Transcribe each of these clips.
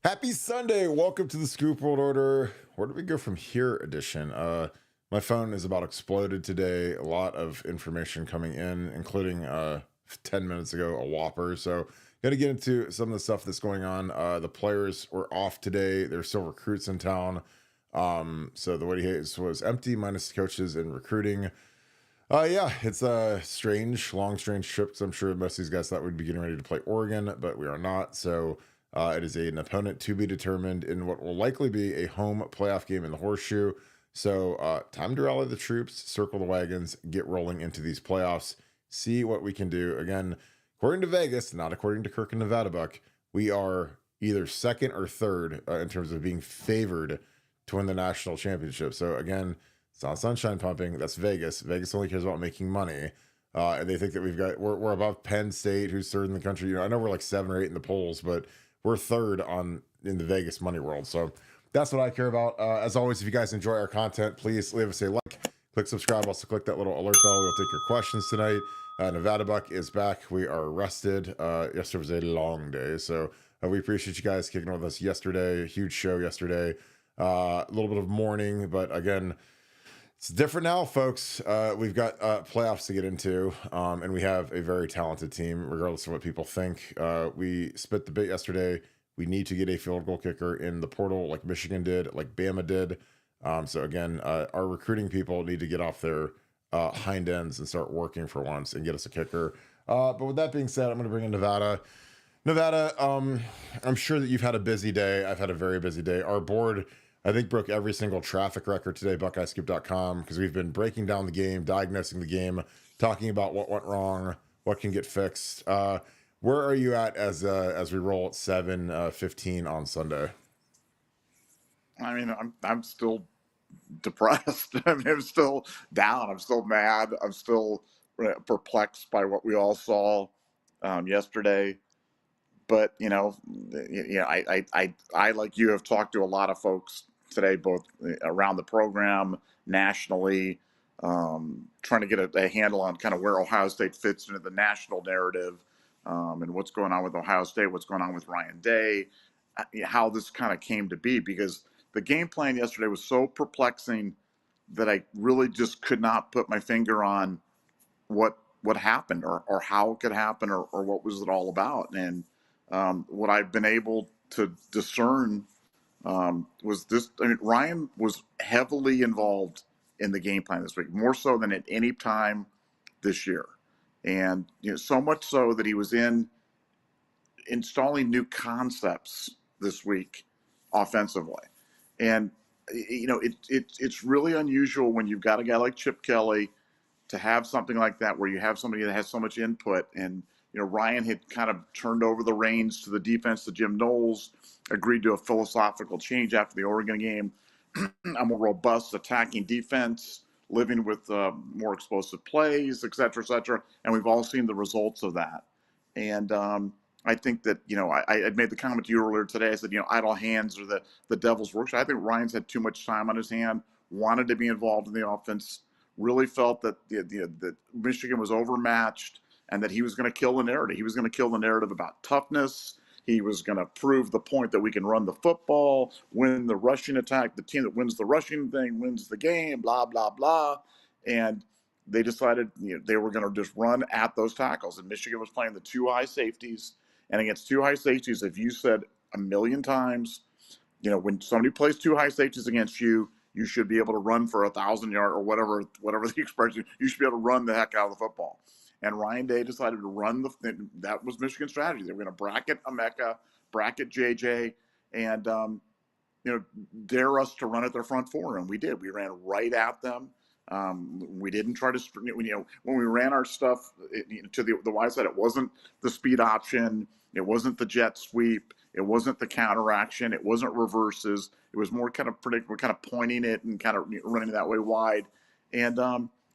Happy Sunday. Welcome to the Scoop World Order. Where do we go from here edition? My phone is about exploded today. A lot of information coming in, including 10 minutes ago, a whopper. So, got to get into some of the stuff that's going on. The players were off today. There's still recruits in town. So the Woody Hayes was empty, minus coaches and recruiting. Yeah, it's a strange trip because I'm sure most of these guys thought we'd be getting ready to play Oregon, but we are not. So it is an opponent to be determined in what will likely be a home playoff game in the Horseshoe. So time to rally the troops, circle the wagons, get rolling into these playoffs, see what we can do. Again, according to Vegas, not according to Kirk and Nevadabuck, we are either second or third in terms of being favored to win the national championship. So again, it's not sunshine pumping. That's Vegas. Vegas only cares about making money. And they think that we're above Penn State, who's third in the country. I know we're like 7 or 8 in the polls, but we're third in the Vegas money world. So that's what I care about. As always, if you guys enjoy our content, please leave us a like, click subscribe. Also click that little alert bell. We'll take your questions tonight. Nevadabuck is back. We are rested. Yesterday was a long day, so we appreciate you guys kicking with us yesterday. A huge show yesterday. A little bit of mourning, but again, it's different now, folks. We've got playoffs to get into, and we have a very talented team, regardless of what people think. We spit the bit yesterday. We need to get a field goal kicker in the portal like Michigan did, like Bama did. So again, our recruiting people need to get off their hind ends and start working for once and get us a kicker. But with that being said, I'm going to bring in Nevada. Nevada, I'm sure that you've had a busy day. I've had a very busy day. Our board, I think, broke every single traffic record today, BuckeyeScoop.com, because we've been breaking down the game, diagnosing the game, talking about what went wrong, what can get fixed. Where are you at as we roll at 7:15 on Sunday? I mean, I'm still depressed. I mean, I'm still down. I'm still mad. I'm still perplexed by what we all saw yesterday. But I like you have talked to a lot of folks today, both around the program, nationally, trying to get a handle on kind of where Ohio State fits into the national narrative, and what's going on with Ohio State, what's going on with Ryan Day, how this kind of came to be. Because the game plan yesterday was so perplexing that I really just could not put my finger on what happened, or how it could happen, or what was it all about. And what I've been able to discern was this. I mean, Ryan was heavily involved in the game plan this week, more so than at any time this year. And so much so that he was installing new concepts this week offensively. And it's really unusual when you've got a guy like Chip Kelly to have something like that, where you have somebody that has so much input. And Ryan had kind of turned over the reins to the defense to Jim Knowles, agreed to a philosophical change after the Oregon game, a more robust attacking defense, living with more explosive plays, et cetera, et cetera. And we've all seen the results of that. And I think that, I made the comment to you earlier today. I said, idle hands are the devil's work. I think Ryan's had too much time on his hand, wanted to be involved in the offense, really felt that that Michigan was overmatched, and that he was going to kill the narrative. He was going to kill the narrative about toughness. He was going to prove the point that we can run the football, win the rushing attack. The team that wins the rushing thing wins the game, blah, blah, blah. And they decided they were going to just run at those tackles. And Michigan was playing the two high safeties. And against two high safeties, if you said a million times, when somebody plays two high safeties against you, you should be able to run for 1,000 yards, or whatever the expression. You should be able to run the heck out of the football. And Ryan Day decided to run that was Michigan's strategy. They were going to bracket Emeka, bracket JJ, and dare us to run at their front four, and we did. We ran right at them. We didn't try to, when we ran our stuff to the wide side, it wasn't the speed option, it wasn't the jet sweep, it wasn't the counter action, it wasn't reverses. It was more kind of predictable, kind of pointing it and kind of running that way wide. And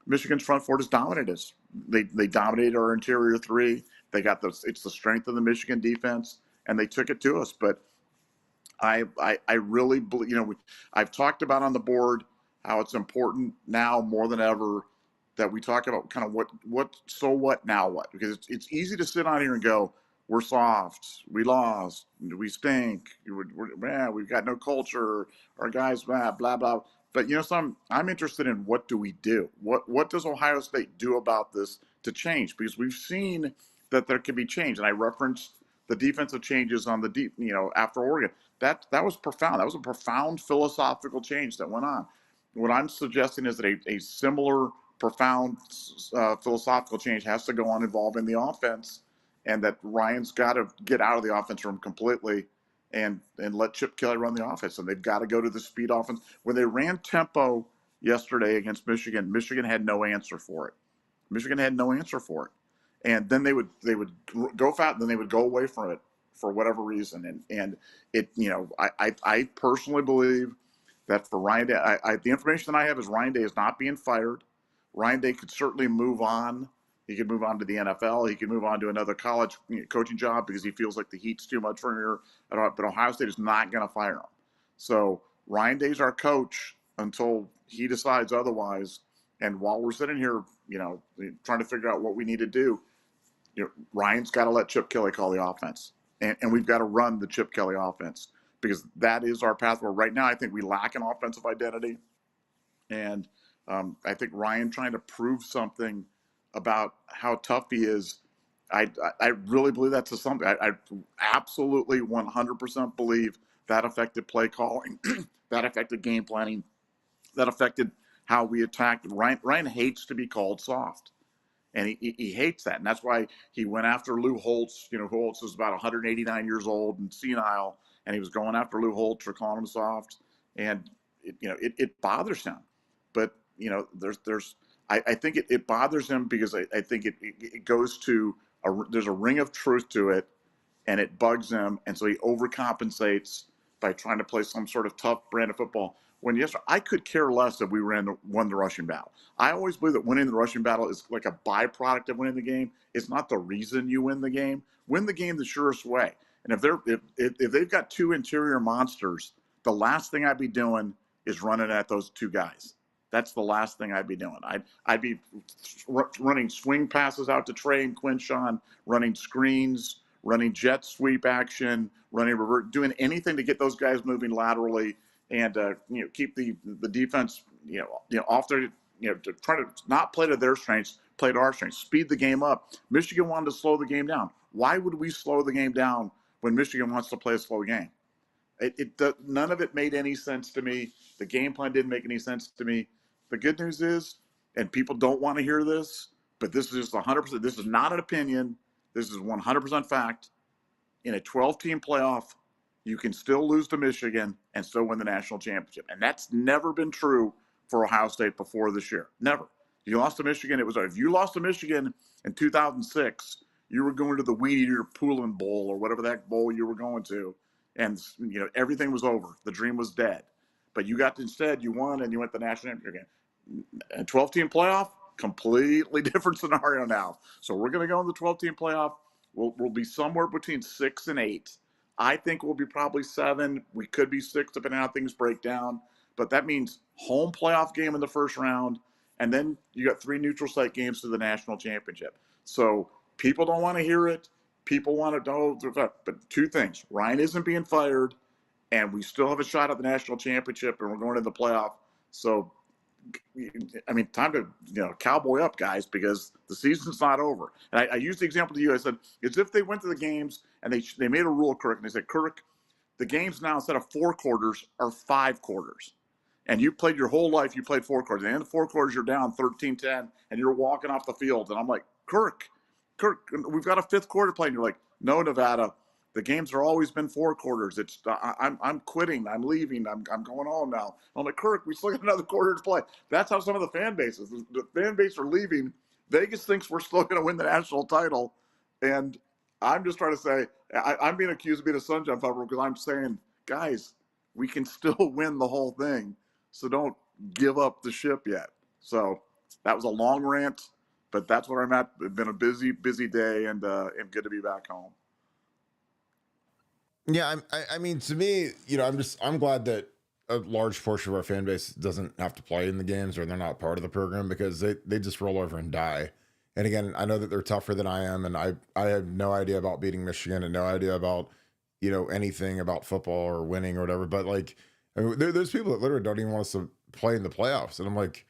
Michigan's front four just dominated us. They dominated our interior three. They got it's the strength of the Michigan defense, and they took it to us. But I really believe, I've talked about on the board how it's important now more than ever that we talk about kind of what, so what, now what? Because it's easy to sit on here and go, we're soft, we lost, we stink, we've got no culture, our guys, blah, blah, blah. But you know, I'm interested in what do we do? What does Ohio State do about this to change? Because we've seen that there can be change. And I referenced the defensive changes on the deep, after Oregon. That was profound. That was a profound philosophical change that went on. What I'm suggesting is that a similar profound philosophical change has to go on involving the offense, and that Ryan's got to get out of the offense room completely and let Chip Kelly run the offense. And they've got to go to the speed offense. When they ran tempo yesterday against Michigan, Michigan had no answer for it. Michigan had no answer for it. And then they would go fast, and then they would go away from it for whatever reason. And it, I personally believe that for Ryan Day, the information that I have is Ryan Day is not being fired. Ryan Day could certainly move on. He could move on to the NFL. He could move on to another college coaching job because he feels like the heat's too much for him here. But Ohio State is not going to fire him. So Ryan Day's our coach until he decides otherwise. And while we're sitting here, trying to figure out what we need to do, Ryan's got to let Chip Kelly call the offense. And we've got to run the Chip Kelly offense because that is our path. Where right now I think we lack an offensive identity. And I think Ryan trying to prove something about how tough he is, I really believe that's something. I absolutely 100% believe that affected play calling, that affected game planning, that affected how we attacked. Ryan hates to be called soft. And he hates that. And that's why he went after Lou Holtz. Holtz was about 189 years old and senile. And he was going after Lou Holtz for calling him soft. And, it bothers him. But, I think it bothers him because I think it goes to, there's a ring of truth to it. And it bugs him. And so he overcompensates by trying to play some sort of tough brand of football. When I could care less if we won the rushing battle. I always believe that winning the rushing battle is like a byproduct of winning the game. It's not the reason you win the game. Win the game the surest way. And if they've got two interior monsters, the last thing I'd be doing is running at those two guys. That's the last thing I'd be doing. I'd be running swing passes out to Trey and Quinshawn, running screens, running jet sweep action, running revert, doing anything to get those guys moving laterally and keep the defense off their to try to not play to their strengths, play to our strengths, speed the game up. Michigan wanted to slow the game down. Why would we slow the game down when Michigan wants to play a slow game? None of it made any sense to me. The game plan didn't make any sense to me. The good news is, and people don't want to hear this, but this is just 100%. This is not an opinion. This is 100% fact. In a 12-team playoff, you can still lose to Michigan and still win the national championship. And that's never been true for Ohio State before this year. Never. You lost to Michigan. If you lost to Michigan in 2006, you were going to the Weed Eater Poulin Bowl or whatever that bowl you were going to. And, everything was over. The dream was dead. But you won and you went to the national championship game. A 12-team playoff, completely different scenario now. So we're going to go in the 12-team playoff. We'll be somewhere between 6 and 8. I think we'll be probably 7. We could be 6 depending on how things break down. But that means home playoff game in the first round, and then you got 3 neutral site games to the national championship. So people don't want to hear it. People want to know. But 2 things. Ryan isn't being fired, and we still have a shot at the national championship, and we're going to the playoff. So, time to cowboy up, guys, because the season's not over. And I used the example to you. I said, it's if they went to the games and they made a rule, Kirk, and they said, Kirk, the games now instead of 4 quarters are 5 quarters. And you played your whole life, you played 4 quarters. At the end of 4 quarters, you're down 13-10, and you're walking off the field. And I'm like, Kirk, we've got a 5th quarter play. And you're like, no, Nevada. The games are always been 4 quarters. It's I'm quitting. I'm leaving. I'm going home now. I'm like, Kirk, we still got another quarter to play. That's how some of the fan bases. The fan base are leaving. Vegas thinks we're still going to win the national title, and I'm just trying to say I'm being accused of being a sunshine federal because I'm saying, guys, we can still win the whole thing. So don't give up the ship yet. So that was a long rant, but that's where I'm at. It's been a busy day, and good to be back home. Yeah, I mean, to me, I'm glad that a large portion of our fan base doesn't have to play in the games or they're not part of the program because they just roll over and die And again, I know that they're tougher than I am, and I have no idea about beating Michigan and no idea about, anything about football or winning or whatever. But like, I mean, there's people that literally don't even want us to play in the playoffs. And I'm like,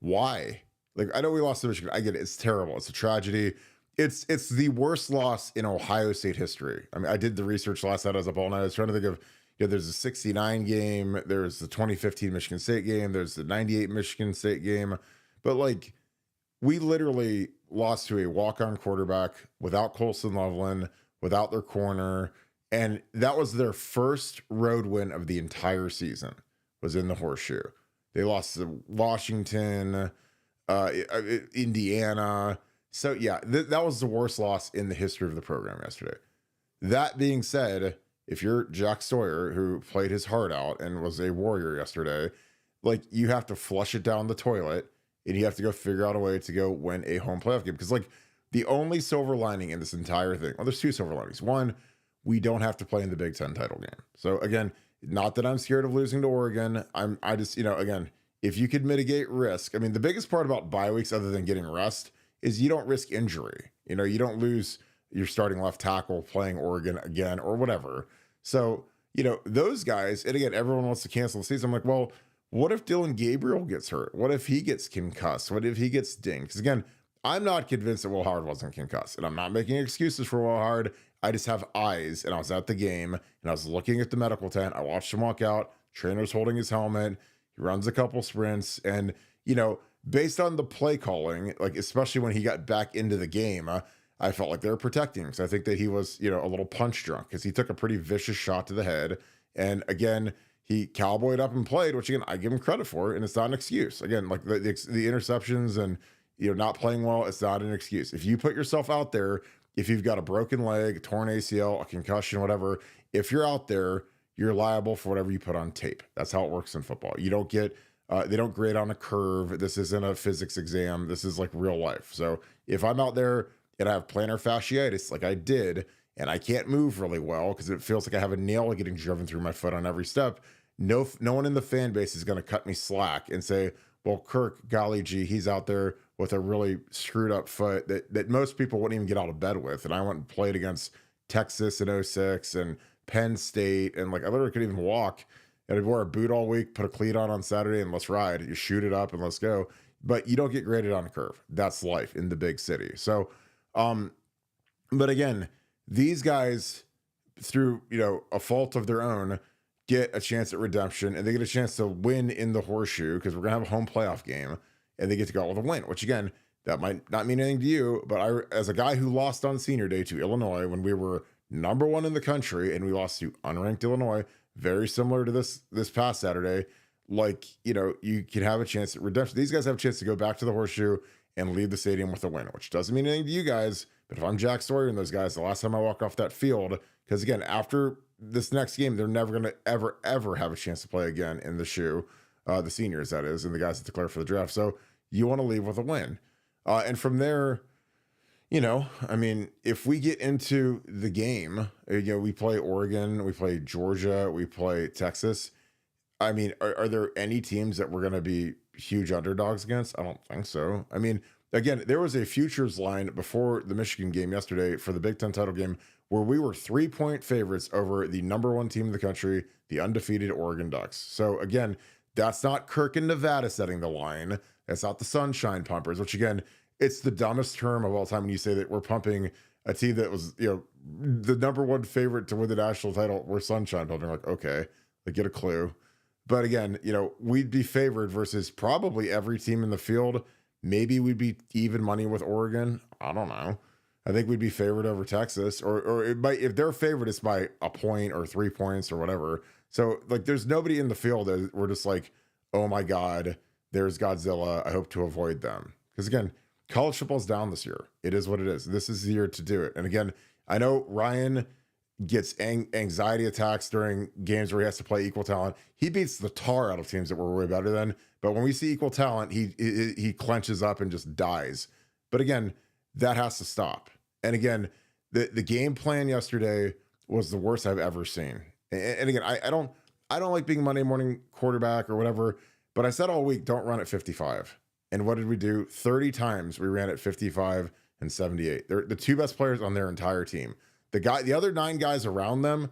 why? Like, I know we lost to Michigan. I get it. It's terrible. It's a tragedy. It's the worst loss in Ohio State history. I mean, I did the research last night. I was up all night. I was trying to think of, there's a 69 game. There's the 2015 Michigan State game. There's the 98 Michigan State game. But like, we literally lost to a walk-on quarterback without Colson Loveland, without their corner. And that was their first road win of the entire season, was in the Horseshoe. They lost to Washington, Indiana. So yeah, that was the worst loss in the history of the program yesterday. That being said, if you're Jack Sawyer, who played his heart out and was a warrior yesterday, like, you have to flush it down the toilet and you have to go figure out a way to go win a home playoff game. Because like, the only silver lining in this entire thing, well, there's two silver linings. One, we don't have to play in the Big Ten title game. So again, not that I'm scared of losing to Oregon. I just, again, if you could mitigate risk, I mean, the biggest part about bye weeks, other than getting rest, is you don't risk injury. You don't lose your starting left tackle playing Oregon again or whatever. So, those guys, and again, everyone wants to cancel the season. I'm like, well, what if Dylan Gabriel gets hurt? What if he gets concussed? What if he gets dinged? Because again, I'm not convinced that Will Howard wasn't concussed, and I'm not making excuses for Will Howard. I just have eyes, and I was at the game, and I was looking at the medical tent. I watched him walk out. Trainer's holding his helmet. He runs a couple sprints, and, based on the play calling, like, especially when he got back into the game, I felt like they were protecting him. So I think that he was, a little punch drunk, because he took a pretty vicious shot to the head. And again, he cowboyed up and played, which again, I give him credit for, and it's not an excuse. Again, like the interceptions and, not playing well, it's not an excuse. If you put yourself out there, if you've got a broken leg, a torn ACL, a concussion, whatever, if you're out there, you're liable for whatever you put on tape. That's how it works in football. You don't get, they don't grade on a curve. This isn't a physics exam. This is like real life. So if I'm out there and I have plantar fasciitis, like I did, and I can't move really well because it feels like I have a nail getting driven through my foot on every step, no one in the fan base is going to cut me slack and say, well, Kirk, golly gee, he's out there with a really screwed up foot that most people wouldn't even get out of bed with. And I went and played against Texas in 06 and Penn State, and like, I literally couldn't even walk. And I wore a boot all week, put a cleat on Saturday, and let's ride. You shoot it up and let's go. But you don't get graded on a curve. That's life in the big city. So, but again, these guys, through, a fault of their own, get a chance at redemption, and they get a chance to win in the Horseshoe, because we're going to have a home playoff game, and they get to go out with a win, which again, that might not mean anything to you, but I, as a guy who lost on senior day to Illinois when we were number one in the country, and we lost to unranked Illinois, very similar to this past Saturday, like, you can have a chance at redemption. These guys have a chance to go back to the Horseshoe and leave the stadium with a win, which doesn't mean anything to you guys. But if I'm Jack Sawyer and those guys, the last time I walk off that field, because again, after this next game, they're never going to ever have a chance to play again in the shoe, the seniors, that is, and the guys that declare for the draft. So you want to leave with a win. And from there, I mean, if we get into the game, we play Oregon, we play Georgia, we play Texas. I mean, are there any teams that we're going to be huge underdogs against? I don't think so. I mean, again, there was a futures line before the Michigan game yesterday for the Big Ten title game where we were 3-point favorites over the number one team in the country, the undefeated Oregon Ducks. So again, that's not Kirk and Nevada setting the line. That's not the Sunshine Pumpers, which again, it's the dumbest term of all time when you say that we're pumping a team that was, the number one favorite to win the national title. We're Sunshine Pumping. Like, okay, like, get a clue. But again, we'd be favored versus probably every team in the field. Maybe we'd be even money with Oregon. I don't know. I think we'd be favored over Texas, or it might, if they're favored, it's by a point or 3 points or whatever. So like, there's nobody in the field that we're just like, oh my God, there's Godzilla. I hope to avoid them. Because again, college football's down this year. It is what it is. This is the year to do it. And again, I know Ryan gets anxiety attacks during games where he has to play equal talent. He beats the tar out of teams that we're way better than. But when we see equal talent, he clenches up and just dies. But again, that has to stop. And again, the game plan yesterday was the worst I've ever seen. And again, I don't like being Monday morning quarterback or whatever, but I said all week, don't run at 55. And what did we do? 30 times we ran it 55 and 78. They're the two best players on their entire team. The other 9 guys around them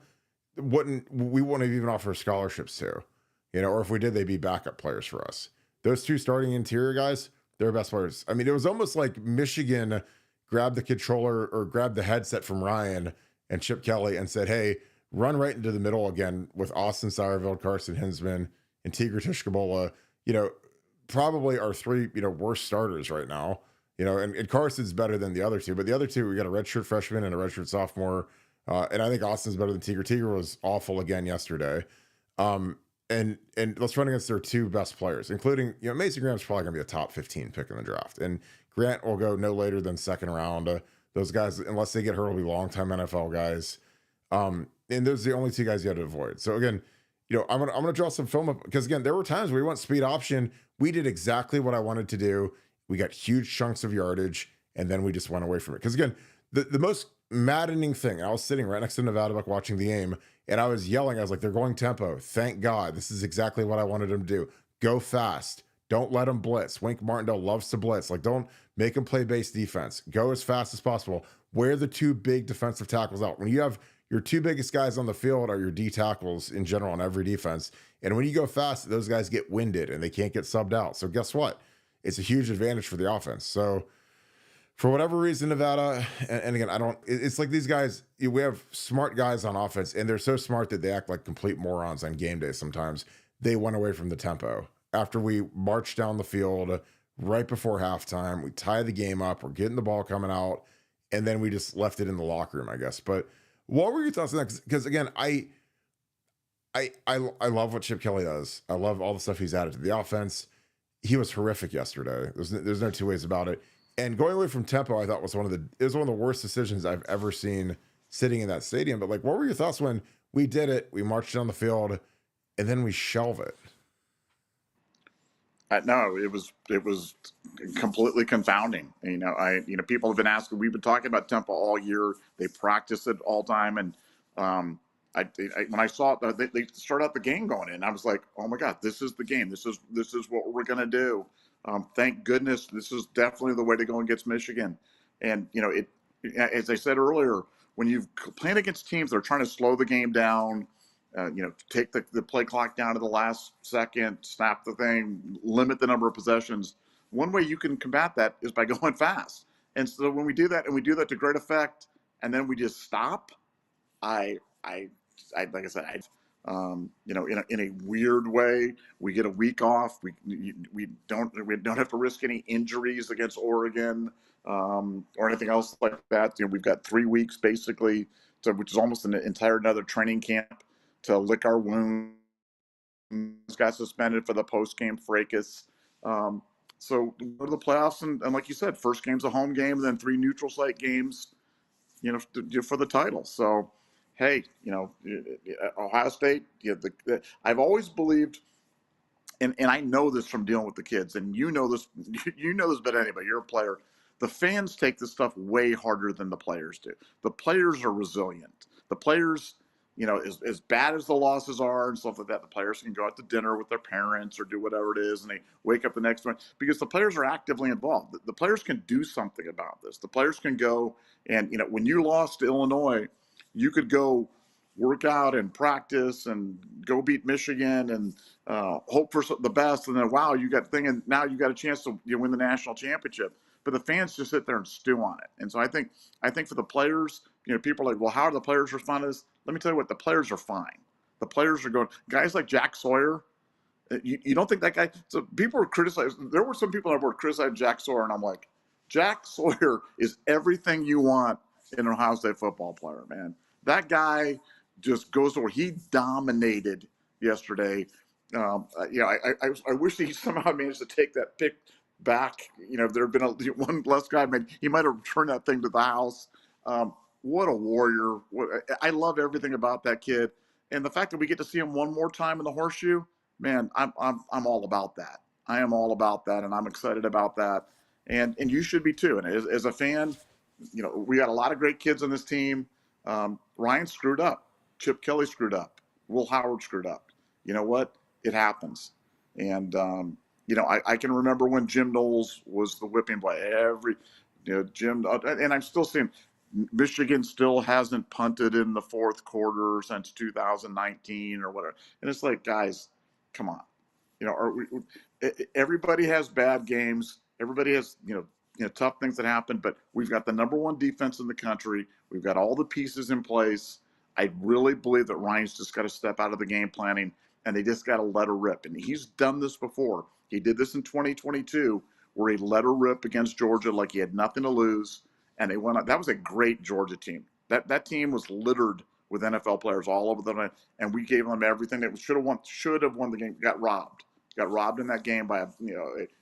we wouldn't have even offer scholarships to, or if we did, they'd be backup players for us. Those 2 starting interior guys, they're best players. I mean, it was almost like Michigan grabbed the controller or grabbed the headset from Ryan and Chip Kelly and said, hey, run right into the middle again with Austin Sourville, Carson Hinsman, and Tigre Tishkabola, probably our 3, worst starters right now, and Carson's better than the other 2, but the other 2, we got a redshirt freshman and a redshirt sophomore. And I think Austin's better than Tigre. Tigre was awful again yesterday. And let's run against their 2 best players, including, Mason Graham's probably going to be a top 15 pick in the draft. And Grant will go no later than 2nd round. Those guys, unless they get hurt, will be longtime NFL guys. And those are the only 2 guys you had to avoid. So again, I'm gonna draw some film up because again, there were times where we went speed option. We did exactly what I wanted to do. We got huge chunks of yardage, and then we just went away from it. Because again, the most maddening thing, I was sitting right next to Nevadabuck watching the game, and I was yelling. I was like, they're going tempo. Thank God. This is exactly what I wanted them to do. Go fast. Don't let them blitz. Wink Martindale loves to blitz. Like, don't make them play base defense. Go as fast as possible. Wear the 2 big defensive tackles out. When you have your 2 biggest guys on the field are your D tackles in general on every defense. And when you go fast, those guys get winded and they can't get subbed out. So guess what? It's a huge advantage for the offense. So for whatever reason, Nevada, and again, it's like these guys, we have smart guys on offense, and they're so smart that they act like complete morons on game day sometimes. They went away from the tempo. After we marched down the field right before halftime, we tie the game up, we're getting the ball coming out, and then we just left it in the locker room, I guess. But what were your thoughts on that? Because again, I love what Chip Kelly does. I love all the stuff he's added to the offense. He was horrific yesterday. There's no 2 ways about it. And going away from tempo, I thought was one of the worst decisions I've ever seen sitting in that stadium. But like, what were your thoughts when we did it? We marched down the field, and then we shelve it. No, it was completely confounding. People have been asking. We've been talking about tempo all year. They practice it all time, and when I saw it, they start out the game going in. I was like, oh my God, this is the game. This is what we're gonna do. Thank goodness, this is definitely the way to go against Michigan. And as I said earlier, when you've playing against teams that are trying to slow the game down, take the play clock down to the last second, snap the thing, limit the number of possessions. One way you can combat that is by going fast. And so when we do that, and we do that to great effect, and then we just stop, I like I said, in a weird way, we get a week off. We don't have to risk any injuries against Oregon or anything else like that. We've got 3 weeks basically, which is almost an entire another training camp to lick our wounds. Got suspended for the post game fracas. So go to the playoffs, and like you said, first game's a home game, then 3 neutral site games, for the title. So, hey, Ohio State. I've always believed, and I know this from dealing with the kids, and you know this better than anybody. You're a player. The fans take this stuff way harder than the players do. The players are resilient. The players, as bad as the losses are and stuff like that, the players can go out to dinner with their parents or do whatever it is, and they wake up the next morning because the players are actively involved. The players can do something about this. The players can go and, when you lost to Illinois, you could go work out and practice and go beat Michigan and hope for the best. And then, wow, you got the thing, and now you got a chance to win the national championship. But the fans just sit there and stew on it. And so I think for the players, people are like, well, how are the players respond to this? Let me tell you what, the players are fine. The players are going, guys like Jack Sawyer, you don't think that guy, so people were criticizing, there were some people that were criticizing Jack Sawyer, and I'm like, Jack Sawyer is everything you want in an Ohio State football player, man. That guy just goes to where he dominated yesterday. I wish he somehow managed to take that pick back. If there had been one less guy, he might have returned that thing to the house. What a warrior! I love everything about that kid, and the fact that we get to see him one more time in the horseshoe, man, I'm all about that. I am all about that, and I'm excited about that, and you should be too. And as a fan, we got a lot of great kids on this team. Ryan screwed up. Chip Kelly screwed up. Will Howard screwed up. You know what? It happens. And, I can remember when Jim Knowles was the whipping boy. Jim, and I'm still seeing Michigan still hasn't punted in the fourth quarter since 2019 or whatever. And it's like, guys, come on. Everybody has bad games. Everybody has, tough things that happen, but we've got the number one defense in the country. We've got all the pieces in place. I really believe that Ryan's just got to step out of the game planning and they just got to let her rip. And he's done this before. He did this in 2022 where he let her rip against Georgia like he had nothing to lose. And they went on. That was a great Georgia team. That team was littered with NFL players all over the, and we gave them everything that should have won the game. Got robbed in that game by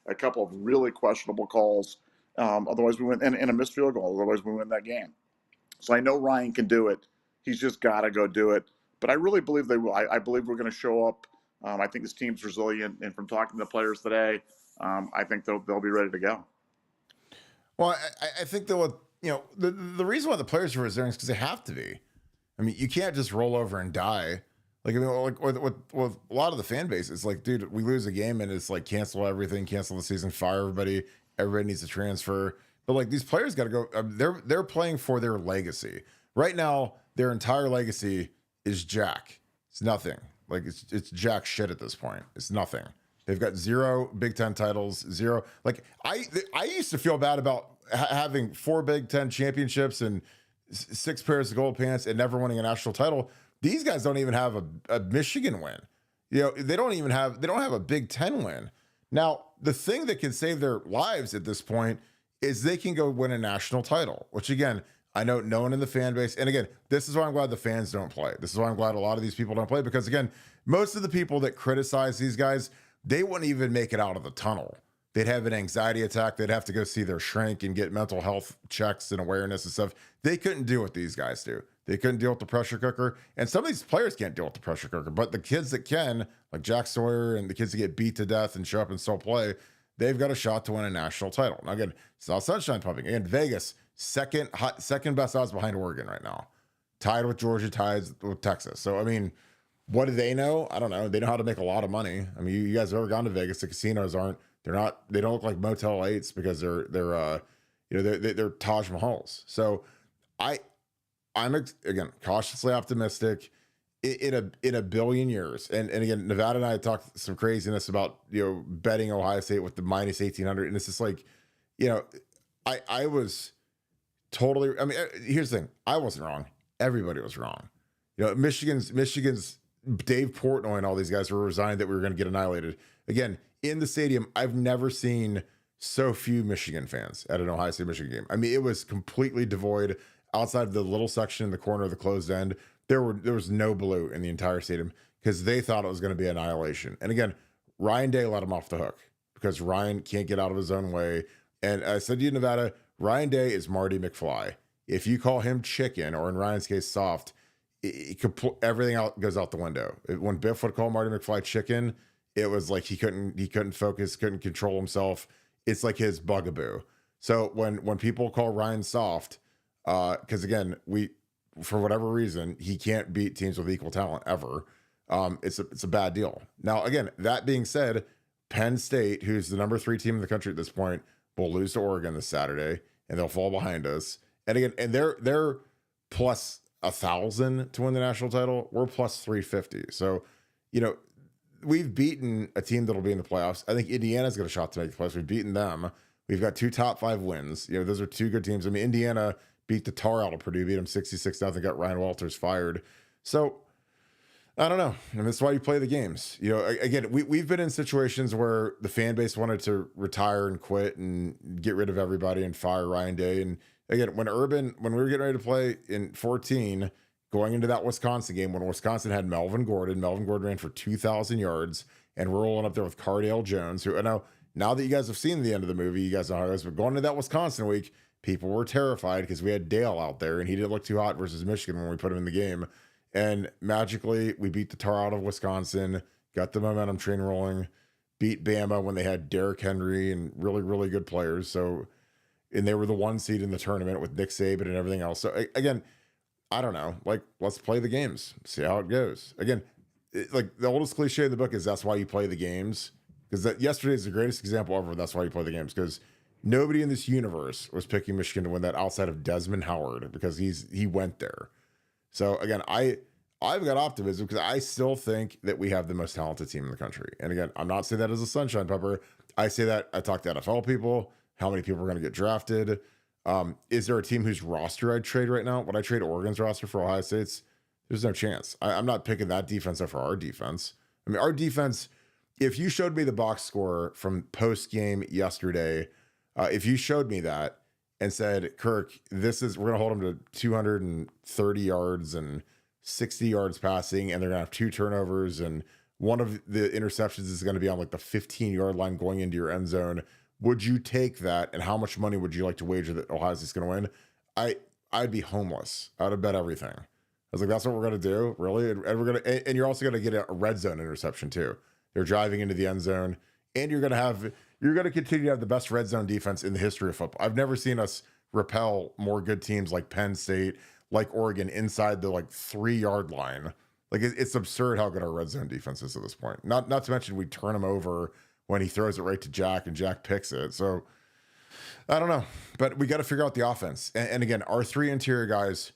a couple of really questionable calls. Otherwise we win, and a missed field goal. Otherwise we win that game. So I know Ryan can do it. He's just got to go do it. But I really believe they will. I believe we're going to show up. I think this team's resilient, and from talking to the players today, I think they'll be ready to go. Well, I think that the reason why the players are resilient is because they have to be. I mean, you can't just roll over and die. Like, I mean, like with a lot of the fan base, it's like, dude, we lose a game and it's like cancel everything, cancel the season, fire everybody. Everybody needs to transfer. But like these players got to go. They're playing for their legacy right now. Their entire legacy is Jack. It's nothing. Like it's jack shit at this point. It's nothing. They've got 0 Big Ten titles, 0. Like I used to feel bad about having 4 Big Ten championships and 6 pairs of gold pants and never winning a national title. These guys don't even have a Michigan win. They don't have a Big Ten win. Now, the thing that can save their lives at this point is they can go win a national title, which again, I know no one in the fan base. And again, this is why I'm glad the fans don't play. This is why I'm glad a lot of these people don't play, because again, most of the people that criticize these guys, they wouldn't even make it out of the tunnel. They'd have an anxiety attack. They'd have to go see their shrink and get mental health checks and awareness and stuff. They couldn't do what these guys do. They couldn't deal with the pressure cooker. And some of these players can't deal with the pressure cooker, but the kids that can, like Jack Sawyer and the kids that get beat to death and show up and still play, they've got a shot to win a national title. Now again, it's not sunshine pumping. Again, Vegas, second best odds behind Oregon right now. Tied with Georgia, tied with Texas. So, I mean, what do they know? I don't know. They know how to make a lot of money. I mean, you guys have ever gone to Vegas? The casinos they don't look like Motel 8s because they're Taj Mahals. So I'm again cautiously optimistic in a billion years. And again, Nevada and I talked some craziness about betting Ohio State with the minus 1800, and it's just like, I was totally. I mean, here's the thing: I wasn't wrong. Everybody was wrong. Michigan's Dave Portnoy and all these guys were resigned that we were going to get annihilated. Again, in the stadium, I've never seen so few Michigan fans at an Ohio State Michigan game. I mean, it was completely devoid. Outside of the little section in the corner of the closed end, there was no blue in the entire stadium because they thought it was going to be annihilation. And again, Ryan Day let him off the hook because Ryan can't get out of his own way. And I said to you, Nevada, Ryan Day is Marty McFly. If you call him chicken, or in Ryan's case, soft, everything goes out the window. When Biff would call Marty McFly chicken, it was like he couldn't focus, couldn't control himself. It's like his bugaboo. So when people call Ryan soft, because again, for whatever reason, he can't beat teams with equal talent ever. It's a bad deal. Now, again, that being said, Penn State, who's the number 3 team in the country at this point, will lose to Oregon this Saturday, and they'll fall behind us. And again, and they're plus 1,000 to win the national title. We're plus 350. So, we've beaten a team that'll be in the playoffs. I think Indiana's got a shot to make the playoffs. We've beaten them. We've got 2 top 5 wins. Those are 2 good teams. I mean, Indiana beat the tar out of Purdue, beat them 66-0, got Ryan Walters fired. So I don't know. And that's why you play the games. Again, we've been in situations where the fan base wanted to retire and quit and get rid of everybody and fire Ryan Day. And again, when we were getting ready to play in 14, going into that Wisconsin game, when Wisconsin had Melvin Gordon ran for 2,000 yards, and we're rolling up there with Cardale Jones, who I know now that you guys have seen the end of the movie, you guys know how it is, but going into that Wisconsin week, people were terrified because we had Dale out there and he didn't look too hot versus Michigan when we put him in the game. And magically, we beat the tar out of Wisconsin, got the momentum train rolling, beat Bama when they had Derrick Henry and really, really good players. So, and they were the 1 seed in the tournament with Nick Saban and everything else. So again, I don't know, like, let's play the games, see how it goes. Again, like the oldest cliche in the book is that's why you play the games, because yesterday is the greatest example ever. That's why you play the games, because nobody in this universe was picking Michigan to win that outside of Desmond Howard, because he went there. So again, I've got optimism because I still think that we have the most talented team in the country. And again, I'm not saying that as a sunshine pepper. I say that I talk to NFL people, how many people are going to get drafted. Is there a team whose roster I'd trade right now? Would I trade Oregon's roster for Ohio State's? There's no chance. I'm not picking that defense up for our defense. I mean, our defense, if you showed me the box score from post game yesterday, if you showed me that and said, Kirk, we're going to hold them to 230 yards and 60 yards passing, and they're going to have 2 turnovers, and one of the interceptions is going to be on like the 15-yard line going into your end zone. Would you take that? And how much money would you like to wager that Ohio State's going to win? I'd be homeless. I'd have bet everything. I was like, that's what we're going to do, really? And we're going to, and you're also going to get a red zone interception too. They're driving into the end zone, and you're going to continue to have the best red zone defense in the history of football. I've never seen us repel more good teams like Penn State, like Oregon, inside the like 3-yard line. Like it's absurd how good our red zone defense is at this point. Not to mention we turn him over when he throws it right to Jack and Jack picks it. So I don't know, but we got to figure out the offense. And again, our 3 interior guys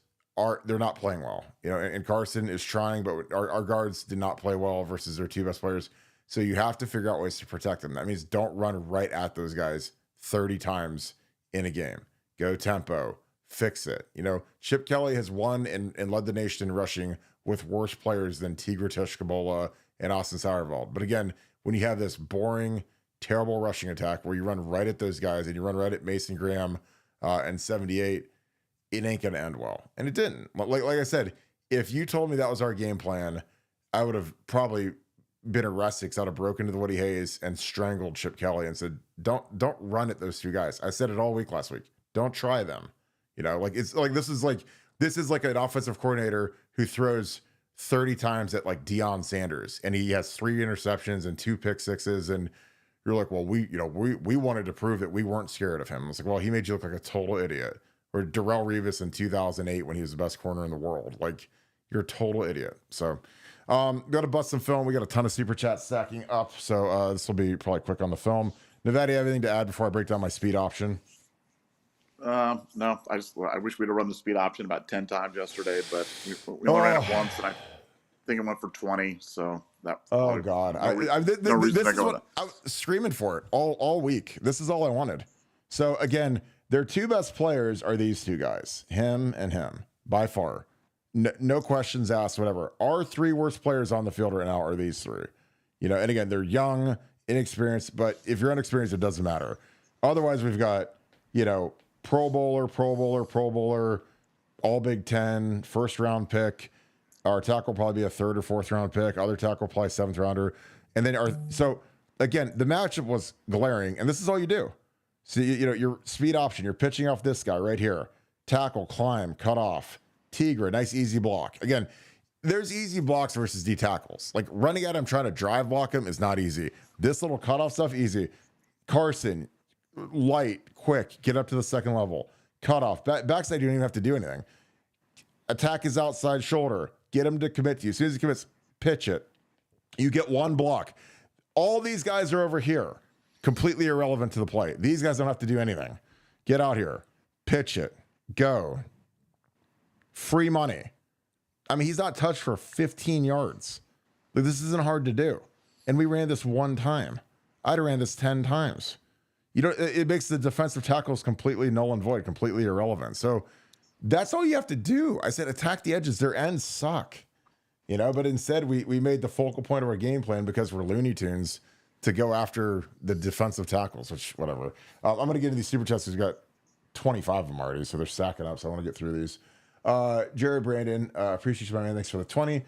they're not playing well, you know, and Carson is trying, but our guards did not play well versus their 2 best players. So you have to figure out ways to protect them. That means don't run right at those guys 30 times in a game. Go tempo, fix it. You know, Chip Kelly has won and led the nation in rushing with worse players than Tigre Tushkabola and Austin Sauerwald. But again, when you have this boring, terrible rushing attack where you run right at those guys and you run right at Mason Graham and 78, it ain't going to end well. And it didn't. Like I said, if you told me that was our game plan, I would have probably been arrested because I'd have broken into the Woody Hayes and strangled Chip Kelly and said, don't run at those 2 guys. I said it all week last week. Don't try them. You know, like it's like this is like an offensive coordinator who throws 30 times at like Deion Sanders and he has 3 interceptions and 2 pick sixes, and you're like, well, we wanted to prove that we weren't scared of him. It's like, well, he made you look like a total idiot. Or Darrelle Revis in 2008 when he was the best corner in the world. Like, you're a total idiot. So got to bust some film. We got a ton of super chats stacking up, so this will be probably quick on the film. Nevada, you have anything to add before I break down my speed option? No, I wish we'd have run the speed option about 10 times yesterday, but we only ran it once, and I think it went for 20. So that. Oh God, this is what I was screaming for it all week. This is all I wanted. So again, their 2 best players are these 2 guys, him and him, by far. No questions asked, whatever. Our 3 worst players on the field right now are these 3. You know, and again, they're young, inexperienced, but if you're inexperienced, it doesn't matter. Otherwise, we've got, you know, Pro Bowler, all Big Ten, first-round pick. Our tackle will probably be a 3rd or 4th-round pick. Other tackle will probably 7th-rounder. And then so, again, the matchup was glaring, and this is all you do. So, you know, your speed option, you're pitching off this guy right here. Tackle, climb, cut off. Tigre, nice easy block. Again, there's easy blocks versus D tackles. Like running at him, trying to drive block him is not easy. This little cutoff stuff, easy. Carson, light, quick, get up to the 2nd level. Cutoff. Backside, you don't even have to do anything. Attack his outside shoulder. Get him to commit to you. As soon as he commits, pitch it. You get 1 block. All these guys are over here. Completely irrelevant to the play. These guys don't have to do anything. Get out here. Pitch it. Go. Free money. I mean, he's not touched for 15 yards. Like, this isn't hard to do. And we ran this 1 time. I'd have ran this 10 times. You know, it makes the defensive tackles completely null and void, completely irrelevant. So that's all you have to do. I said, attack the edges. Their ends suck. You know, but instead we made the focal point of our game plan because we're Looney Tunes to go after the defensive tackles, which whatever. I'm going to get into these super chats. We've got 25 of them already, so they're stacking up. So I want to get through these. Jared Brandon, appreciate you, my man. Thanks for the 20.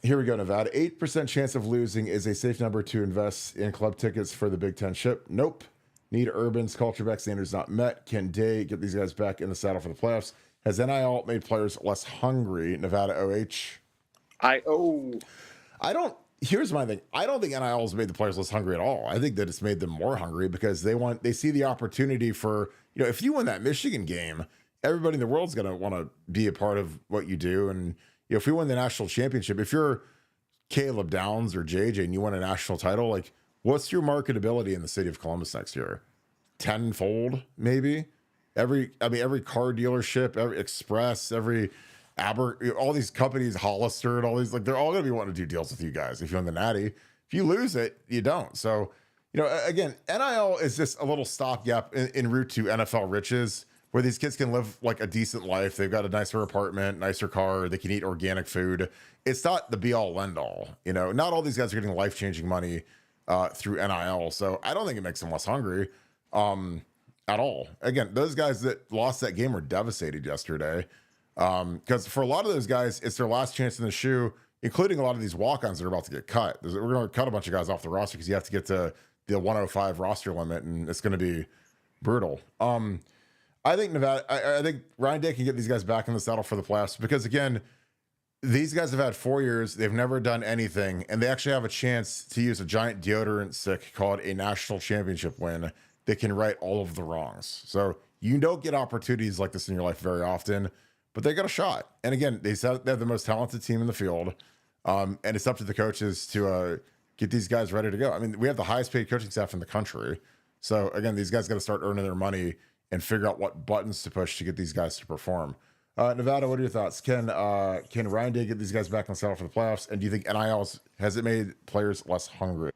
Here we go, Nevada. 8% chance of losing is a safe number to invest in club tickets for the Big Ten ship. Nope. Need Urban's culture back standards not met. Can Day get these guys back in the saddle for the playoffs? Has NIL made players less hungry? Nevada OH. Here's my thing. I don't think NIL has made the players less hungry at all. I think that it's made them more hungry because they see the opportunity for, you know, if you win that Michigan game, everybody in the world's going to want to be a part of what you do. And, you know, if we win the national championship, if you're Caleb Downs or JJ and you win a national title, like what's your marketability in the city of Columbus next year? Tenfold, maybe. Every car dealership, every Express, every all these companies, Hollister, and all these, like they're all gonna be wanting to do deals with you guys if you win the Natty. If you lose it, you don't. So, again, NIL is just a little stopgap en route to NFL riches, where these kids can live like a decent life. They've got a nicer apartment, nicer car. They can eat organic food. It's not the be all end all. Not all these guys are getting life changing money through NIL. So I don't think it makes them less hungry at all. Again, those guys that lost that game were devastated yesterday because for a lot of those guys, it's their last chance in the shoe, including a lot of these walk-ons that are about to get cut. We're going to cut a bunch of guys off the roster because you have to get to the 105 roster limit, and it's going to be brutal. I think I think Ryan Day can get these guys back in the saddle for the playoffs because, again, these guys have had 4 years. They've never done anything, and they actually have a chance to use a giant deodorant stick called a national championship win that can right all of the wrongs. So you don't get opportunities like this in your life very often, but they got a shot. And again, they have the most talented team in the field, and it's up to the coaches to get these guys ready to go. I mean, we have the highest paid coaching staff in the country. So again, these guys got to start earning their money and figure out what buttons to push to get these guys to perform. Nevada, what are your thoughts? Can Ryan Day get these guys back on saddle for the playoffs? And do you think NIL has it made players less hungry?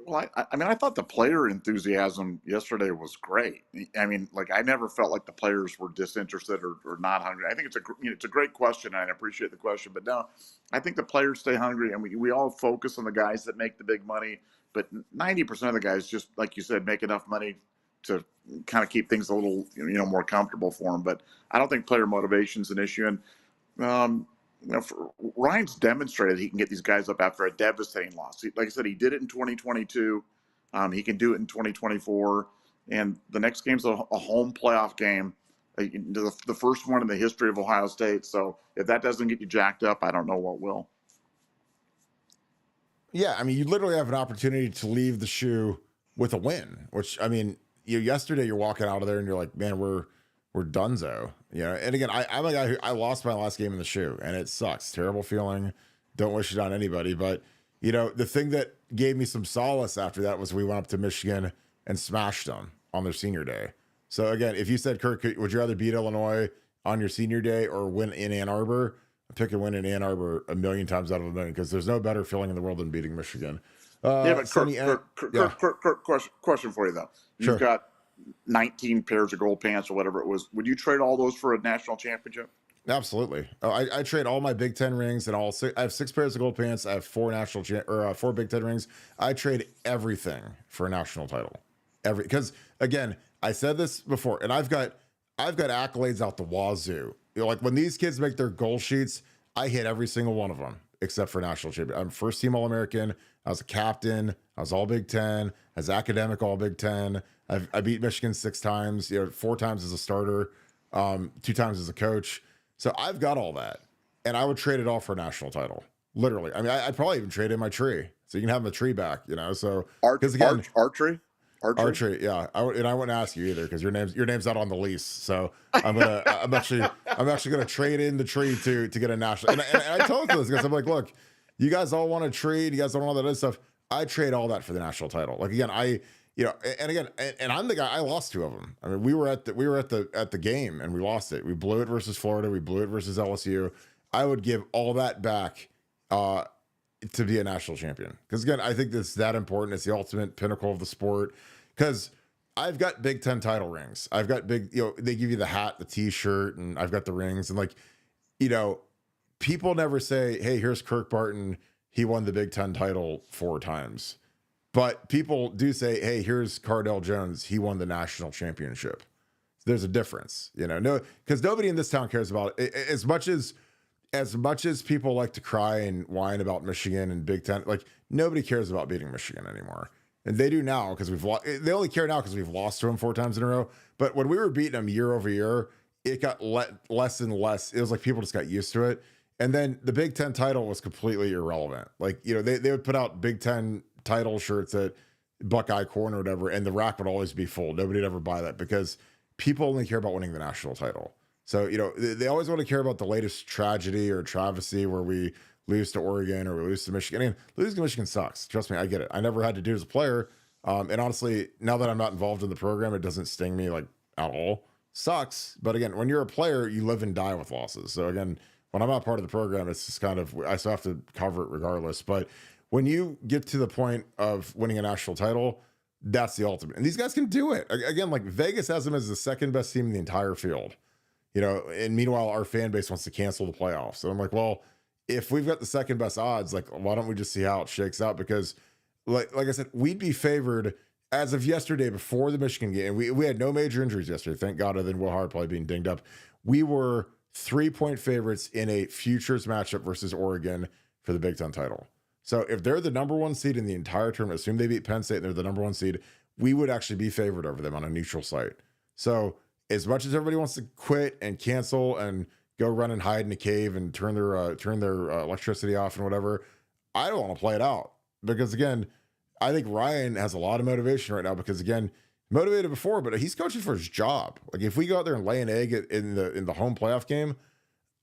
Well, I thought the player enthusiasm yesterday was great. I mean, like I never felt like the players were disinterested or not hungry. I think it's a great question, and I appreciate the question. But no, I think the players stay hungry, and we all focus on the guys that make the big money. But 90% of the guys, just like you said, make enough money to kind of keep things a little more comfortable for them. But I don't think player motivation is an issue. And Ryan's demonstrated he can get these guys up after a devastating loss. Like I said, he did it in 2022. He can do it in 2024. And the next game's a home playoff game, the first one in the history of Ohio State. So if that doesn't get you jacked up, I don't know what will. Yeah, I mean, you literally have an opportunity to leave the shoe with a win, which, I mean, yesterday you're walking out of there and you're like, man, we're donezo, And again, I'm a guy who I lost my last game in the shoe, and it sucks. Terrible feeling. Don't wish it on anybody. But the thing that gave me some solace after that was we went up to Michigan and smashed them on their senior day. So again, if you said, Kirk, would you rather beat Illinois on your senior day or win in Ann Arbor? I pick a win in Ann Arbor a million times out of a million because there's no better feeling in the world than beating Michigan. But Kirk, question for you though. You've got 19 pairs of gold pants or whatever it was. Would you trade all those for a national championship? Absolutely. I trade all my Big Ten rings and I have 6 pairs of gold pants. I have 4 4 Big Ten rings. I trade everything for a national title. Because again, I said this before, and I've got accolades out the wazoo. Like when these kids make their goal sheets, I hit every single one of them except for national champion. I'm first team All-American. I was a captain. I was all Big Ten. I was academic all Big Ten. I beat Michigan 6 times, 4 times as a starter, 2 times as a coach. So I've got all that, and I would trade it all for a national title. Literally. I mean, I'd probably even trade in my tree so you can have the tree back, So because again, archery, yeah. I wouldn't ask you either because your name's not on the lease. So I'm actually gonna trade in the tree to get a national. And I told those guys, I'm like, look, you guys all want a tree, you guys don't want all that other stuff. I trade all that for the national title. Like again, and I'm the guy. I lost 2 of them. I mean, we were at the game and we lost it. We blew it versus Florida. We blew it versus LSU. I would give all that back to be a national champion because again, I think that's that important. It's the ultimate pinnacle of the sport. Because I've got Big Ten title rings. I've got they give you the hat, the T-shirt, and I've got the rings. And people never say, "Hey, here's Kirk Barton. He won the Big Ten title 4 times." But people do say, hey, here's Cardell Jones. He won the national championship. There's a difference, no, because nobody in this town cares about it. As much as people like to cry and whine about Michigan and Big Ten, like nobody cares about beating Michigan anymore. And they do now because we've lost. They only care now because we've lost to them 4 times in a row. But when we were beating them year over year, it got less and less. It was like people just got used to it. And then the Big Ten title was completely irrelevant. Like, they would put out Big Ten title shirts at Buckeye Corner or whatever, and the rack would always be full. Nobody would ever buy that because people only care about winning the national title. So, they always want to care about the latest tragedy or travesty where we lose to Oregon or we lose to Michigan. I mean, losing to Michigan sucks. Trust me, I get it. I never had to do it as a player. And honestly, now that I'm not involved in the program, it doesn't sting me like at all. Sucks. But again, when you're a player, you live and die with losses. So again, when I'm not part of the program, it's just kind of, I still have to cover it regardless. But when you get to the point of winning a national title, that's the ultimate. And these guys can do it. Again, like Vegas has them as the second best team in the entire field, and meanwhile, our fan base wants to cancel the playoffs. So I'm like, well, if we've got the second best odds, like, why don't we just see how it shakes out? Because like I said, we'd be favored as of yesterday before the Michigan game. We had no major injuries yesterday. Thank God, other than Will Hard probably being dinged up. We were 3-point favorites in a futures matchup versus Oregon for the Big Ten title. So if they're the number one seed in the entire tournament, assume they beat Penn State and they're the number one seed, we would actually be favored over them on a neutral site. So as much as everybody wants to quit and cancel and go run and hide in a cave and turn their electricity off and whatever, I don't want to play it out, because again, I think Ryan has a lot of motivation right now, because again, motivated before, but he's coaching for his job. Like, if we go out there and lay an egg in the home playoff game,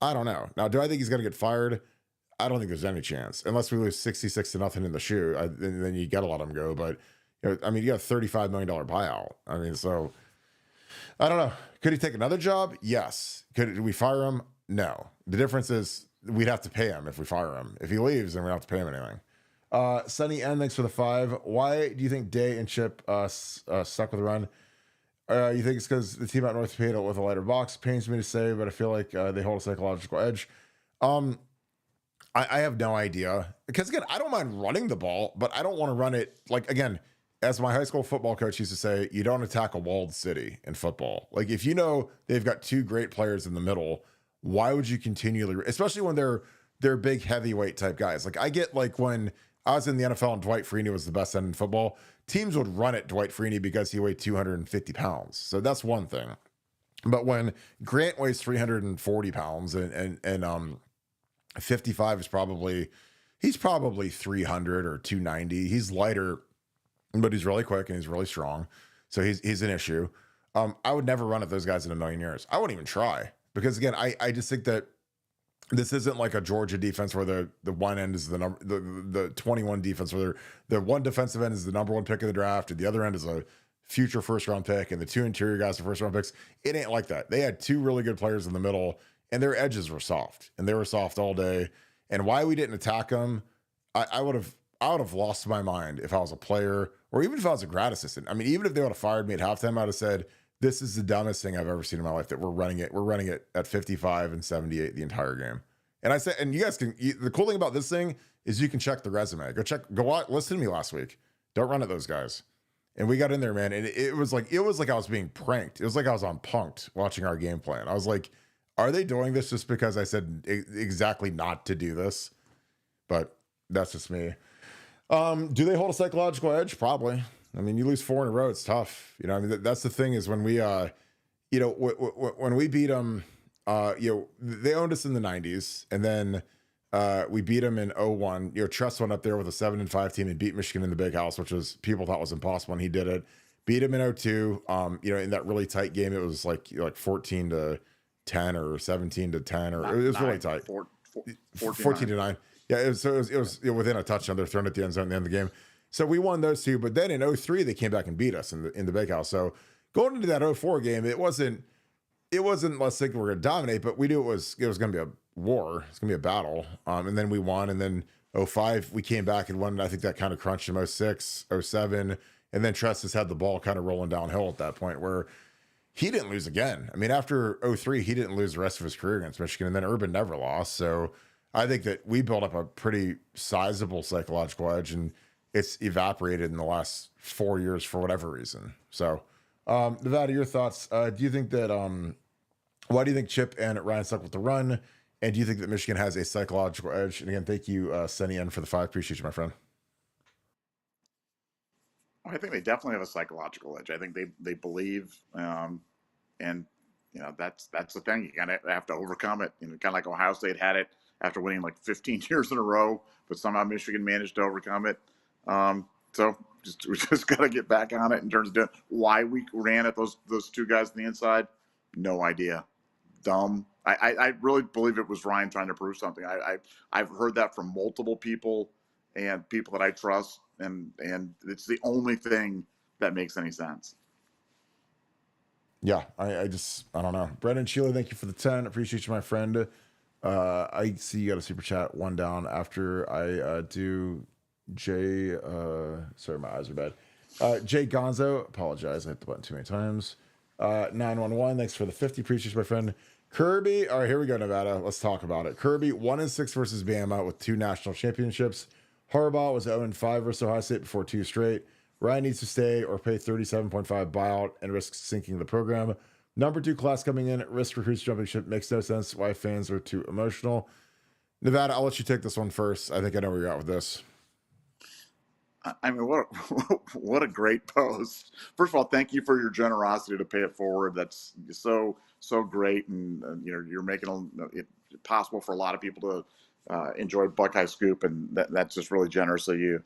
I don't know. Now, do I think he's going to get fired? I don't think there's any chance, unless we lose 66-0 in the shoe. And then you got to let him go. But you got a $35 million buyout. I mean, so I don't know. Could he take another job? Yes. Could we fire him? No. The difference is we'd have to pay him if we fire him. If he leaves, then we don't have to pay him anything. Sunny N, thanks for the 5. Why do you think Day and Chip stuck with the run? You think it's because the team out north paid it with a lighter box? Pains me to say, but I feel like they hold a psychological edge. I have no idea, because again, I don't mind running the ball, but I don't want to run it like, again, as my high school football coach used to say, you don't attack a walled city in football. Like, if you know they've got two great players in the middle, why would you continually, especially when they're big heavyweight type guys? Like, I get, like, when I was in the NFL and Dwight Freeney was the best end in football, teams would run at Dwight Freeney because he weighed 250 pounds. So that's one thing. But when Grant weighs 340 pounds and 55 is he's probably 300 or 290. He's lighter, but he's really quick and he's really strong. So he's an issue. I would never run at those guys in a million years. I wouldn't even try, because again, I just think that this isn't like a Georgia defense where the one end is the 21 defense where the one defensive end is the number one pick of the draft and the other end is a future first round pick and the two interior guys are first round picks. It ain't like that. They had two really good players in the middle, and their edges were soft, and they were soft all day. And why we didn't attack them, I would have lost my mind if I was a player, or even if I was a grad assistant. I mean, even if they would have fired me at halftime, I'd have said, this is the dumbest thing I've ever seen in my life, that we're running it at 55 and 78 the entire game. And I said, and you guys the cool thing about this thing is you can check the resume. Go out, listen to me last week. Don't run at those guys. And we got in there, man. And it was like I was being pranked. It was like I was on Punked watching our game plan. I was like, are they doing this just because I said exactly not to do this? But that's just me. Do they hold a psychological edge? Probably. I mean, you lose 4 in a row, it's tough. I mean, that's the thing, is when we, when we beat them, they owned us in the 90s, and then we beat them in 01. Tress went up there with a 7-5 team and beat Michigan in the Big House, which was, people thought was impossible, and he did it. Beat him in 02. In that really tight game, it was like 14-10 or 17-10, or it was 9, really tight. 14-9. Yeah, it was within a touchdown. They're thrown at the end zone at the end of the game. So we won those two, but then in 03 they came back and beat us in the Big House. So going into that 04 game, it wasn't let's think we're gonna dominate, but we knew it was gonna be a war. It's gonna be a battle. And then we won, and then 05 we came back and won. I think that kind of crunched him. 06, 07, and then Tress has had the ball kind of rolling downhill at that point, where he didn't lose again. I mean, after 03, he didn't lose the rest of his career against Michigan, and then Urban never lost. So I think that we built up a pretty sizable psychological edge, and it's evaporated in the last 4 years for whatever reason. So, Nevada, your thoughts? Do you think that, why do you think Chip and Ryan stuck with the run? And do you think that Michigan has a psychological edge? And again, thank you, Sunny N, for the 5. Appreciate you, my friend. I think they definitely have a psychological edge. I think they believe, and that's the thing. You kind of have to overcome it. Kind of like Ohio State had it after winning like 15 years in a row, but somehow Michigan managed to overcome it. So we just got to get back on it in terms of why we ran at those two guys on the inside. No idea. Dumb, I really believe it was Ryan trying to prove something. I've heard that from multiple people and people that I trust, and it's the only thing that makes any sense. Yeah, I don't know. Brendan Sheila, thank you for the 10. Appreciate you, my friend. I see you got a super chat, one down after I do Jay. Sorry, my eyes are bad. Jay Gonzo, apologize. I hit the button too many times. 911, thanks for the 50. Appreciate you, my friend. Kirby, all right, here we go, Nevada. Let's talk about it. Kirby, 1-6 versus Bama with 2 national championships. Harbaugh was 0-5 versus Ohio State before 2 straight. Ryan needs to stay or pay 37.5 buyout and risk sinking the program. Number 2 class coming in, risk recruits jumping ship. Makes no sense why fans are too emotional. Nevada, I'll let you take this one first. I think I know where you're at with this. I mean, what a great post. First of all, thank you for your generosity to pay it forward. That's so great, and you're making it possible for a lot of people to enjoy Buckeye Scoop, and that's just really generous of you.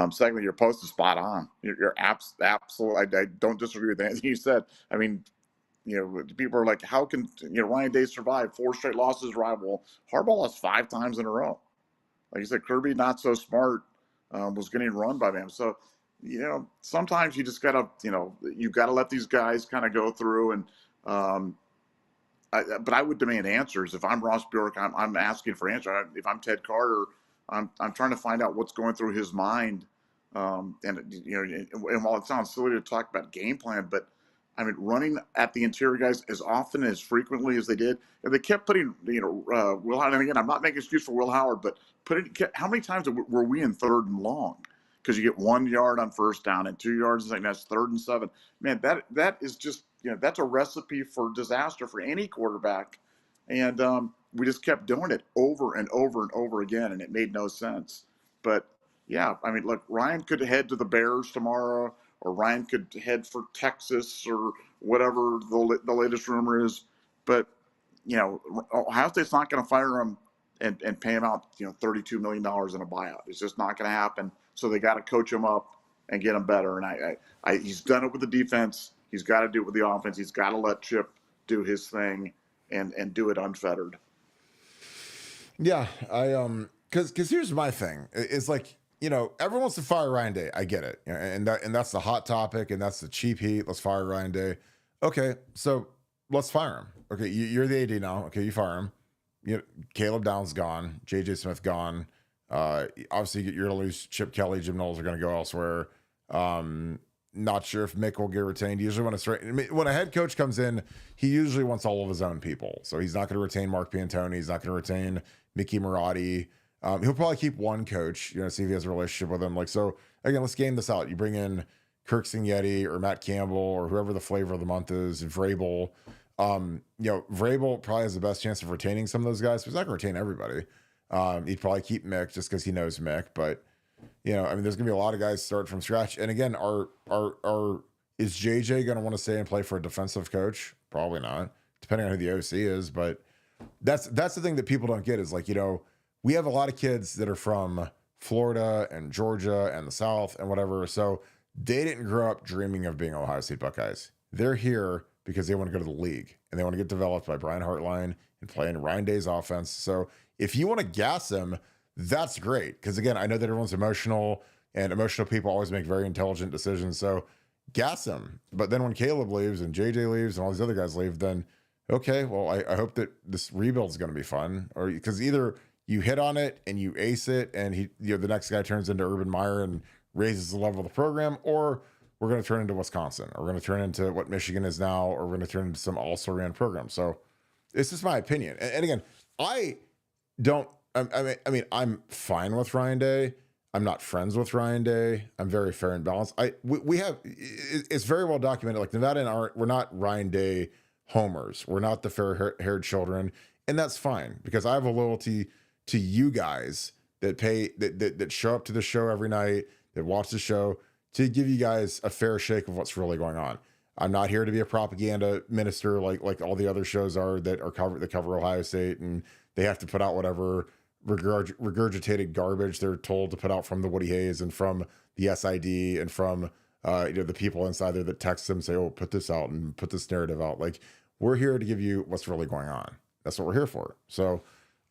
Secondly, your post is spot on. You're absolute. I don't disagree with anything you said. I mean, people are like, how can Ryan Day survive 4 straight losses? Rival Harbaugh lost 5 times in a row. Like you said, Kirby not so smart. Was getting run by them. So, sometimes you just gotta, you gotta let these guys kind of go through. And, but I would demand answers. If I'm Ross Bjork, I'm asking for answers. If I'm Ted Carter, I'm trying to find out what's going through his mind. And while it sounds silly to talk about game plan, but I mean, running at the interior guys as often, as frequently as they did, and they kept putting, Will Howard. And again, I'm not making an excuse for Will Howard, but how many times were we in 3rd and long? Because you get 1 yard on 1st down and 2 yards, and that's 3rd and 7. Man, that is just, that's a recipe for disaster for any quarterback. And we just kept doing it over and over and over again, and it made no sense. But yeah, I mean, look, Ryan could head to the Bears tomorrow, or Ryan could head for Texas or whatever the latest rumor is. But, Ohio State's not going to fire him and pay him out, $32 million in a buyout. It's just not going to happen. So they got to coach him up and get him better. And he's done it with the defense. He's got to do it with the offense. He's got to let Chip do his thing and do it unfettered. Yeah, because here's my thing. It's like, everyone wants to fire Ryan Day. I get it. And that's the hot topic, and that's the cheap heat. Let's fire Ryan Day. Okay, so let's fire him. Okay, you're the AD now. Okay, you fire him. Caleb Downs gone. JJ Smith gone. Obviously, you're going to lose Chip Kelly. Jim Knowles are going to go elsewhere. Not sure if Mick will get retained. Usually when a head coach comes in, he usually wants all of his own people. So he's not going to retain Mark Piantoni. He's not going to retain Mickey Marotti. He'll probably keep one coach, see if he has a relationship with him. Like, so again, let's game this out. You bring in Kirk Singyetti or Matt Campbell or whoever the flavor of the month is, Vrabel. Vrabel probably has the best chance of retaining some of those guys, but he's not going to retain everybody. He'd probably keep Mick just because he knows Mick. But, there's going to be a lot of guys start from scratch. And again, is JJ going to want to stay and play for a defensive coach? Probably not, depending on who the OC is. But that's the thing that people don't get is like, we have a lot of kids that are from Florida and Georgia and the South and whatever. So they didn't grow up dreaming of being Ohio State Buckeyes. They're here because they want to go to the league and they want to get developed by Brian Hartline and play in Ryan Day's offense. So if you want to gas them, that's great. Because again, I know that everyone's emotional and emotional people always make very intelligent decisions. So gas them. But then when Caleb leaves and JJ leaves and all these other guys leave, then okay, well, I hope that this rebuild is going to be fun. Or because either you hit on it and you ace it and the next guy turns into Urban Meyer and raises the level of the program, or we're going to turn into Wisconsin, or we're going to turn into what Michigan is now, or we're going to turn into some also ran program. So it's just my opinion. And again, I'm fine with Ryan Day. I'm not friends with Ryan Day. I'm very fair and balanced. It's very well documented. Like Nevada and we're not Ryan Day homers. We're not the fair-haired children. And that's fine because I have a loyalty to you guys that show up to the show every night, that watch the show, to give you guys a fair shake of what's really going on. I'm not here to be a propaganda minister like all the other shows are that cover Ohio State, and they have to put out whatever regurgitated garbage they're told to put out from the Woody Hayes and from the SID and from the people inside there that text them, say, oh, put this out and put this narrative out. Like, we're here to give you what's really going on. That's what we're here for. So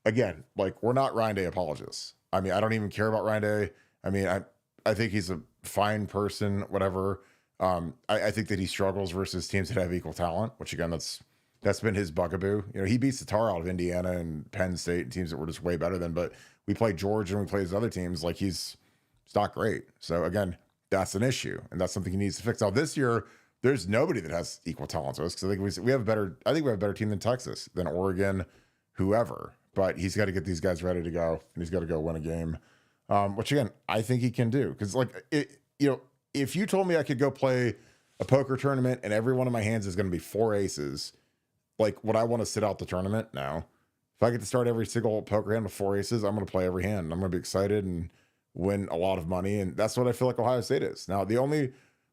again, like, we're not Ryan Day apologists. I mean, I don't even care about Ryan Day. I mean, I think he's a fine person, whatever. I think that he struggles versus teams that have equal talent, which again, that's been his bugaboo. You know, he beats the tar out of Indiana and Penn State and teams that were just way better than, but we play Georgia and we play his other teams. Like, it's not great. So again, that's an issue, and that's something he needs to fix. Now this year, there's nobody that has equal talent to us, because I think we have a better. I think we have a better team than Texas, than Oregon, whoever. But he's got to get these guys ready to go, and he's got to go win a game, which again, I think he can do. Because like if you told me I could go play a poker tournament and every one of my hands is going to be 4 aces, like, would I want to sit out the tournament? No. If I get to start every single poker hand with 4 aces, I'm going to play every hand. I'm going to be excited and win a lot of money, and that's what I feel like Ohio State is. Now, the only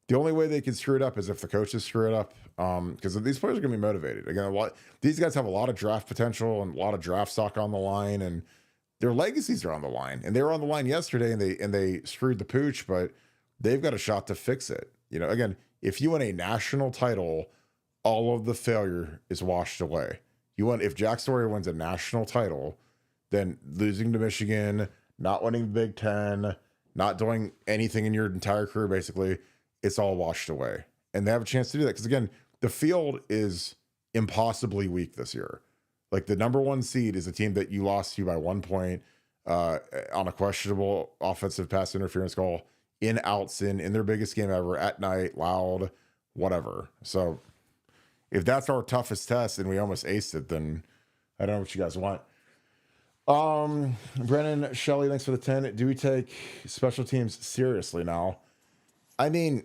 way they can screw it up is if the coaches screw it up, because these players are going to be motivated. Again, these guys have a lot of draft potential and a lot of draft stock on the line, and their legacies are on the line. And they were on the line yesterday, and they screwed the pooch, but they've got a shot to fix it. You know, again, if you win a national title, all of the failure is washed away. If Jack Story wins a national title, then losing to Michigan, not winning the Big Ten, not doing anything in your entire career, basically, it's all washed away. And they have a chance to do that. Because again, the field is impossibly weak this year. Like, the number 1 seed is a team that you lost to by 1 point on a questionable offensive pass interference call in Outson in their biggest game ever, at night, loud, whatever. So if that's our toughest test and we almost aced it, then I don't know what you guys want. Brennan Shelley, thanks for the 10. Do we take special teams seriously now? I mean,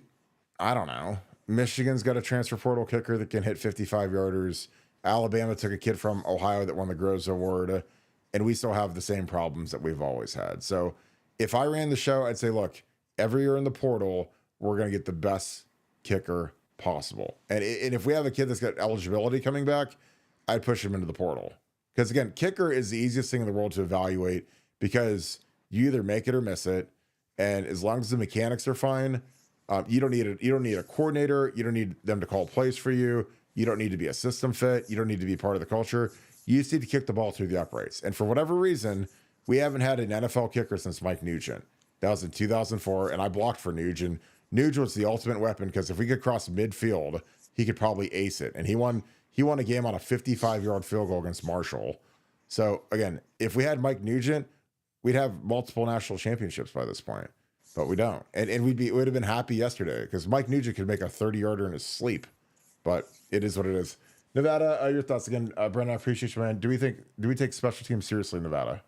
I don't know. Michigan's got a transfer portal kicker that can hit 55-yarders. Alabama took a kid from Ohio that won the Groves Award, and we still have the same problems that we've always had. So if I ran the show, I'd say, look, every year in the portal, we're going to get the best kicker possible. And if we have a kid that's got eligibility coming back, I'd push him into the portal. Because again, kicker is the easiest thing in the world to evaluate, because you either make it or miss it. And as long as the mechanics are fine, you don't need a coordinator. You don't need them to call plays for you. You don't need to be a system fit. You don't need to be part of the culture. You just need to kick the ball through the uprights. And for whatever reason, we haven't had an NFL kicker since Mike Nugent. That was in 2004, and I blocked for Nugent. Nuge was the ultimate weapon, because if we could cross midfield, he could probably ace it. And he won a game on a 55-yard field goal against Marshall. So again, if we had Mike Nugent, we'd have multiple national championships by this point, but we don't. And we'd have been happy yesterday, because Mike Nugent could make a 30-yarder in his sleep, but it is what it is. Nevada, your thoughts again. Brendan, I appreciate you, man. Do we take special teams seriously in Nevada?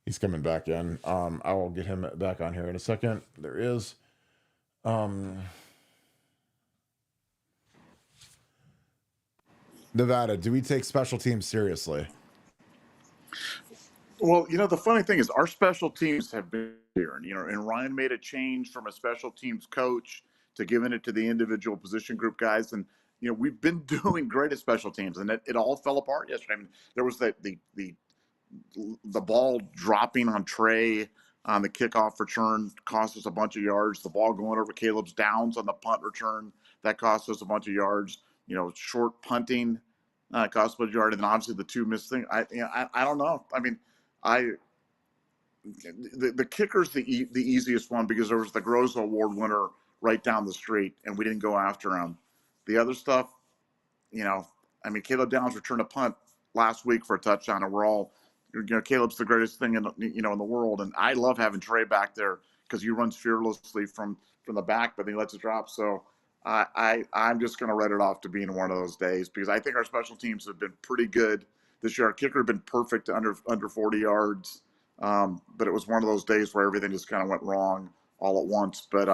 He's coming back in. I will get him back on here in a second. There is. Nevada, do we take special teams seriously? Well, the funny thing is our special teams have been here, and Ryan made a change from a special teams coach to giving it to the individual position group guys. And, we've been doing great at special teams, and it all fell apart yesterday. I mean, there was the ball dropping on Trey on the kickoff return cost us a bunch of yards. The ball going over Caleb's downs on the punt return, that cost us a bunch of yards. Short punting cost us a bunch of yards, and then obviously the 2 missed things. I don't know. I mean, the kicker's the easiest one, because there was the Groves Award winner right down the street, and we didn't go after him. The other stuff, Caleb Downs returned a punt last week for a touchdown, and we're all, Caleb's the greatest thing in the world, and I love having Trey back there, because he runs fearlessly from the back, but then he lets it drop. So I'm just going to write it off to being one of those days, because I think our special teams have been pretty good this year. Our kicker had been perfect under 40 yards, but it was one of those days where everything just kind of went wrong all at once. But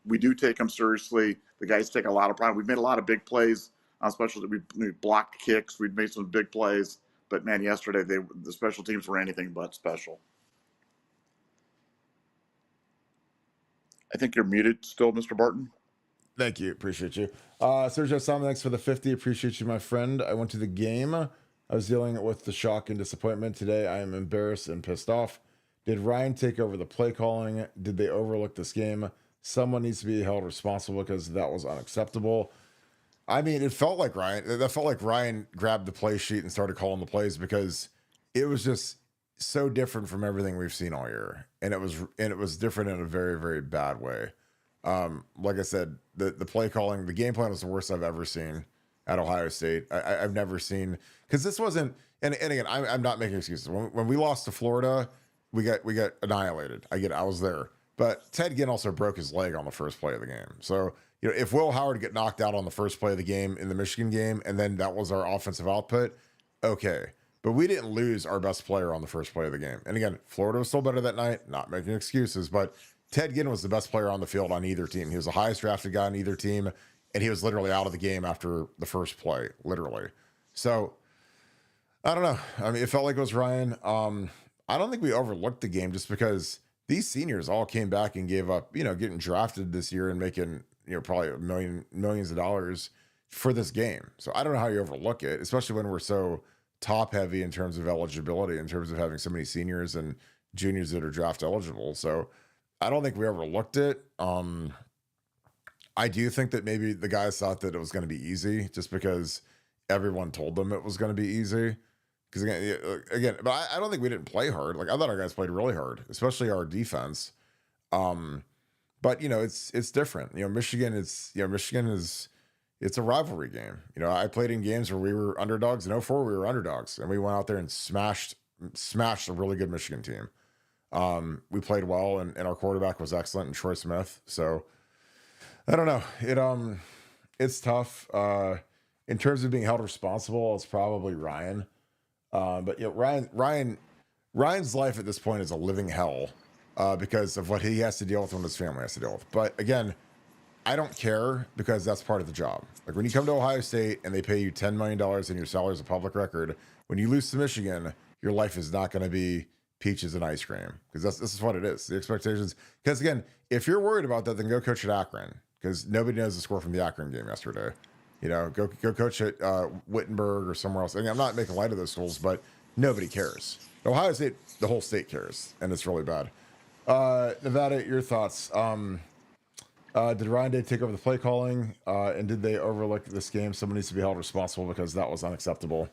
we do take them seriously. The guys take a lot of pride. We've made a lot of big plays on special. We blocked kicks. We've made some big plays. But, man, yesterday the special teams were anything but special. I think you're muted still, Mr. Barton. Thank you. Appreciate you. Sergio Salmon, thanks for the 50. Appreciate you, my friend. I went to the game. I was dealing with the shock and disappointment today. I am embarrassed and pissed off. Did Ryan take over the play calling? Did they overlook this game? Someone needs to be held responsible because that was unacceptable. I mean, it felt like Ryan. That felt like Ryan grabbed the play sheet and started calling the plays because it was just so different from everything we've seen all year, and it was different in a very, very bad way. Like I said, the play calling, the game plan was the worst I've ever seen at Ohio State. I've never seen, because this wasn't. And again, I'm not making excuses. When we lost to Florida, we got annihilated. I was there, but Ted Ginn also broke his leg on the first play of the game. So if Will Howard get knocked out on the first play of the game in the Michigan game, and then that was our offensive output, okay. But we didn't lose our best player on the first play of the game. And again, Florida was still better that night. Not making excuses, but Ted Ginn was the best player on the field on either team. He was the highest drafted guy on either team, and he was literally out of the game after the first play, literally. So I don't know. I mean, it felt like it was Ryan. I don't think we overlooked the game just because these seniors all came back and gave up, getting drafted this year and making, probably millions of dollars for this game. So I don't know how you overlook it, especially when we're so top heavy in terms of eligibility, in terms of having so many seniors and juniors that are draft eligible. So I don't think we overlooked it. I do think that maybe the guys thought that it was going to be easy just because everyone told them it was going to be easy. Because again, but I don't think we didn't play hard. Like, I thought our guys played really hard, especially our defense. But it's different. Michigan is it's a rivalry game. I played in games where we were underdogs. In 2004, we were underdogs, and we went out there and smashed a really good Michigan team. We played well, and our quarterback was excellent, and Troy Smith. So I don't know. It's tough. In terms of being held responsible, it's probably Ryan. But Ryan's life at this point is a living hell because of what he has to deal with and what his family has to deal with. But again, I don't care because that's part of the job. Like, when you come to Ohio State and they pay you $10 million and your salary is a public record, when you lose to Michigan, your life is not going to be peaches and ice cream, because this is what it is. The expectations. Because again, if you're worried about that, then go coach at Akron, because nobody knows the score from the Akron game yesterday. Go coach at Wittenberg or somewhere else. I mean, I'm not making light of those schools, but nobody cares. Ohio State, the whole state cares, and it's really bad. Nevada, your thoughts? Did Ryan Day take over the play calling, and did they overlook this game? Someone needs to be held responsible because that was unacceptable.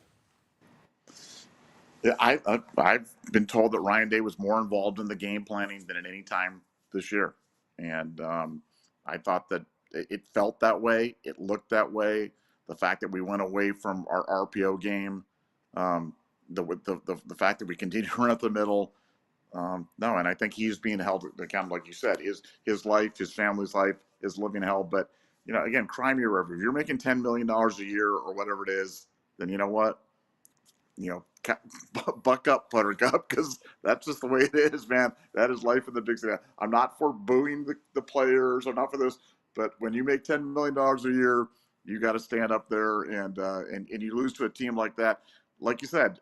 Yeah, I've been told that Ryan Day was more involved in the game planning than at any time this year, and I thought that it felt that way. It looked that way. The fact that we went away from our RPO game, the fact that we continued to run up the middle. No, and I think he's being held accountable, like you said. His life, his family's life is living hell. But again, cry me a river. If you're making $10 million a year or whatever it is, then you know what? Buck up, Buttercup, because that's just the way it is, man. That is life in the big city. I'm not for booing the players. I'm not for this. But when you make $10 million a year, you got to stand up there, and you lose to a team like that. Like you said,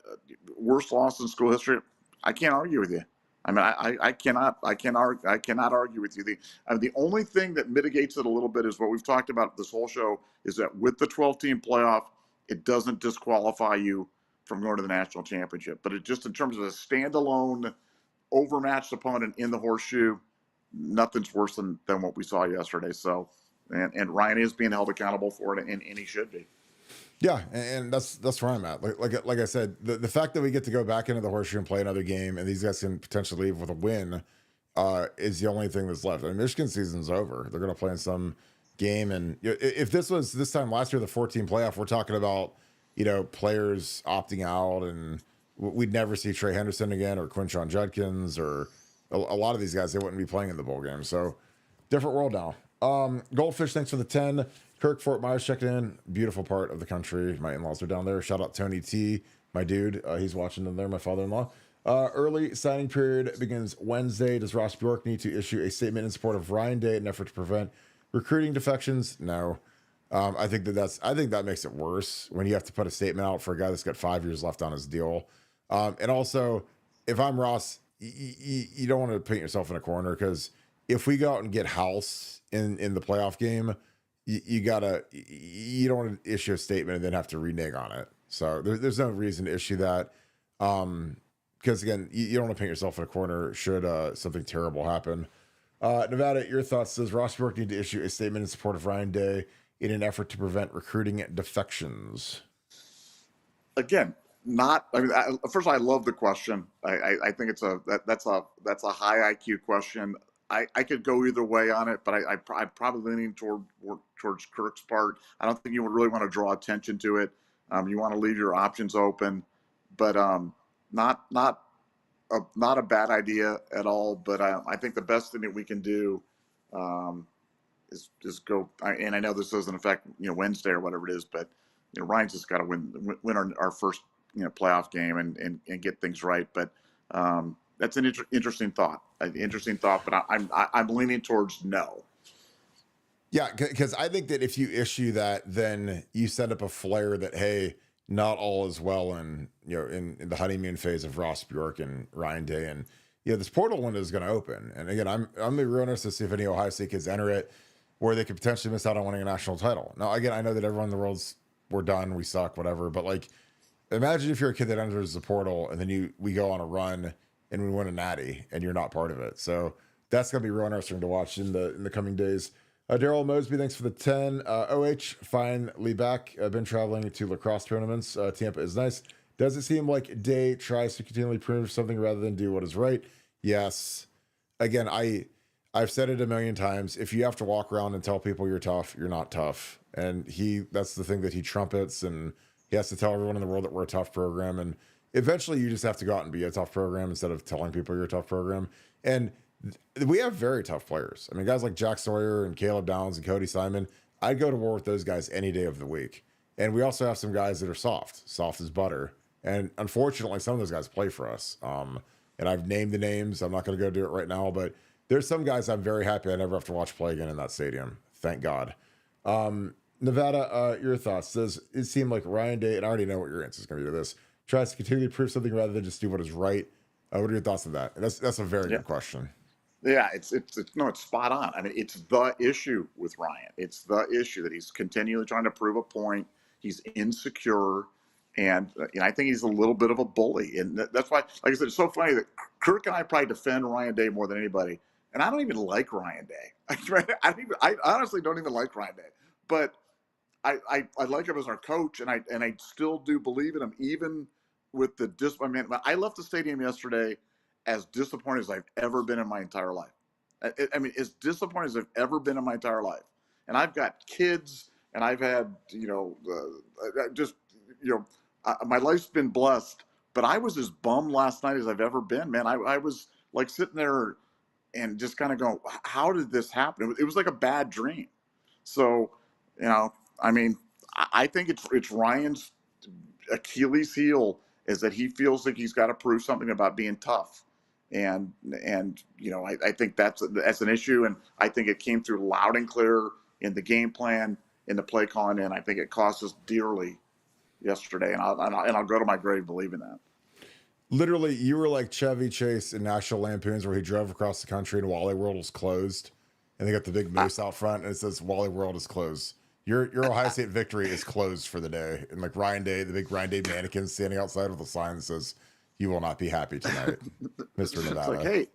worst loss in school history. I can't argue with you. I mean, I cannot argue with you. The only thing that mitigates it a little bit is what we've talked about this whole show, is that with the 12-team playoff, it doesn't disqualify you from going to the national championship. But it just, in terms of a standalone overmatched opponent in the horseshoe, nothing's worse than what we saw yesterday. So, and Ryan is being held accountable for it, and he should be. Yeah, and that's where I'm at. Like I said, the fact that we get to go back into the horseshoe and play another game, and these guys can potentially leave with a win, is the only thing that's left. I mean, Michigan season's over. They're going to play in some game, and if this was this time last year, the 14 playoff, we're talking about players opting out, and we'd never see Trey Henderson again, or Quinshon Judkins, or a lot of these guys. They wouldn't be playing in the bowl game. So different world now. Goldfish, thanks for the 10. Kirk, Fort Myers checking in. Beautiful part of the country. My in-laws are down there. Shout out Tony T, my dude. He's watching them there, my father-in-law. Early signing period begins Wednesday. Does Ross Bjork need to issue a statement in support of Ryan Day in an effort to prevent recruiting defections? No. I think that makes it worse when you have to put a statement out for a guy that's got 5 years left on his deal. And also, if I'm Ross, you don't want to paint yourself in a corner, because if we go out and get house in the playoff game, you don't want to issue a statement and then have to renege on it. So there's no reason to issue that. because again, you don't want to paint yourself in a corner should something terrible happen. Nevada, your thoughts? Does Ross Bjork need to issue a statement in support of Ryan Day in an effort to prevent recruiting defections? Again, not. I mean, first of all, I love the question. I think that's a high IQ question. I could go either way on it, but I'm probably leaning towards Kirk's part. I don't think you would really want to draw attention to it. You want to leave your options open, but not a bad idea at all. But I think the best thing that we can do is just go. And I know this doesn't affect Wednesday or whatever it is, but Ryan's just got to win our first playoff game and get things right. But that's an interesting thought. But I'm leaning towards no. Yeah, because I think that if you issue that, then you set up a flare that, hey, not all is well in the honeymoon phase of Ross Bjork and Ryan Day, and this portal window is going to open. And again, I'm gonna be real honest to see if any Ohio State kids enter it, where they could potentially miss out on winning a national title. Now, again, I know that everyone in the world's we're done, we suck, whatever. But like, imagine if you're a kid that enters the portal and then we go on a run and we win a natty and you're not part of it. So that's gonna be real interesting to watch in the coming days. Daryl Mosby, thanks for the 10. OH, finally back. I've been traveling to lacrosse tournaments. Tampa is nice. Does it seem like Day tries to continually prove something rather than do what is right? Yes. Again, I've said it a million times. If you have to walk around and tell people you're tough, you're not tough. And that's the thing that he trumpets, and he has to tell everyone in the world that we're a tough program. And eventually you just have to go out and be a tough program instead of telling people you're a tough program. And we have very tough players. I mean, guys like Jack Sawyer and Caleb Downs and Cody Simon, I'd go to war with those guys any day of the week. And we also have some guys that are soft as butter. And unfortunately, some of those guys play for us. And I've named the names. I'm not going to go do it right now, but there's some guys I'm very happy I never have to watch play again in that stadium. Thank God. Nevada, your thoughts? Does it seem like Ryan Day, and I already know what your answer is going to be to this, tries to continually prove something rather than just do what is right? What are your thoughts on that? That's a very good question. Yeah, it's spot on. I mean, it's the issue with Ryan. It's the issue that he's continually trying to prove a point. He's insecure, and I think he's a little bit of a bully. And that's why, like I said, it's so funny that Kirk and I probably defend Ryan Day more than anybody. And I don't even like Ryan Day. I honestly don't even like Ryan Day. But I like him as our coach, and I still do believe in him, even with the disappointment. I left the stadium yesterday as disappointed as I've ever been in my entire life. I mean, as disappointed as I've ever been in my entire life. And I've got kids, and I've had, my life's been blessed. But I was as bummed last night as I've ever been, man. I was like sitting there and just kind of going, how did this happen? It was like a bad dream. So, I mean, I think it's Ryan's Achilles heel is that he feels like he's got to prove something about being tough. And I think that's an issue, and I think it came through loud and clear in the game plan, in the play calling, and I think it cost us dearly yesterday, and I'll go to my grave believing that. Literally, you were like Chevy Chase in National Lampoons, where he drove across the country and Wally World was closed, and they got the big moose out front, and it says Wally World is closed. Your Ohio State victory is closed for the day, and like Ryan Day, the big Ryan Day mannequin standing outside with a sign that says, "You will not be happy tonight, Mr. Nevada." It's like, hey,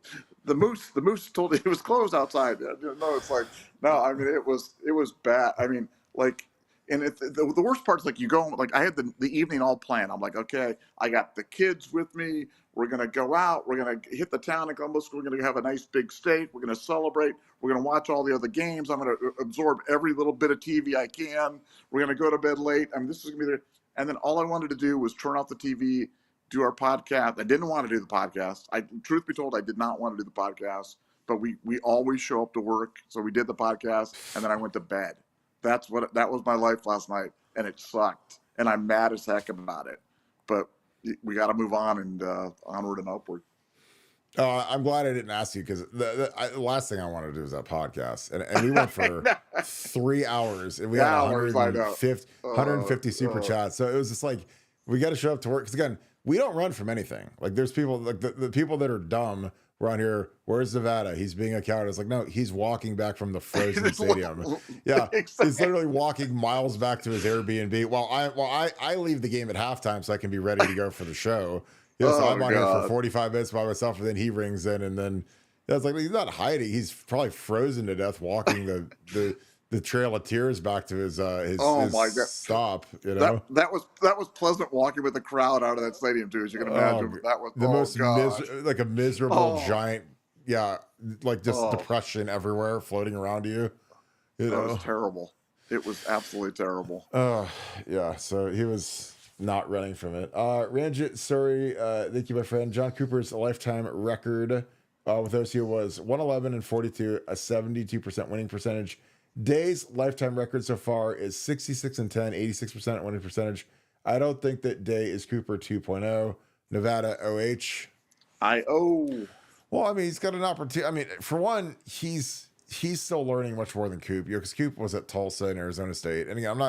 the moose told you it was closed outside. No, it's like, no, I mean, it was bad. I mean, like, and the worst part is like you go, like I had the evening all planned. I'm like, okay, I got the kids with me. We're going to go out. We're going to hit the town in Columbus. We're going to have a nice big steak. We're going to celebrate. We're going to watch all the other games. I'm going to absorb every little bit of TV I can. We're going to go to bed late. I mean, this is going to be there. And then all I wanted to do was turn off the TV, do our podcast. I didn't want to do the podcast. Truth be told, I did not want to do the podcast, but we always show up to work. So we did the podcast, and then I went to bed. That was my life last night, and it sucked. And I'm mad as heck about it. But we got to move on and onward and upward. I'm glad I didn't ask you, because the last thing I wanted to do was that podcast, and we went for 3 hours, and we had 150 super chats. So it was just like, we got to show up to work, because again, we don't run from anything. Like there's people like the people that are dumb around here. Where's Nevada? He's being a coward. It's like, no, he's walking back from the frozen stadium. Yeah, exactly. He's literally walking miles back to his Airbnb while I leave the game at halftime so I can be ready to go for the show. So I'm Oh on here for God. 45 minutes by myself, and then he rings in, and then it's like he's not hiding. He's probably frozen to death walking the Trail of Tears back to Oh his my God. stop. That was pleasant walking with the crowd out of that stadium too, as you can imagine. That was, The oh most gosh. like a miserable Oh, giant, yeah, like just oh, depression everywhere floating around you. that was terrible. It was absolutely terrible. Yeah. So he was not running from it. Ranjit, sorry. Thank you, my friend. John Cooper's lifetime record with OSU was 111-42, a 72% winning percentage. Day's lifetime record so far is 66-10, 86% winning percentage. I don't think that Day is Cooper 2.0. Nevada OH. Well, I mean, he's got an opportunity. I mean, for one, he's still learning much more than Coop. Because Coop was at Tulsa and Arizona State. And again,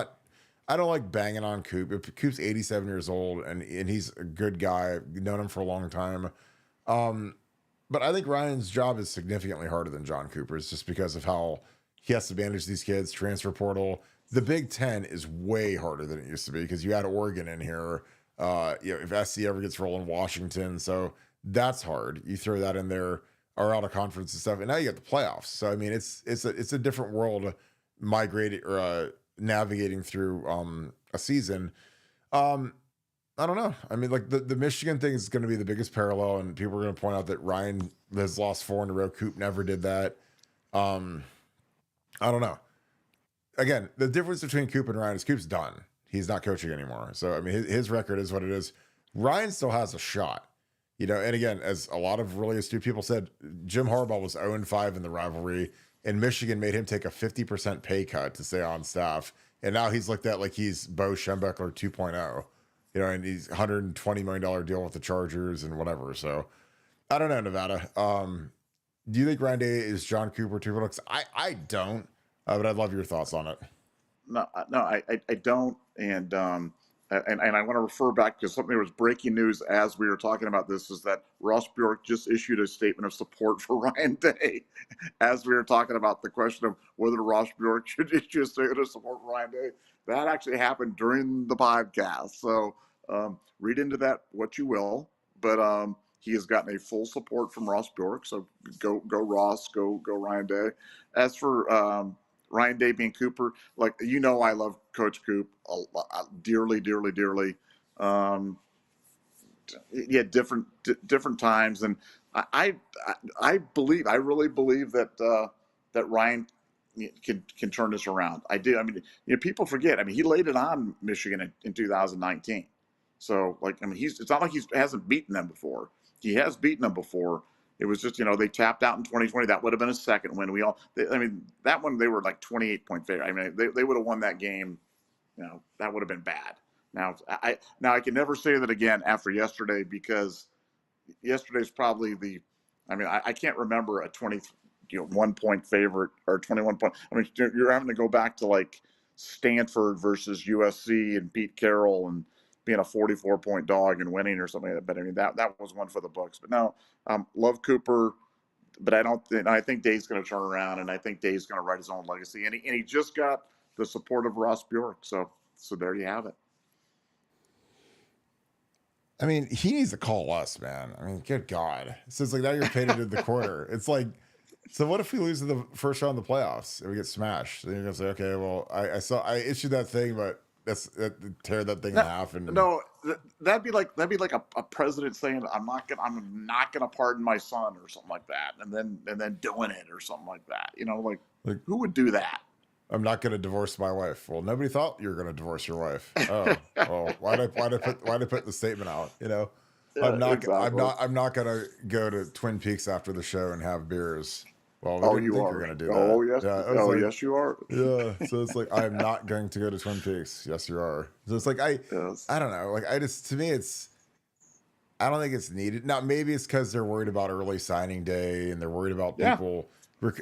I don't like banging on Coop. Coop's 87 years old and he's a good guy. I've known him for a long time. But I think Ryan's job is significantly harder than John Cooper's just because of how he has to manage these kids, transfer portal. The Big Ten is way harder than it used to be because you add Oregon in here. If SC ever gets rolling, Washington. So that's hard. You throw that in there, or out of conference and stuff, and now you got the playoffs. So I mean, it's a different world migrating or navigating through a season. I don't know. I mean, like the Michigan thing is going to be the biggest parallel, and people are going to point out that Ryan has lost 4 in a row. Coop never did that. I don't know. Again, the difference between Coop and Ryan is Coop's done. He's not coaching anymore. So, I mean, his record is what it is. Ryan still has a shot, and again, as a lot of really astute people said, Jim Harbaugh was 0-5 in the rivalry, and Michigan made him take a 50% pay cut to stay on staff. And now he's looked at like he's Bo Schembechler 2.0, and he's $120 million deal with the Chargers and whatever. So I don't know, Nevada. Do you think Ryan Day is John Cooper 2.0? I don't. But I'd love your thoughts on it. No, I don't, and I want to refer back to something that was breaking news as we were talking about this. Is that Ross Bjork just issued a statement of support for Ryan Day, as we were talking about the question of whether Ross Bjork should issue a statement of support for Ryan Day. That actually happened during the podcast. So read into that what you will, but he has gotten a full support from Ross Bjork. So go Ross, go Ryan Day. As for Ryan Day being Cooper, I love Coach Coop dearly, dearly, dearly. Different times, and I really believe that Ryan can turn this around. I do. I mean, people forget. I mean, he laid it on Michigan in 2019. So, it's not like he hasn't beaten them before. He has beaten them before. It was just, they tapped out in 2020. That would have been a second win. That one, they were like 28-point favorite. I mean, they would have won that game. That would have been bad. Now I can never say that again after yesterday, because yesterday's probably I can't remember a 1-point favorite or 21 point. I mean, you're having to go back to like Stanford versus USC and Pete Carroll and being a 44-point dog and winning or something like that. But I mean, that was one for the books. But no, love Cooper, but I think Day's going to turn around, and I think Day's going to write his own legacy. And he just got the support of Ross Bjork. So there you have it. I mean, he needs to call us, man. I mean, good God. So it's like now you're painted in the corner. It's like, so what if we lose in the first round of the playoffs and we get smashed? Then you're gonna say, okay, well, I issued that thing, but tear that thing in half. And no, that'd be like a president saying, I'm not gonna pardon my son or something like that, and then doing it or something like that. Like who would do that? I'm not going to divorce my wife. Well, nobody thought you were going to divorce your wife. Oh, well, why'd I put the statement out? Yeah, I'm not exactly. going to go to Twin Peaks after the show and have beers. Well, Oh, we didn't you think are. you were going to do that. Oh, yes. Yeah, Yes, you are. Yeah. So it's like, I'm not going to go to Twin Peaks. Yes, you are. So it's like, Yes. I don't know. Like, to me, I don't think it's needed. Now, maybe it's because they're worried about early signing day and they're worried about people.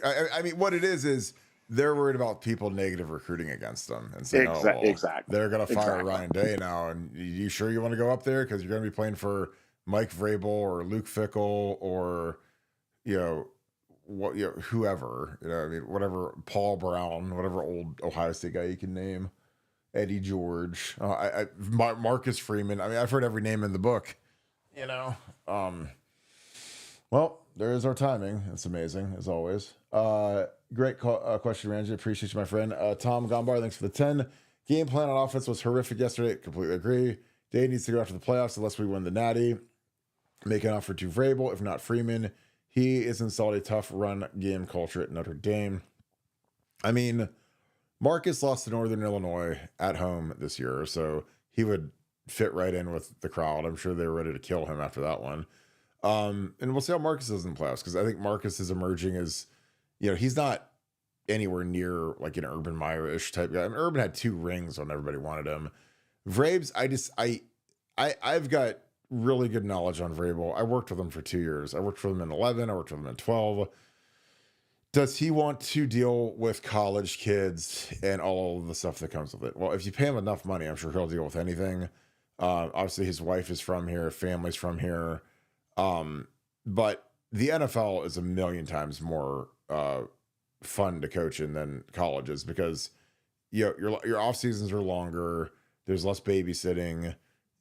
I mean, what it is they're worried about people negative recruiting against them and saying, exactly. They're going to fire Ryan Day now. And you sure you want to go up there? Because you're going to be playing for Mike Vrabel or Luke Fickell or, whoever, I mean, whatever, Paul Brown, whatever old Ohio State guy you can name, Eddie George, Marcus Freeman. I mean, I've heard every name in the book. you know. Well, there is our timing. It's amazing, as always. Great question, Randy. Appreciate you, my friend. Tom Gombar, thanks for the 10. Game plan on offense was horrific yesterday. Completely agree. Day needs to go after the playoffs unless we win the Natty. Make an offer to Vrabel, if not Freeman. He is installed a tough run game culture at Notre Dame. I mean, Marcus lost to Northern Illinois at home this year, so he would fit right in with the crowd. I'm sure they were ready to kill him after that one. And we'll see how Marcus is in the playoffs, because I think Marcus is emerging as, he's not anywhere near like an Urban Meyer-ish type guy. I mean, Urban had 2 rings when everybody wanted him. Vrabes, I've got really good knowledge on Vrabel. I worked with him for 2 years. I worked for him in 11. I worked with him in 12. Does he want to deal with college kids and all of the stuff that comes with it? Well, if you pay him enough money, I'm sure he'll deal with anything. Obviously, his wife is from here, family's from here. But the NFL is a million times more fun to coach in than colleges, because your off seasons are longer. There's less babysitting.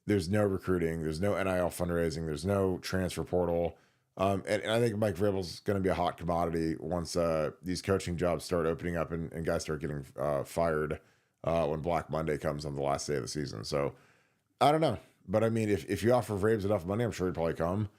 There's no recruiting. There's no NIL fundraising. There's no transfer portal. And I think Mike Vrabel's going to be a hot commodity once these coaching jobs start opening up and guys start getting fired when Black Monday comes on the last day of the season. So I don't know. But I mean, if you offer Vrabes enough money, I'm sure he'd probably come.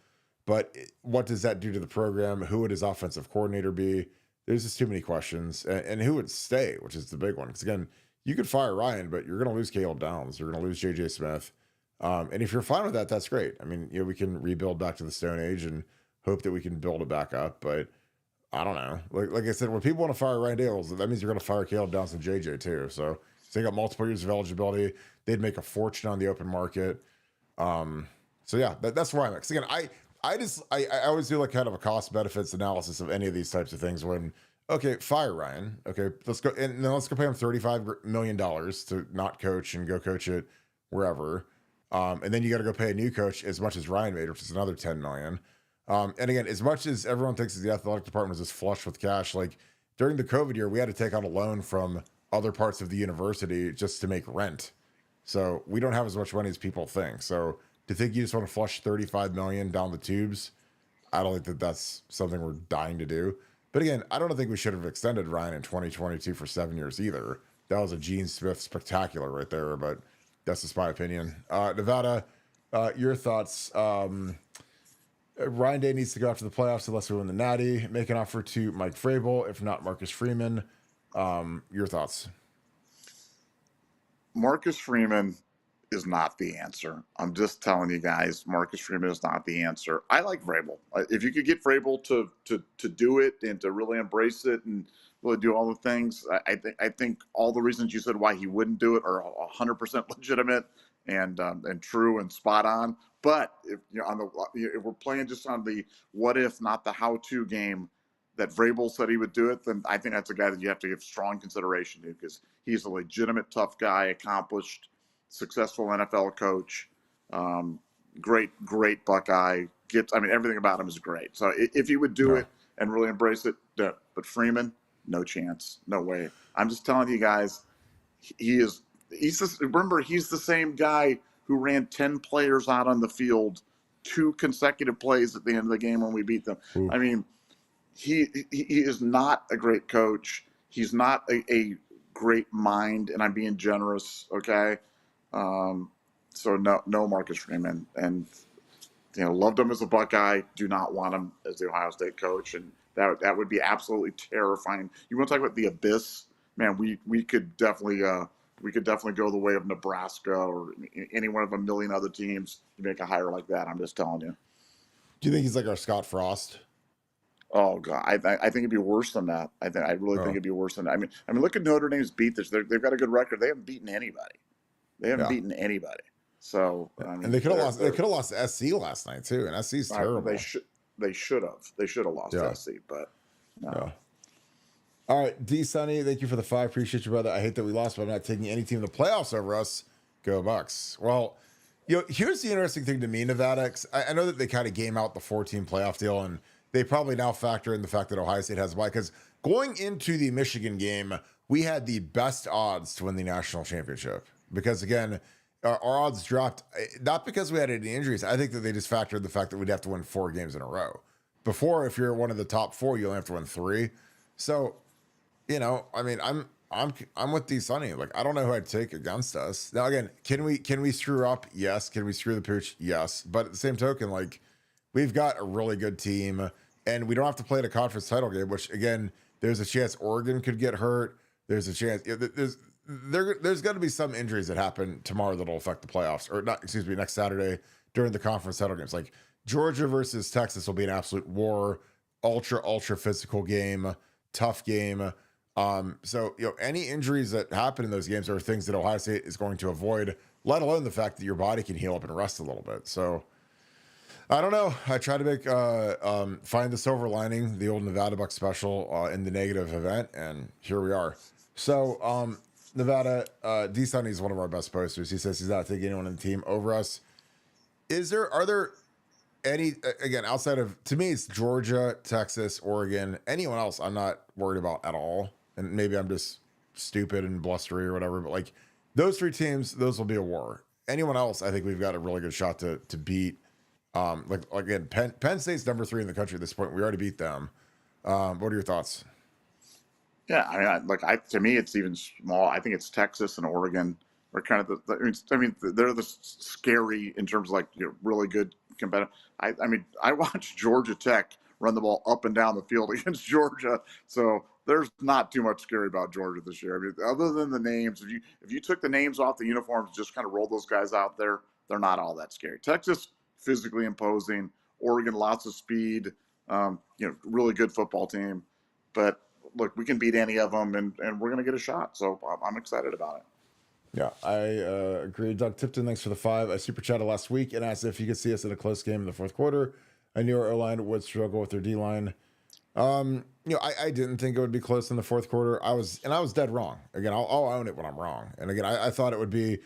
But what does that do to the program? Who would his offensive coordinator be? There's just too many questions. And who would stay, which is the big one. Because again, you could fire Ryan, but you're going to lose Caleb Downs. You're going to lose J.J. Smith. And if you're fine with that, that's great. I mean, we can rebuild back to the Stone Age and hope that we can build it back up. But I don't know. Like I said, when people want to fire Ryan Dales, that means you're going to fire Caleb Downs and JJ too. So they got multiple years of eligibility. They'd make a fortune on the open market. So yeah, that's where I'm at. Because again, I always do like kind of a cost benefits analysis of any of these types of things. When okay, fire Ryan. Okay, let's go and then let's go pay him $35 million to not coach and go coach it wherever. And then you got to go pay a new coach as much as Ryan made, which is another $10 million. And again, as much as everyone thinks that the athletic department was just flush with cash, like during the COVID year, we had to take out a loan from other parts of the university just to make rent. So we don't have as much money as people think. So to think you just want to flush 35 million down the tubes, I don't think that that's something we're dying to do. But again, I don't think we should have extended Ryan in 2022 for 7 years either. That was a Gene Smith spectacular right there, but that's just my opinion. Nevada, your thoughts. Ryan Day needs to go after the playoffs unless we win the Natty. Make an offer to Mike Vrabel, if not Marcus Freeman. Your thoughts? Marcus Freeman is not the answer. I'm just telling you guys, Marcus Freeman is not the answer. I like Vrabel. If you could get Vrabel to do it and to really embrace it and really do all the things, I think all the reasons you said why he wouldn't do it are 100% legitimate and true and spot on. But if if we're playing just on the what if, not the how-to game, that Vrabel said he would do it, then I think that's a guy that you have to give strong consideration to, because he's a legitimate tough guy, accomplished, successful NFL coach, great Buckeye. Everything about him is great. So if he would do it and really embrace it, but Freeman, no chance, no way. I'm just telling you guys, remember, he's the same guy who ran 10 players out on the field 2 consecutive plays at the end of the game when we beat them. Ooh. I mean, he is not a great coach. He's not a great mind, and I'm being generous, okay? So no Marcus Freeman. And, loved him as a Buckeye, do not want him as the Ohio State coach, and that would be absolutely terrifying. You want to talk about the abyss? Man, we could definitely go the way of Nebraska or any one of a million other teams to make a hire like that. I'm just telling you. Do you think he's like our Scott Frost? Oh God, I think it'd be worse than that. I really think it'd be worse than that. I mean, look at Notre Dame's beat this. They've got a good record. They haven't beaten anybody. So and they could have lost. They could have lost to SC last night too, and SC's terrible. They should have. They should have lost to SC, but no. Yeah. All right, D Sonny, thank you for the 5. Appreciate you, brother. I hate that we lost, but I'm not taking any team in the playoffs over us. Go Bucks. Well, here's the interesting thing to me, Nevada. I know that they kind of game out the 4-team playoff deal, and they probably now factor in the fact that Ohio State has a bye, because going into the Michigan game, we had the best odds to win the national championship. Because again, our odds dropped, not because we had any injuries. I think that they just factored the fact that we'd have to win 4 games in a row. Before, if you're one of the top 4, you only have to win 3. So, I mean, I'm with D Sonny. Like, I don't know who I'd take against us. Now, again, can we screw up? Yes. Can we screw the pooch? Yes. But at the same token, like, we've got a really good team, and we don't have to play in a conference title game. Which, again, there's a chance Oregon could get hurt. There's a chance. There's going to be some injuries that happen tomorrow that'll affect the playoffs, or not. Excuse me, next Saturday during the conference title games. Like, Georgia versus Texas will be an absolute war, ultra physical game, tough game. So, any injuries that happen in those games are things that Ohio State is going to avoid, let alone the fact that your body can heal up and rest a little bit. So, I don't know. I try to make find the silver lining, the old Nevadabuck special in the negative event, and here we are. So, Nevada, D Sonny is one of our best posters. He says he's not taking anyone on the team over us. Are there any, again, outside of, to me, it's Georgia, Texas, Oregon, anyone else I'm not worried about at all. And maybe I'm just stupid and blustery or whatever, but like those 3 teams, those will be a war. Anyone else, I think we've got a really good shot to beat. Like again, Penn State's number 3 in the country at this point. We already beat them. What are your thoughts? Yeah, I mean, to me, it's even small. I think it's Texas and Oregon are kind of they're the scary in terms of like really good competitive. I mean, I watched Georgia Tech run the ball up and down the field against Georgia, so there's not too much scary about Georgia this year. I mean, other than the names, if you took the names off the uniforms, just kind of roll those guys out there, they're not all that scary. Texas, physically imposing. Oregon, lots of speed. Really good football team, but look, we can beat any of them, and we're going to get a shot. So I'm excited about it. Yeah, I agree. Doug Tipton, thanks for the 5. I super chatted last week and asked if you could see us in a close game in the fourth quarter. I knew our O-line would struggle with their D-line. I didn't think it would be close in the fourth quarter. I was dead wrong. Again, I'll own it when I'm wrong. And again, I thought it would be,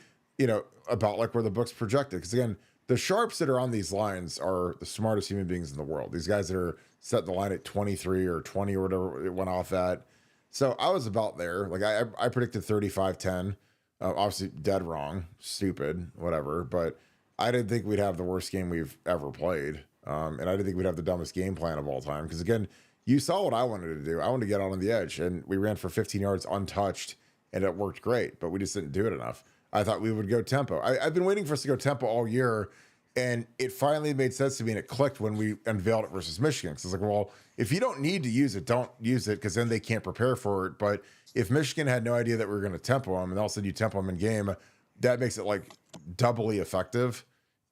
about like where the books projected. Because again, the sharps that are on these lines are the smartest human beings in the world. These guys that are set the line at 23 or 20 or whatever it went off at. So I was about there. Like I predicted 35-10. Obviously dead wrong, stupid, whatever. But I didn't think we'd have the worst game we've ever played. And I didn't think we'd have the dumbest game plan of all time. Because again, you saw what I wanted to do. I wanted to get out on the edge, and we ran for 15 yards untouched, and it worked great. But we just didn't do it enough. I thought we would go tempo. I've been waiting for us to go tempo all year, and it finally made sense to me, and it clicked when we unveiled it versus Michigan. Because it's like, well, if you don't need to use it, don't use it, because then they can't prepare for it. But if Michigan had no idea that we were going to tempo them, and all of a sudden you tempo them in game, that makes it like doubly effective.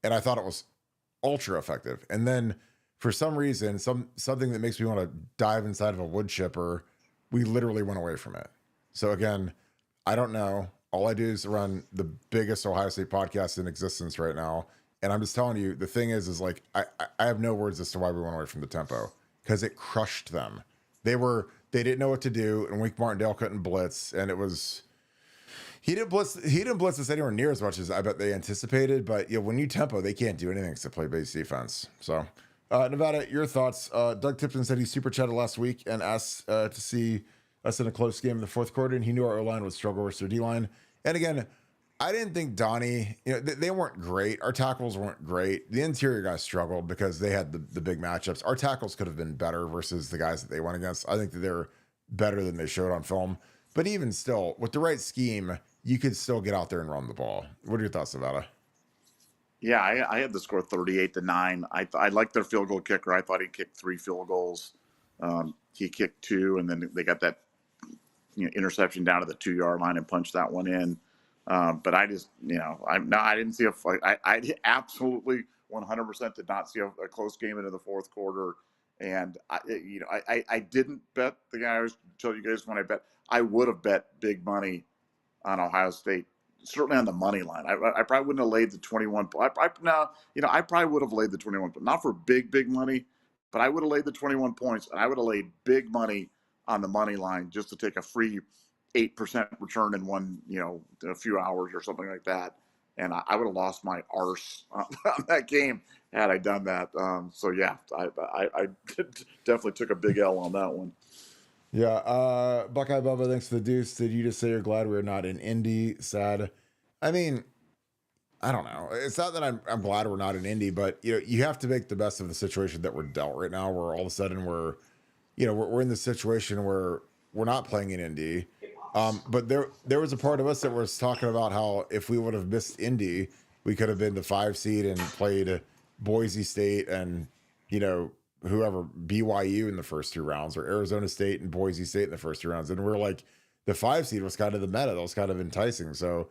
And I thought it was ultra effective. And then for some reason, something that makes me want to dive inside of a wood chipper, we literally went away from it. So again, I don't know. All I do is run the biggest Ohio State podcast in existence right now. And I'm just telling you, the thing is like, I have no words as to why we went away from the tempo, because it crushed them. They didn't know what to do, and Wink Martindale couldn't blitz. And he didn't blitz us anywhere near as much as I bet they anticipated. But when you tempo, they can't do anything except play base defense. So Nevada, your thoughts. Doug Tipton said he super chatted last week and asked to see us in a close game in the fourth quarter, and he knew our O-line would struggle versus their D-line. And again, I didn't think Donnie, they weren't great. Our tackles weren't great. The interior guys struggled because they had the big matchups. Our tackles could have been better versus the guys that they went against. I think that they're better than they showed on film. But even still, with the right scheme, you could still get out there and run the ball. What are your thoughts, Nevada? Yeah, I had the score 38-9. I liked their field goal kicker. I thought he kicked 3 field goals. He kicked 2, and then they got that interception down to the 2-yard line and punched that one in. But I just, I didn't see I absolutely 100% did not see a close game into the fourth quarter. And I didn't bet the guy. I was telling you guys when I bet, I would have bet big money on Ohio State, certainly on the money line. I probably wouldn't have laid the 21. I probably would have laid the 21, but not for big money. But I would have laid the 21 points, and I would have laid big money on the money line just to take a free 8% return in a few hours or something like that. And I would have lost my arse on that game had I done that. So yeah, I definitely took a big L on that one. Yeah. Buckeye Bubba, thanks for the deuce. Did you just say you're glad we're not in Indy? Sad. I mean, I don't know. It's not that I'm glad we're not in Indy, but you have to make the best of the situation that we're dealt right now, where all of a sudden we're in this situation where we're not playing in Indy. But there was a part of us that was talking about how if we would have missed Indy, we could have been the 5 seed and played Boise State and whoever, BYU in the first 2 rounds, or Arizona State and Boise State in the first 2 rounds. And we're like, the 5 seed was kind of the meta. That was kind of enticing. So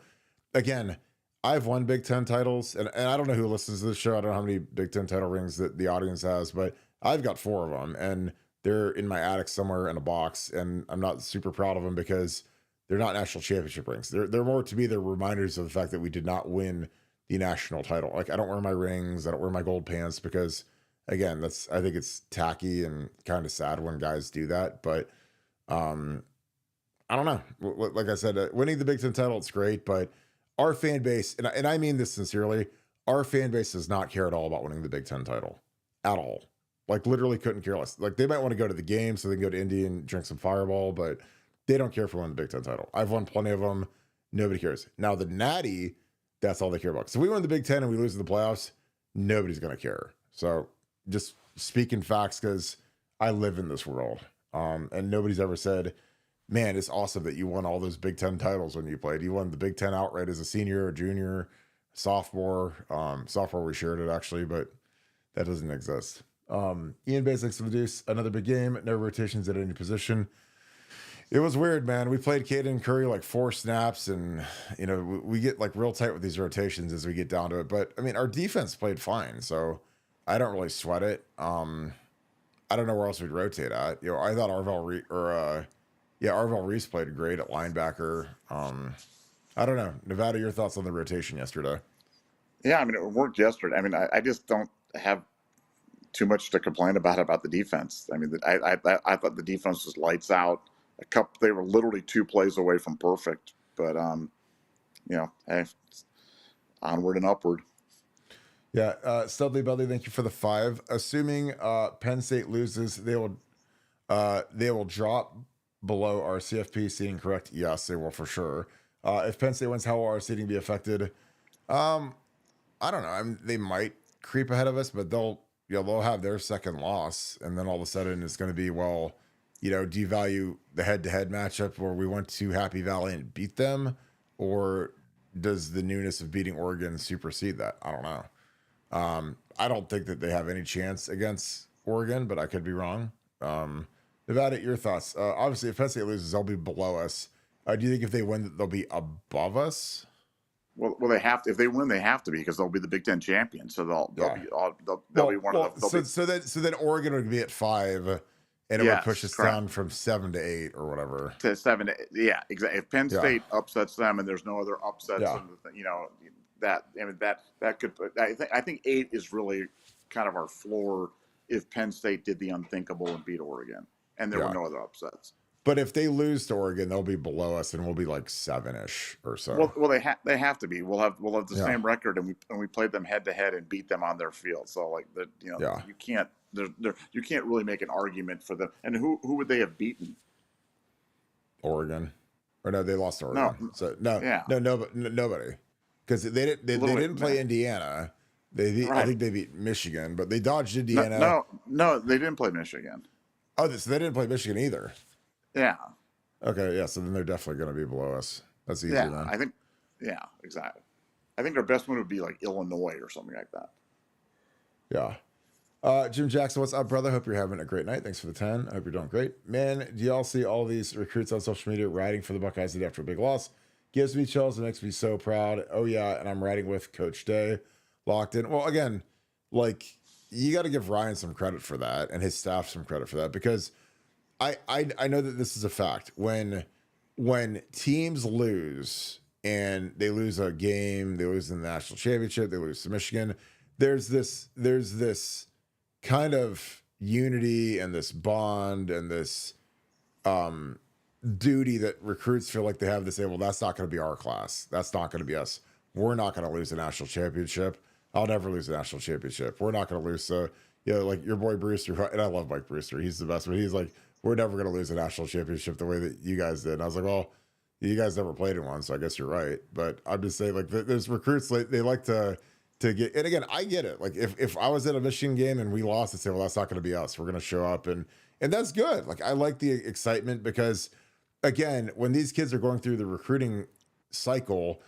again, I've won Big Ten titles, and I don't know who listens to this show. I don't know how many Big Ten title rings that the audience has, but I've got 4 of them, and they're in my attic somewhere in a box, and I'm not super proud of them because they're not national championship rings. They're more, to me, they're reminders of the fact that we did not win the national title. Like, I don't wear my rings, I don't wear my gold pants because, again, I think it's tacky and kind of sad when guys do that. But I don't know. Like I said, winning the Big Ten title, it's great, but our fan base, and I mean this sincerely, our fan base does not care at all about winning the Big Ten title at all. Like, literally couldn't care less. Like, they might want to go to the game so they can go to Indy and drink some Fireball, but they don't care for winning the Big Ten title. I've won plenty of them. Nobody cares. Now, the Natty, that's all they care about. So if we win the Big Ten and we lose in the playoffs, nobody's going to care. So just speaking facts, because I live in this world. And nobody's ever said, man, it's awesome that you won all those Big Ten titles when you played. You won the Big Ten outright as a senior, a junior, sophomore. Sophomore, we shared it, actually, but that doesn't exist. Ian Basics for the Deuce, another big game, no rotations at any position. It was weird, man. We played Caden Curry like 4 snaps, and we get like real tight with these rotations as we get down to it. But I mean, our defense played fine, so I don't really sweat it. I don't know where else we'd rotate at. I thought Arvell Reese played great at linebacker. I don't know, Nevada, your thoughts on the rotation yesterday? Yeah, I mean, it worked yesterday. I mean, I just don't have too much to complain about the defense. I mean, I thought the defense was lights out. They were literally 2 plays away from perfect, but hey, onward and upward. Yeah, Studley Budley, thank you for the 5. Assuming Penn State loses, they will drop below our CFP seating, correct? Yes, they will for sure. If Penn State wins, how will our seating be affected? I don't know. I mean, they might creep ahead of us, but they'll have their second loss, and then all of a sudden it's going to be, do you value the head-to-head matchup where we went to Happy Valley and beat them, or does the newness of beating Oregon supersede that? I don't know. I don't think that they have any chance against Oregon, but I could be wrong. Nevada, your thoughts? Obviously, if Penn State loses, they'll be below us. Do you think if they win, they'll be above us? Well, they have to. If they win, they have to be, because they'll be the Big Ten champions. So they'll be one of the. So then Oregon would be at 5, and it would push us down from 7 to 8 or whatever. To 7 to 8. Yeah, exactly. If Penn State upsets them, and there's no other upsets, that could. I think 8 is really kind of our floor if Penn State did the unthinkable and beat Oregon, and there were no other upsets. But if they lose to Oregon, they'll be below us, and we'll be like 7-ish or so. Well, they have to be. We'll have the same record, and we played them head to head and beat them on their field. So you can't you can't really make an argument for them. And who would they have beaten? Oregon, or no? They lost to Oregon. No, nobody, because they didn't play Indiana. I think they beat Michigan, but they dodged Indiana. No, they didn't play Michigan. Oh, so they didn't play Michigan either. Yeah. Okay, yeah, so then they're definitely going to be below us. That's easy then. I think, exactly. I think their best one would be like Illinois or something like that. Yeah. Jim Jackson, what's up, brother? Hope you're having a great night. Thanks for the 10. I hope you're doing great. Man, do y'all see all these recruits on social media riding for the Buckeyes after a big loss? Gives me chills and makes me so proud. Oh, yeah, and I'm riding with Coach Day. Locked in. Well, again, you got to give Ryan some credit for that and his staff some credit for that, because I know that this is a fact. When teams lose and they lose a game, they lose in the national championship, they lose to Michigan, there's this kind of unity and this bond and this duty that recruits feel like they have to say, well, that's not going to be our class. That's not going to be us. We're not going to lose a national championship. I'll never lose a national championship. We're not going to lose. Like your boy Brewster, and I love Mike Brewster. He's the best, but he's like, we're never going to lose a national championship the way that you guys did. And I was like, well, You guys never played in one, so I guess you're right. But I'm just saying, like, there's recruits they like to get. And again, I get it. Like, if I was at a Michigan game and we lost, I'd say, well, that's not going to be us. We're going to show up, and that's good. Like, I like the excitement because, again, when these kids are going through the recruiting cycle,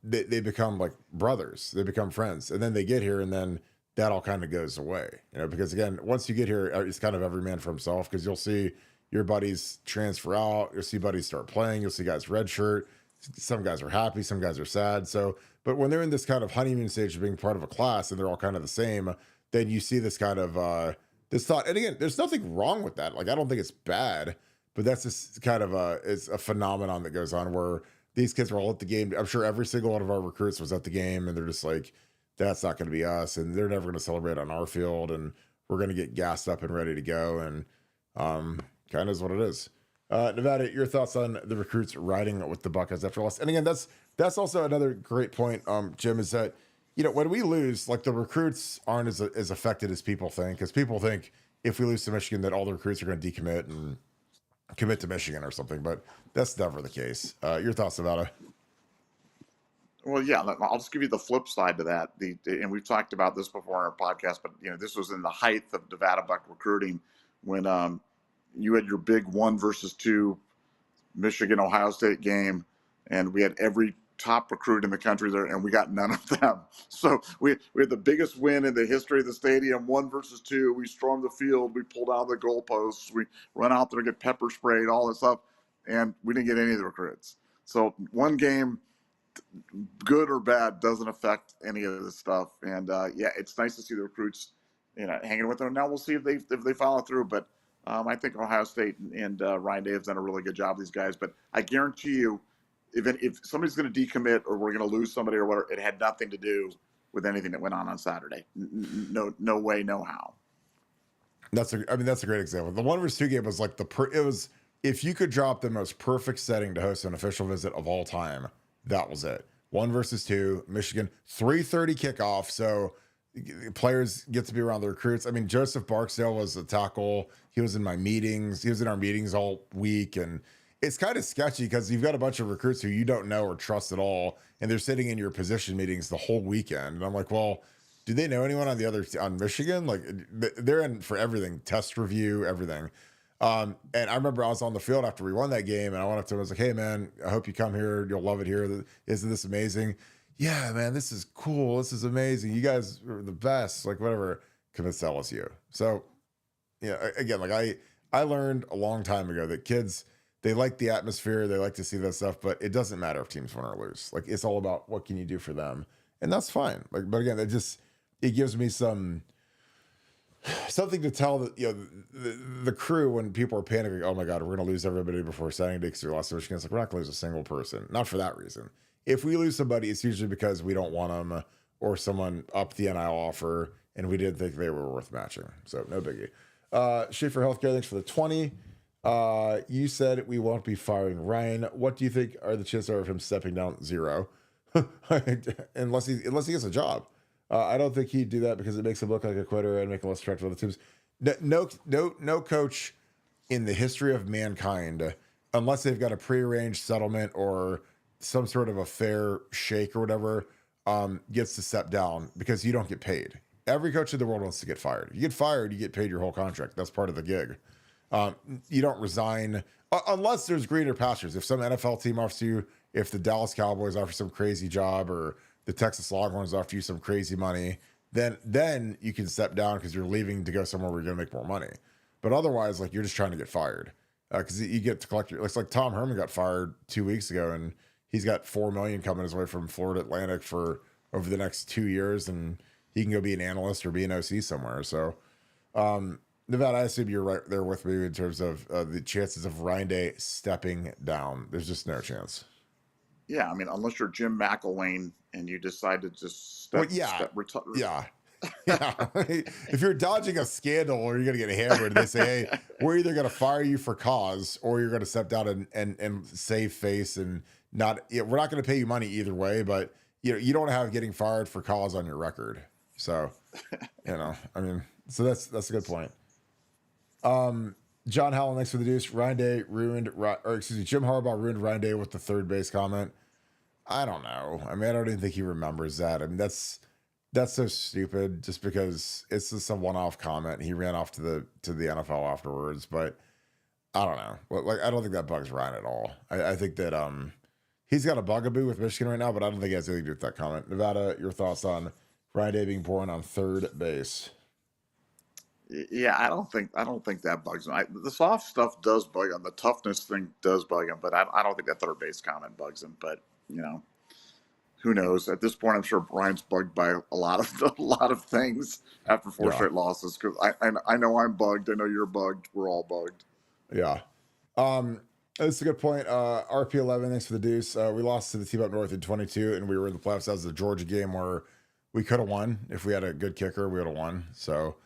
they become like brothers. They become friends, and then they get here, and then that all kind of goes away. Because again, once you get here, it's kind of every man for himself. Because you'll see your buddies transfer out. You'll see buddies start playing. You'll see guys redshirt. Some guys are happy. Some guys are sad. So, but when they're in this kind of honeymoon stage of being part of a class and they're all kind of the same, then you see this kind of this thought. And again, there's nothing wrong with that. Like, I don't think it's bad, but that's just kind of it's a phenomenon that goes on where these kids are all at the game. I'm sure every single one of our recruits was at the game, and they're just like, that's not going to be us, and they're never going to celebrate on our field, and we're going to get gassed up and ready to go. And kind of is what it is. Nevada, your thoughts on the recruits riding with the Buckeyes after loss? And again, that's also another great point, Jim, is that, when we lose, like, the recruits aren't as affected as people think, because people think if we lose to Michigan that all the recruits are going to decommit and commit to Michigan or something, but that's never the case. Your thoughts about it? Well, yeah, I'll just give you the flip side to that. And we've talked about this before on our podcast, but this was in the height of Nevadabuck recruiting when you had your big 1 versus 2 Michigan Ohio State game, and we had every top recruit in the country there, and we got none of them. So we had the biggest win in the history of the stadium, 1 versus 2. We stormed the field, we pulled out the goalposts, we run out there, get pepper sprayed, all this stuff, and we didn't get any of the recruits. So one game, good or bad, doesn't affect any of this stuff. And yeah, it's nice to see the recruits, hanging with them. Now we'll see if they follow through. But I think Ohio State and Ryan Day have done a really good job with these guys. But I guarantee you, if somebody's going to decommit or we're going to lose somebody or whatever, it had nothing to do with anything that went on Saturday. No way, no how. That's a great example. The 1 versus 2 game was like it was, if you could drop the most perfect setting to host an official visit of all time, that was it. 1 versus 2, Michigan, 3:30 kickoff. So players get to be around the recruits. I mean, Joseph Barksdale was a tackle. He was in my meetings. He was in our meetings all week. And it's kind of sketchy because you've got a bunch of recruits who you don't know or trust at all. And they're sitting in your position meetings the whole weekend. And I'm like, well, do they know anyone on Michigan? Like, they're in for everything, test review, everything. And I remember I was on the field after we won that game, and I went up to him. I was like, "Hey, man, I hope you come here. You'll love it here. Isn't this amazing?" "Yeah, man, this is cool. This is amazing. You guys are the best." Like, whatever. Convince LSU. So, again, like I learned a long time ago that kids, they like the atmosphere. They like to see that stuff, but it doesn't matter if teams win or lose. Like, it's all about what can you do for them, and that's fine. Like, but again, it gives me something to tell the crew when people are panicking. Oh my God, we're going to lose everybody before signing day because we lost to Michigan. It's like, we're not going to lose a single person. Not for that reason. If we lose somebody, it's usually because we don't want them or someone upped the NIL offer and we didn't think they were worth matching. So no biggie. Schaefer Healthcare, thanks for the 20. You said we won't be firing Ryan. What do you think are the chances of him stepping down? 0. unless he gets a job. I don't think he'd do that because it makes him look like a quitter and make him less attractive to the teams. No coach in the history of mankind, unless they've got a prearranged settlement or some sort of a fair shake or whatever, gets to step down because you don't get paid. Every coach in the world wants to get fired. You get fired, you get paid your whole contract. That's part of the gig. You don't resign unless there's greener pastures. If some NFL team offers you, if the Dallas Cowboys offer some crazy job or the Texas Longhorns offer you some crazy money, then you can step down because you're leaving to go somewhere where you're going to make more money. But otherwise, like, you're just trying to get fired because you get to collect it's like Tom Herman got fired 2 weeks ago, and he's got $4 million coming his way from Florida Atlantic for over the next 2 years, and he can go be an analyst or be an OC somewhere. So, Nevada, I assume you're right there with me in terms of the chances of Ryan Day stepping down. There's just no chance. Yeah, I mean, unless you're Jim McElwain and you decide to just yeah. If you're dodging a scandal or you're going to get hammered, they say, hey, we're either going to fire you for cause or you're going to step down and save face and not. We're not going to pay you money either way, but you don't have getting fired for cause on your record. So, I mean, so that's a good point. John Howell, thanks for the deuce. Ryan Day ruined, or excuse me, Jim Harbaugh ruined Ryan Day with the third base comment. I don't know. I mean, I don't even think he remembers that. I mean, that's so stupid. Just because it's just a one-off comment. He ran off to the NFL afterwards, but I don't know. Like, I don't think that bugs Ryan at all. I think that he's got a bugaboo with Michigan right now, but I don't think it has anything to do with that comment. Nevada, your thoughts on Ryan Day being born on third base? Yeah, I don't think that bugs him. The soft stuff does bug him. The toughness thing does bug him, but I don't think that third base comment bugs him. But you know, who knows? At this point, I'm sure Brian's bugged by a lot of things after four Yeah. straight losses. Because I know I'm bugged. I know you're bugged. We're all bugged. Yeah. That's a good point. RP11, thanks for the deuce. We lost to the team up north in 22, and we were in the playoffs. That was the Georgia game where we could have won. If we had a good kicker, we would have won. So,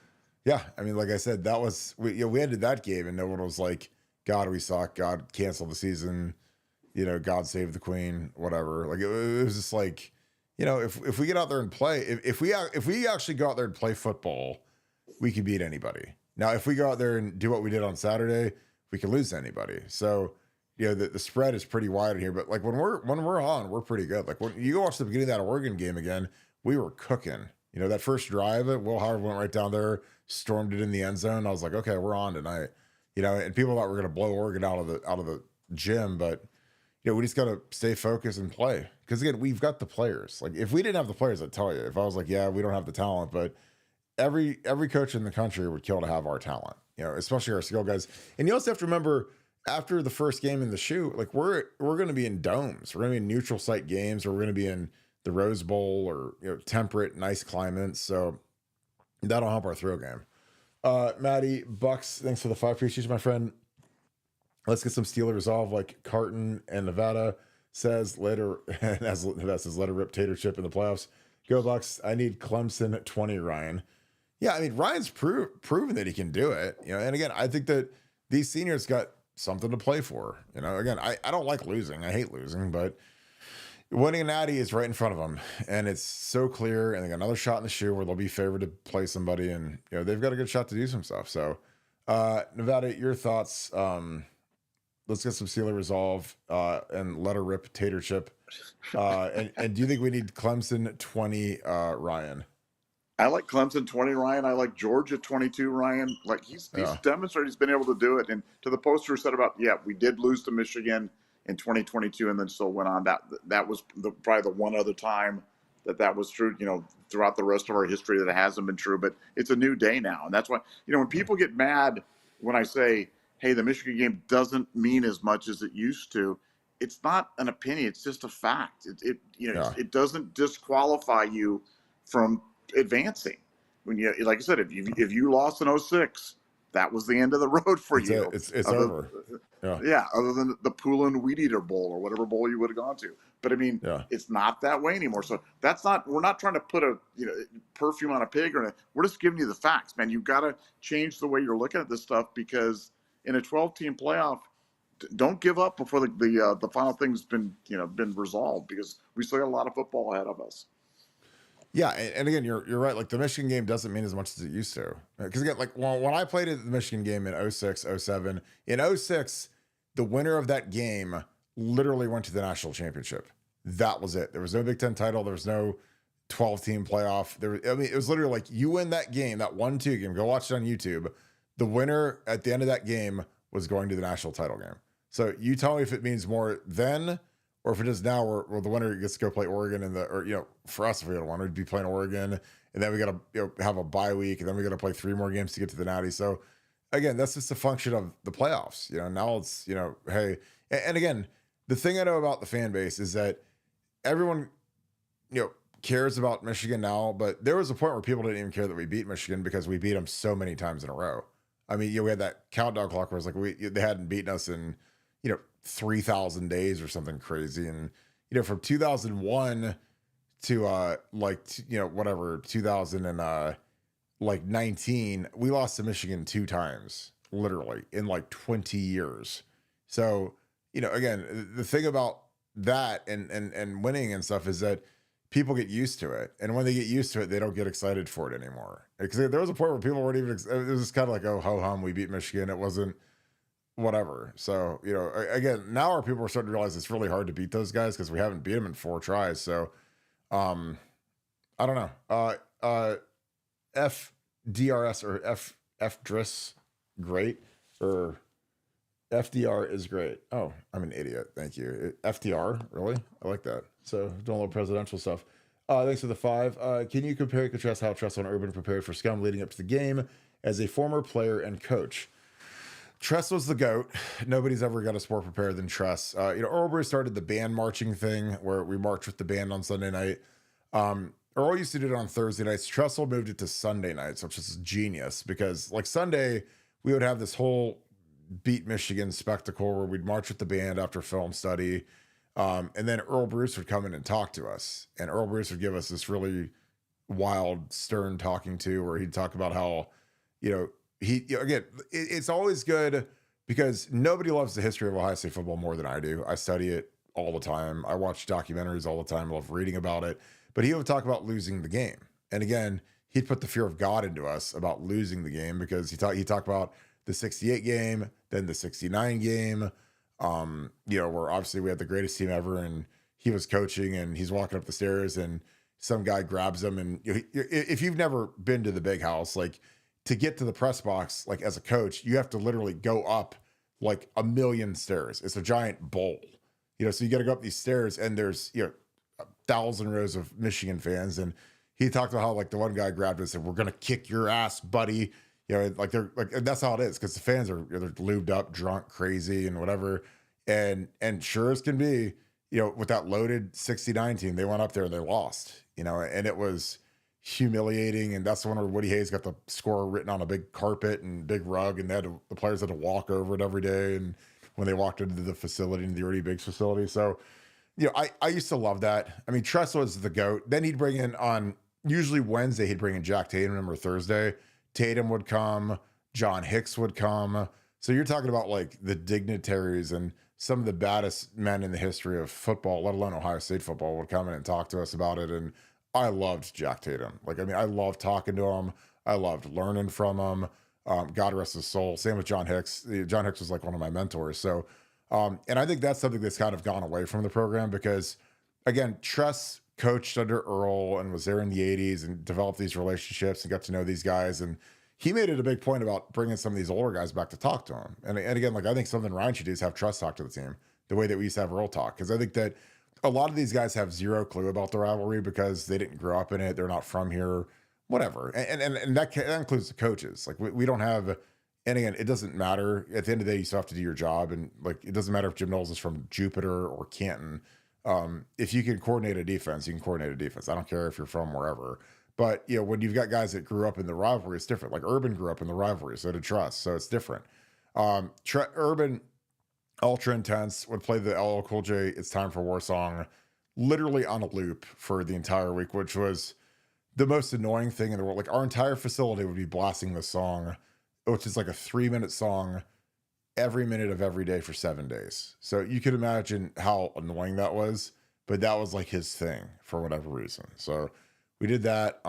yeah, I mean, like I said, that was, we ended that game, and no one was like, God, we suck. God, cancel the season. God save the queen, whatever. Like, it was just like, if we get out there and play, if we actually go out there and play football, we can beat anybody. Now, if we go out there and do what we did on Saturday, we can lose to anybody. So, the spread is pretty wide in here. But like when we're on, we're pretty good. Like when you go watch the beginning of that Oregon game again, we were cooking. That first drive, Will Howard went right down there, stormed it in the end zone. I was like, okay, we're on tonight. And people thought we were going to blow Oregon out of the gym, but we just got to stay focused and play. Because again, we've got the players. Like if we didn't have the players, I'd tell you. If I was like, yeah, we don't have the talent, but every coach in the country would kill to have our talent, especially our skill guys. And you also have to remember, after the first game in the shoe, like we're going to be in domes. We're going to be in neutral site games, or we're going to be in the Rose Bowl, or temperate, nice climates. So that'll help our throw game. Maddie Bucks, thanks for the 5 appreciation, my friend. Let's get some Steeler resolve, like Carton and Nevada says later. As Nevada says, let her rip tater chip in the playoffs. Go Bucks. I need Clemson 20, Ryan. Yeah, I mean, Ryan's proven that he can do it. And again, I think that these seniors got something to play for. Again, I don't like losing. I hate losing, but winning a natty is right in front of them. And it's so clear. And they got another shot in the shoe where they'll be favored to play somebody. And, they've got a good shot to do some stuff. So, Nevada, your thoughts. Let's get some Steeler resolve and let her rip tater chip. And do you think we need Clemson 20, Ryan? I like Clemson 20, Ryan. I like Georgia 22, Ryan. Like he's demonstrated he's been able to do it. And to the poster said about, we did lose to Michigan in 2022 and then still went on. That was probably the one other time that was true, throughout the rest of our history that it hasn't been true. But it's a new day now. And that's why, when people get mad when I say, hey, the Michigan game doesn't mean as much as it used to, it's not an opinion. It's just a fact. It doesn't disqualify you from advancing. When like I said, if you lost in 06, that was the end of the road for you. It's over. Other than the Poulin Weed Eater Bowl or whatever bowl you would have gone to. But I mean, it's not that way anymore. So we're not trying to put a perfume on a pig or anything. We're just giving you the facts, man. You've got to change the way you're looking at this stuff, because in a 12-team playoff, don't give up before the final thing's been resolved, because we still got a lot of football ahead of us. Yeah, and again, you're right. Like the Michigan game doesn't mean as much as it used to. Because again, like when I played at the Michigan game in 06, 07, in 06, the winner of that game literally went to the national championship. That was it. There was no Big Ten title. There was no 12-team playoff. It was literally like you win that game, that 1-2 game. Go watch it on YouTube. The winner at the end of that game was going to the national title game. So you tell me if it means more then, or if it is now, where the winner gets to go play Oregon for us, if we had won, we'd be playing Oregon, and then we got to have a bye week, and then we got to play 3 more games to get to the natty. So again, that's just a function of the playoffs. Now it's hey, and again, the thing I know about the fan base is that everyone cares about Michigan now, but there was a point where people didn't even care that we beat Michigan because we beat them so many times in a row. I mean, we had that countdown clock where it's like they hadn't beaten us in 3,000 days or something crazy. And, from 2001 to, whatever, 2019, we lost to Michigan 2 times, literally in like 20 years. So, again, the thing about that and winning and stuff is that people get used to it. And when they get used to it, they don't get excited for it anymore. Because there was a point where people weren't even, it was just kind of like, oh, ho hum, we beat Michigan. It wasn't whatever. So, again, now our people are starting to realize it's really hard to beat those guys because we haven't beat them in 4 tries. So, um, I don't know. FDRS or FDRS, great, or FDR is great. Oh, I'm an idiot. Thank you. FDR, really? I like that. So, doing a little presidential stuff. Thanks for the 5. Can you compare and contrast how Tressel and Urban prepared for Scum leading up to the game as a former player and coach? Tress was the GOAT. Nobody's ever got us more prepared than Tress. Urban started the band marching thing where we marched with the band on Sunday night. Earl used to do it on Thursday nights. Tressel moved it to Sunday nights, which is genius because, like, Sunday, we would have this whole Beat Michigan spectacle where we'd march with the band after film study. And then Earl Bruce would come in and talk to us. And Earl Bruce would give us this really wild, stern talking to where he'd talk about how, again, it's always good because nobody loves the history of Ohio State football more than I do. I study it all the time. I watch documentaries all the time. I love reading about it. But he would talk about losing the game. And again, he'd put the fear of God into us about losing the game because he talked about the 68 game, then the 69 game, where obviously we had the greatest team ever and he was coaching and he's walking up the stairs and some guy grabs him. And if you've never been to the big house, like to get to the press box, like as a coach, you have to literally go up like a million stairs. It's a giant bowl, so you got to go up these stairs and there's, 1,000 rows of Michigan fans. And he talked about how like the one guy grabbed us and said, "We're going to kick your ass, buddy." Like they're like, and that's how it is. Cause the fans are, they're lubed up, drunk, crazy and whatever. And sure as can be, with that loaded 69 team, they went up there and they lost, and it was humiliating. And that's the one where Woody Hayes got the score written on a big carpet and big rug. And the players had to walk over it every day. And when they walked into the facility, into the Ernie Biggs facility. So, I used to love that. I mean, Tress was the GOAT. Then he'd bring in on usually Wednesday, he'd bring in Jack Tatum, or Thursday. Tatum would come, John Hicks would come. So you're talking about like the dignitaries and some of the baddest men in the history of football, let alone Ohio State football, would come in and talk to us about it. And I loved Jack Tatum. I loved talking to him. I loved learning from him. God rest his soul. Same with John Hicks. John Hicks was like one of my mentors. So, and I think that's something that's kind of gone away from the program because, again, Tress coached under Earl and was there in the 80s and developed these relationships and got to know these guys. And he made it a big point about bringing some of these older guys back to talk to him. And again, I think something Ryan should do is have Tress talk to the team the way that we used to have Earl talk. Because I think that a lot of these guys have zero clue about the rivalry because they didn't grow up in it. They're not from here, whatever. And that includes the coaches. Like we don't have, and again, it doesn't matter. At the end of the day, you still have to do your job. And it doesn't matter if Jim Knowles is from Jupiter or Canton. If you can coordinate a defense, you can coordinate a defense. I don't care if you're from wherever. But, when you've got guys that grew up in the rivalry, it's different. Like Urban grew up in the rivalry, so did Tress. So it's different. Urban, ultra intense, would play the LL Cool J It's Time for War song literally on a loop for the entire week, which was the most annoying thing in the world. Like our entire facility would be blasting the song, which is like a 3-minute song every minute of every day for 7 days. So you could imagine how annoying that was, but that was like his thing for whatever reason. So we did that.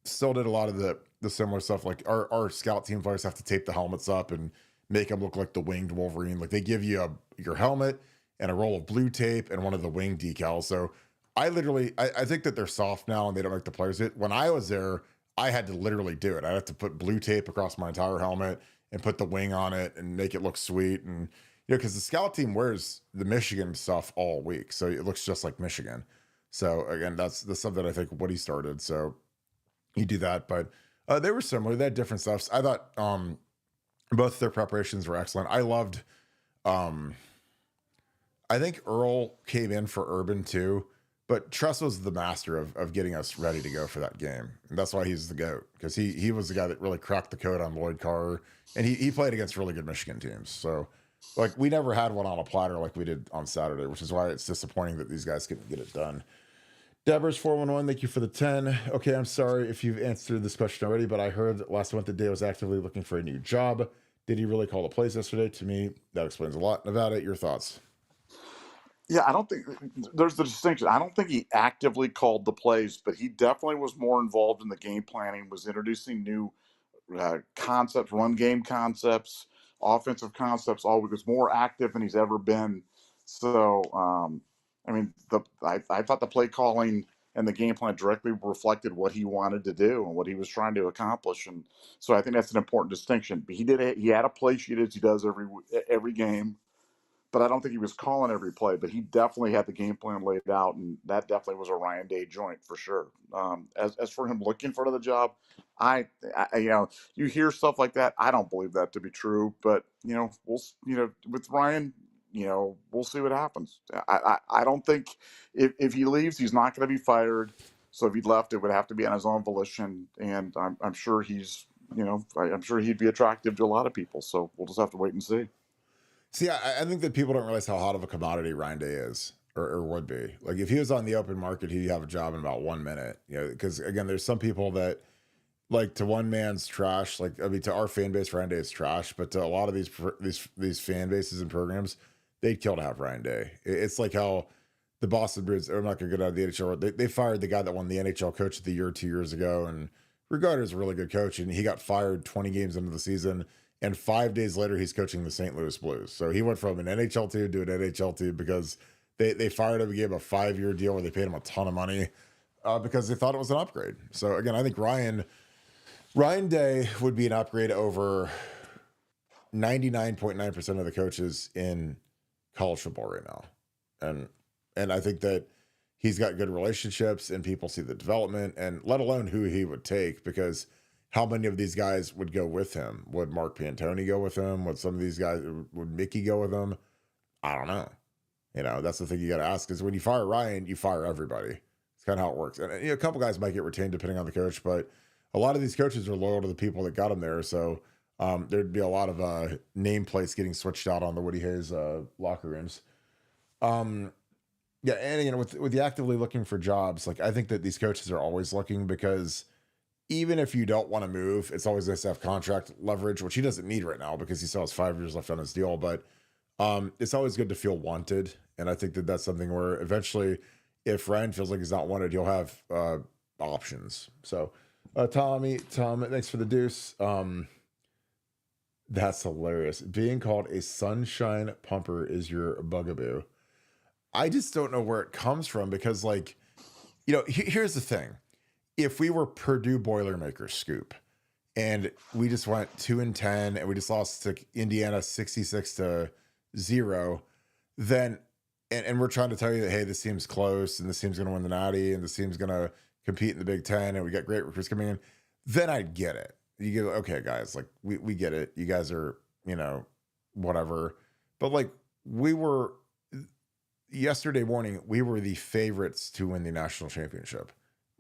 Still did a lot of the similar stuff. Like our scout team players have to tape the helmets up and make them look like the winged Wolverine. Like they give you your helmet and a roll of blue tape and one of the wing decals. So I think that they're soft now and they don't make the players it. When I was there, I had to literally do it. I had to put blue tape across my entire helmet and put the wing on it and make it look sweet. And, because the scout team wears the Michigan stuff all week. So it looks just like Michigan. So again, that's the stuff that I think Woody started. So you do that, but they were similar. They had different stuffs. I thought both their preparations were excellent. I loved, I think Earl came in for Urban too, but Tress was the master of getting us ready to go for that game. And that's why he's the GOAT, because he was the guy that really cracked the code on Lloyd Carr. And he played against really good Michigan teams. So we never had one on a platter like we did on Saturday, which is why it's disappointing that these guys couldn't get it done. Deborah's 411, thank you for the 10. Okay, I'm sorry if you've answered this question already, but I heard last month that Day was actively looking for a new job. Did he really call the plays yesterday? To me, that explains a lot. Nevada, your thoughts? Yeah, I don't think there's the distinction. I don't think he actively called the plays, but he definitely was more involved in the game planning, was introducing new concepts, run game concepts, offensive concepts all week. He was more active than he's ever been. So, I mean, I thought the play calling and the game plan directly reflected what he wanted to do and what he was trying to accomplish. And so I think that's an important distinction. But he had a play sheet as he does every game, but I don't think he was calling every play. But he definitely had the game plan laid out, and that definitely was a Ryan Day joint for sure. As for him looking for another job, I you hear stuff like that. I don't believe that to be true, but with Ryan, we'll see what happens. I don't think if he leaves, he's not going to be fired. So if he left, it would have to be on his own volition, and I'm sure I'm sure he'd be attractive to a lot of people. So we'll just have to wait and see. See, I think that people don't realize how hot of a commodity Ryan Day is, or would be. Like if he was on the open market, he'd have a job in about 1 minute. Because again, there's some people that like to one man's trash. Like I mean, to our fan base, Ryan Day is trash. But to a lot of these fan bases and programs, they'd kill to have Ryan Day. It's like how the Boston Bruins. I'm not going to get out of the NHL. They fired the guy that won the NHL Coach of the Year 2 years ago, and regarded as a really good coach, and he got fired 20 games into the season. And 5 days later, he's coaching the St. Louis Blues. So he went from an NHL team to an NHL team because they fired him and gave him a 5-year deal where they paid him a ton of money because they thought it was an upgrade. So again, I think Ryan Day would be an upgrade over 99.9% of the coaches in college football right now. And I think that he's got good relationships and people see the development, and let alone who he would take, because how many of these guys would go with him? Would Mark Pantoni go with him? Would some of these guys, would Mickey go with him? I don't know. That's the thing you got to ask, is when you fire Ryan, you fire everybody. It's kind of how it works. And a couple guys might get retained depending on the coach, but a lot of these coaches are loyal to the people that got them there. So there'd be a lot of nameplates getting switched out on the Woody Hayes locker rooms. Yeah, and with the actively looking for jobs, like I think that these coaches are always looking, because even if you don't want to move, it's always nice to have contract leverage, which he doesn't need right now because he still has 5 years left on his deal. But it's always good to feel wanted. And I think that that's something where eventually, if Ryan feels like he's not wanted, he'll have options. So Tom, thanks for the deuce. That's hilarious. Being called a sunshine pumper is your bugaboo. I just don't know where it comes from, because here's the thing. If we were Purdue Boilermakers, Scoop, and we just went 2-10 and we just lost to Indiana 66-0, then and we're trying to tell you that, hey, this team's close and this team's going to win the Natty and this team's going to compete in the Big Ten and we got great recruits coming in, then I'd get it. You get, okay, guys, like we get it. You guys are, whatever. But we were yesterday morning, we were the favorites to win the national championship.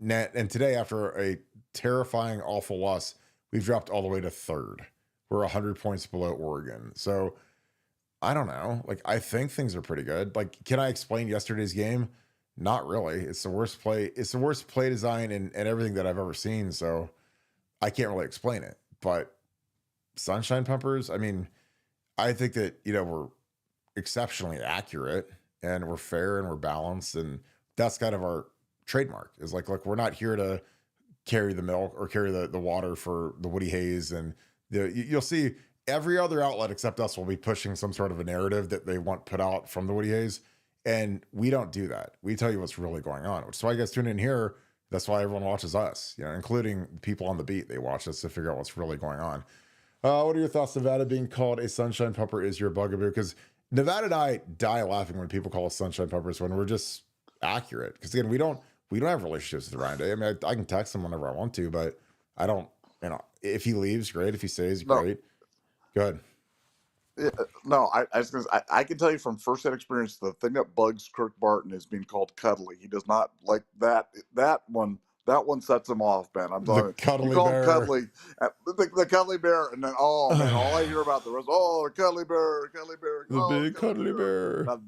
And today, after a terrifying, awful loss, we've dropped all the way to 3rd. We're 100 points below Oregon. So I don't know. I think things are pretty good. Can I explain yesterday's game? Not really. It's the worst play. It's the worst play design and everything that I've ever seen. So I can't really explain it. But sunshine pumpers, I mean, I think that, we're exceptionally accurate and we're fair and we're balanced. And that's kind of our trademark, is look, we're not here to carry the milk or carry the water for the Woody Hayes. And you'll see every other outlet except us will be pushing some sort of a narrative that they want put out from the Woody Hayes. And we don't do that. We tell you what's really going on, which is why you guys tune in here. That's why everyone watches us, including people on the beat. They watch us to figure out what's really going on. What are your thoughts, Nevada being called a sunshine pumper is your bugaboo? Because Nevada and I die laughing when people call us sunshine pumpers when we're just accurate. Because again, we don't have relationships with Ryan Day. I mean, I can text him whenever I want to, but I don't, if he leaves, great. If he stays, great. Go ahead. No, I can tell you from firsthand experience, the thing that bugs Kirk Barton is being called cuddly. He does not like that. That one sets him off, Ben. I'm telling you. Cuddly you call bear. him cuddly, the cuddly bear, and then all I hear about the rest. The cuddly bear. The big cuddly bear. Now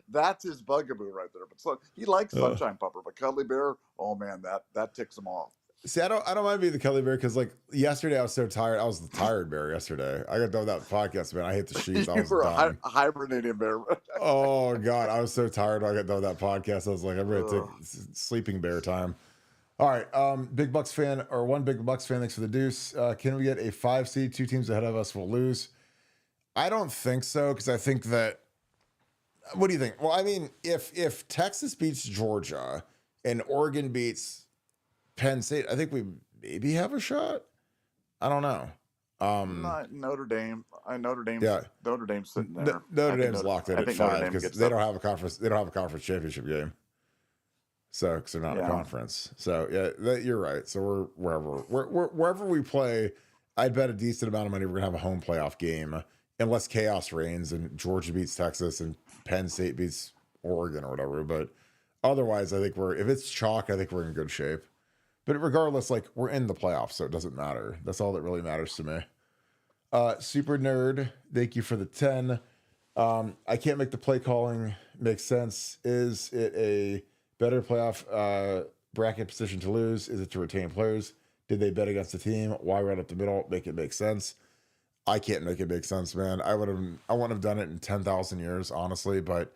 that's his bugaboo right there. But so he likes sunshine pumper, but cuddly bear. Oh man, that ticks him off. See, I don't mind being the cuddly bear, because yesterday I was so tired. I was the tired bear yesterday. I got done with that podcast, man. I hit the sheets. I was done. A hibernating bear. Oh God, I was so tired. I got done with that podcast. I was like, I'm ready to take sleeping bear time. All right. Big Bucks fan, or one Big Bucks fan, thanks for the deuce. Can we get a 5 seed? Two teams ahead of us will lose. I don't think so, because I think that. What do you think? Well, I mean, if Texas beats Georgia and Oregon beats Penn State, I think we maybe have a shot. I don't know. Not Notre Dame. Notre Dame's Yeah, sitting there. Notre Dame's locked in I at think Notre 5 Dame because gets they don't have a conference. They don't have a conference championship game. So, because they're not a Yeah. conference. So, yeah, you're right. So wherever we play, I'd bet a decent amount of money we're gonna have a home playoff game, unless chaos reigns and Georgia beats Texas and Penn State beats Oregon or whatever. But otherwise, I think if it's chalk, I think we're in good shape. But regardless, like, we're in the playoffs, so it doesn't matter. That's all that really matters to me. Super Nerd, thank you for the 10. I can't make the play calling make sense. Is it a better playoff bracket position to lose? Is it to retain players? Did they bet against the team? Why right up the middle? Make it make sense. I can't make it make sense, man. I wouldn't have done it in 10,000 years, honestly, but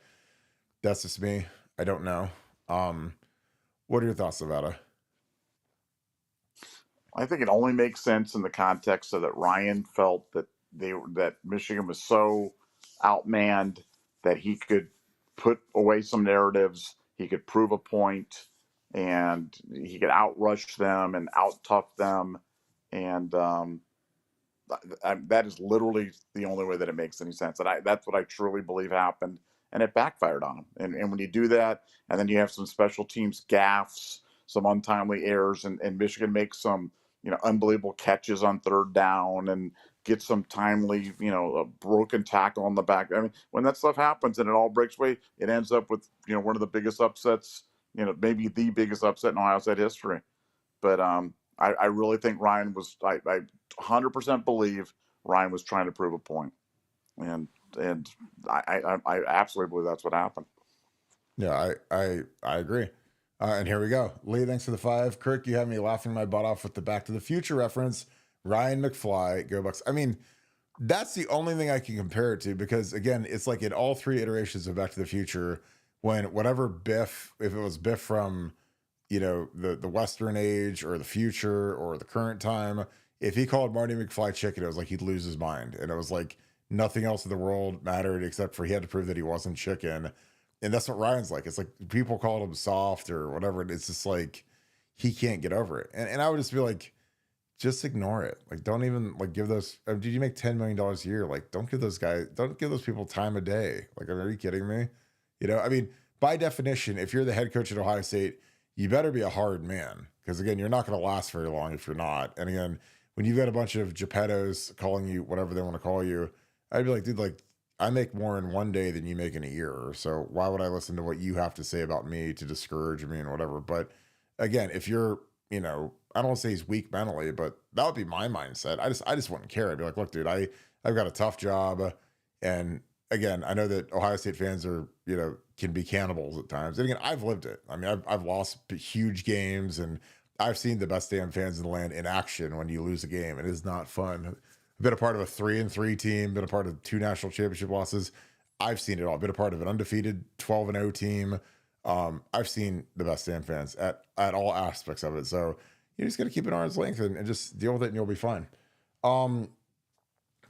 that's just me. I don't know. What are your thoughts, Nevada? I think it only makes sense in the context of that Ryan felt that that Michigan was so outmanned that he could put away some narratives, he could prove a point, and he could outrush them and out tough them, and that is literally the only way that it makes any sense. And that's what I truly believe happened, and it backfired on him. And when you do that, and then you have some special teams gaffes, some untimely errors, and Michigan makes some unbelievable catches on third down and get some timely a broken tackle on the back. I mean, when that stuff happens and it all breaks away, it ends up with one of the biggest upsets, maybe the biggest upset in Ohio State history. But I really think Ryan was. I 100% believe Ryan was trying to prove a point, and I absolutely believe that's what happened. Yeah, I agree. And here we go. Lee, thanks for the 5. Kirk, you had me laughing my butt off with the Back to the Future reference. Ryan McFly, go Bucks. I mean, that's the only thing I can compare it to, because again, it's like in all 3 iterations of Back to the Future, when whatever Biff, if it was Biff from the Western age or the future or the current time, if he called Marty McFly chicken, it was like he'd lose his mind, and it was like nothing else in the world mattered except for he had to prove that he wasn't chicken. And that's what Ryan's like. It's like people called him soft or whatever. It's just like he can't get over it. And I would just be like, just ignore it. Like, don't even like give those. Did you make $10 million a year? Like, don't give those people time of day. Like, are you kidding me? I mean, by definition, if you're the head coach at Ohio State, you better be a hard man, because again, you're not going to last very long if you're not. And again, when you've got a bunch of Geppettos calling you whatever they want to call you, I'd be like, dude, like, I make more in one day than you make in a year. So why would I listen to what you have to say about me to discourage me and whatever? But again, if you're, I don't want to say he's weak mentally, but that would be my mindset. I just wouldn't care. I'd be like, look, dude, I've got a tough job. And again, I know that Ohio State fans are, can be cannibals at times. And again, I've lived it. I mean, I've lost huge games, and I've seen the best damn fans in the land in action when you lose a game. It is not fun. Been a part of a 3-3 team, been a part of 2 national championship losses. I've seen it all. Been a part of an undefeated 12-0 team. I've seen the best damn fans at all aspects of it. So you just got to keep an arm's length and just deal with it, and you'll be fine.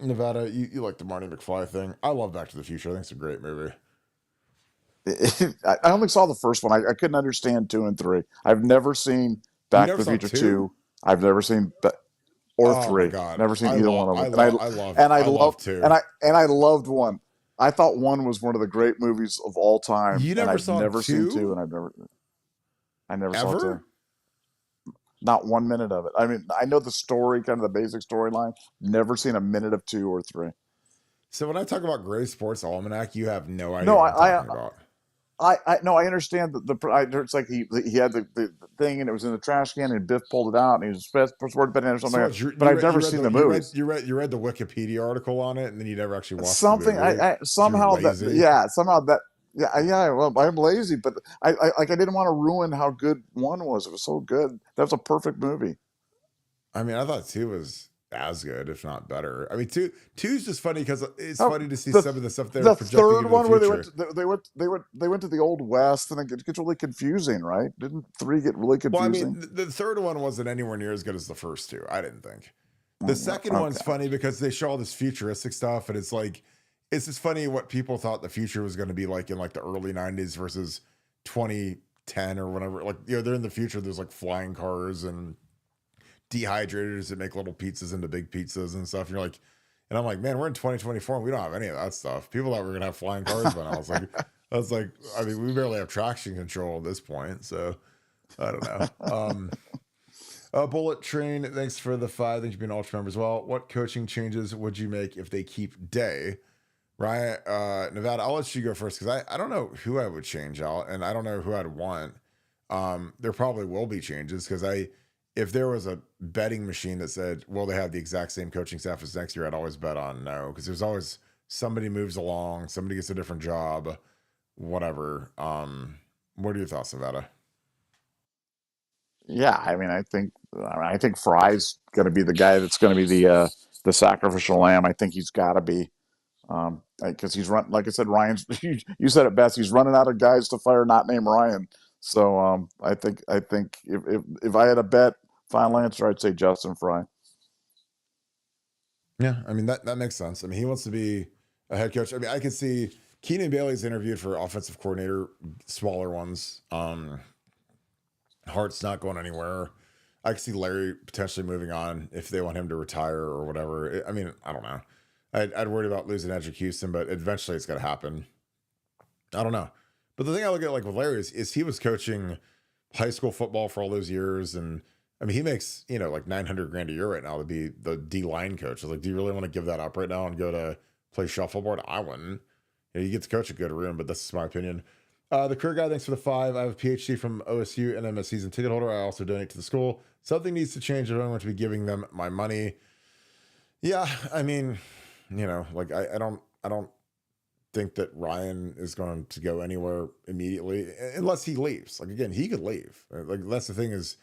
Nevada, you like the Marty McFly thing. I love Back to the Future. I think it's a great movie. I only saw the first one. I couldn't understand 2 and 3. I've never seen Back to the Future 2. I've never seen. Or 3. Never seen either one of them. I love 2. And I loved 1. I thought 1 was one of the great movies of all time. You never saw 2? Never seen 2, and I never saw 2. Not 1 minute of it. I mean, I know the story, kind of the basic storyline. Never seen a minute of 2 or 3. So when I talk about Gray Sports Almanac, you have no idea what I'm talking about. I understand that it's like he had the thing, and it was in the trash can, and Biff pulled it out, and he was sport betting or something. But I've never seen the movies. You read the Wikipedia article on it, and then you never actually watched something. The movie. Somehow well, I'm lazy, but I didn't want to ruin how good 1 was. It was so good. That was a perfect movie. I mean, I thought 2 was. as good, if not better. I mean, two's just funny because it's Oh, funny to see the some of the stuff they're the projecting third into the one where future. they went to the Old West, and it gets really confusing, right? Didn't 3 get really Well, I mean, confusing? the third one wasn't anywhere near as good as the first two. I didn't think. The Yeah, second one's okay. funny because they show all this futuristic stuff, and it's like, it's just funny what people thought the future was going to be like in like the early '90s versus 2010 or whatever. Like, they're in the future. There's like flying cars and dehydrators that make little pizzas into big pizzas and stuff. And you're like, and I'm like, man, we're in 2024 and we don't have any of that stuff. People thought we were gonna have flying cars by now. I was like, I mean, we barely have traction control at this point, so I don't know. Bullet Train, thanks for the 5. Thanks for being an ultra member as well. What coaching changes would you make if they keep Day? Ryan, Nevada, I'll let you go first because I don't know who I would change out, and I don't know who I'd want. There probably will be changes because if there was a betting machine that said, will they have the exact same coaching staff as next year, I'd always bet on no, because there's always somebody moves along, somebody gets a different job, whatever. What are your thoughts, Nevada? Yeah, I mean, I think Fry's going to be the guy that's going to be the sacrificial lamb. I think he's got to be, because he's run, like I said, Ryan's. You said it best. He's running out of guys to fire, not named Ryan. So I think if I had a bet, final answer, I'd say Justin Fry. Yeah, I mean that makes sense. I mean, he wants to be a head coach. I mean, I can see Keenan Bailey's interviewed for offensive coordinator, smaller ones. Hart's not going anywhere. I can see Larry potentially moving on if they want him to retire or whatever. I mean, I don't know. I'd worried about losing Edric Houston, but eventually it's going to happen. I don't know. But the thing I look at like with Larry is he was coaching high school football for all those years, and I mean he makes like $900,000 a year right now to be the D line coach. I was like, do you really want to give that up right now and go to play shuffleboard? I wouldn't. You get to coach a good room, but that's just my opinion. The career guy, thanks for the 5. I have a PhD from OSU and I'm a season ticket holder. I also donate to the school. Something needs to change. I don't want to be giving them my money. Yeah, I mean, like I don't think that Ryan is going to go anywhere immediately unless he leaves. Like again, he could leave. Like that's the thing is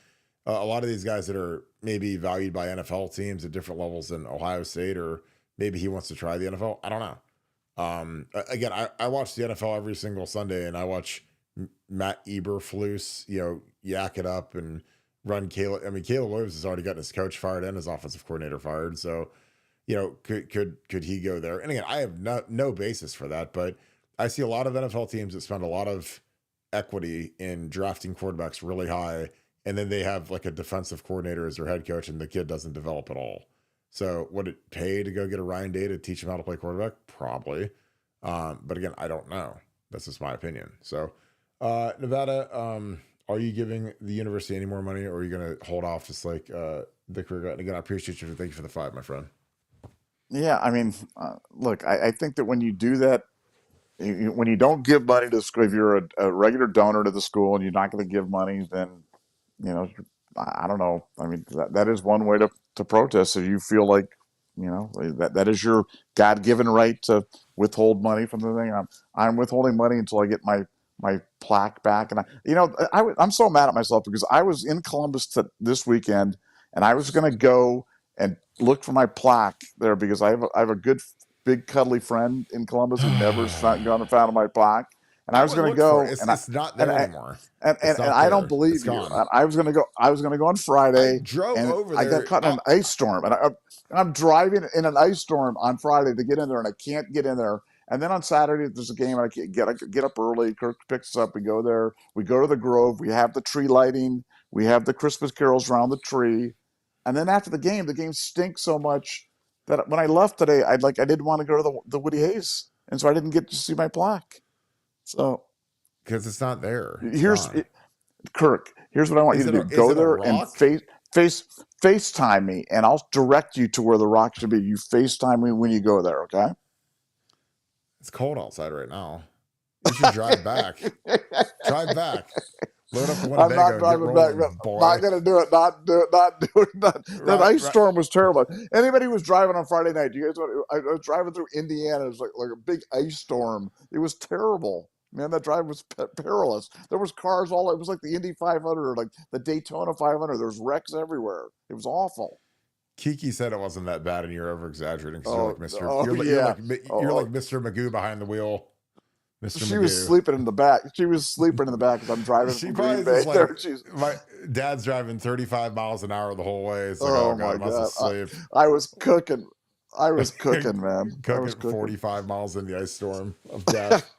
a lot of these guys that are maybe valued by NFL teams at different levels than Ohio State, or maybe he wants to try the NFL. I don't know. Again, I watch the NFL every single Sunday, and I watch Matt Eberflus, yak it up and run Caleb. I mean, Caleb Williams has already gotten his coach fired and his offensive coordinator fired. So, could he go there? And again, I have no basis for that, but I see a lot of NFL teams that spend a lot of equity in drafting quarterbacks really high, and then they have like a defensive coordinator as their head coach, and the kid doesn't develop at all. So would it pay to go get a Ryan Day to teach him how to play quarterback? Probably. But again, I don't know. That's just my opinion. So, Nevada, are you giving the university any more money, or are you going to hold off just like the career guy? And again, I appreciate you. Thank you for the 5, my friend. Yeah, I mean, look, I think that when you do that, when you don't give money to the school, if you're a regular donor to the school and you're not going to give money, then I don't know. I mean, that is one way to protest. If you feel like, that is your God-given right to withhold money from the thing. I'm withholding money until I get my plaque back. And I'm so mad at myself because I was in Columbus this weekend, and I was going to go and look for my plaque there because I have a good big cuddly friend in Columbus who never gone and found my plaque. And I was going to go, it's not there anymore. And I don't believe you. And I was going to go. I was going to go on Friday. I drove and over I there. got caught in an ice storm, and I'm driving in an ice storm on Friday to get in there, and I can't get in there. And then on Saturday there's a game, and I get up early. Kirk picks us up. We go there. We go to the Grove. We have the tree lighting. We have the Christmas carols around the tree. And then after the game stinks so much that when I left today, I didn't want to go to the Woody Hayes, and so I didn't get to see my plaque. So. Because it's not there. Kirk, here's what I want you to do. Go there and FaceTime me, and I'll direct you to where the rock should be. You FaceTime me when you go there, okay? It's cold outside right now. You should drive back. Drive back. Load up the Winnebago. I'm not driving back. Boy. Not going to do it. Not do it. That ice storm was terrible. Anybody who was driving on Friday night, I was driving through Indiana. It was like a big ice storm. It was terrible. Man, that drive was perilous. There was cars all. It was like the Indy 500 or like the Daytona 500. There was wrecks everywhere. It was awful. Kiki said it wasn't that bad, and you're over exaggerating because Oh, oh yeah. you're Oh, like Mr. Magoo behind the wheel, Mr. she was Magoo. sleeping in the back. She was sleeping in the back as I'm driving She from probably Green is Bay. just like, There, she's. my dad's driving 35 miles an hour the whole way. It's like, oh Oh god, my I must have God, sleep. I was cooking. I was cooking, man. I was Cooking cooking. 45 miles in the ice storm of death.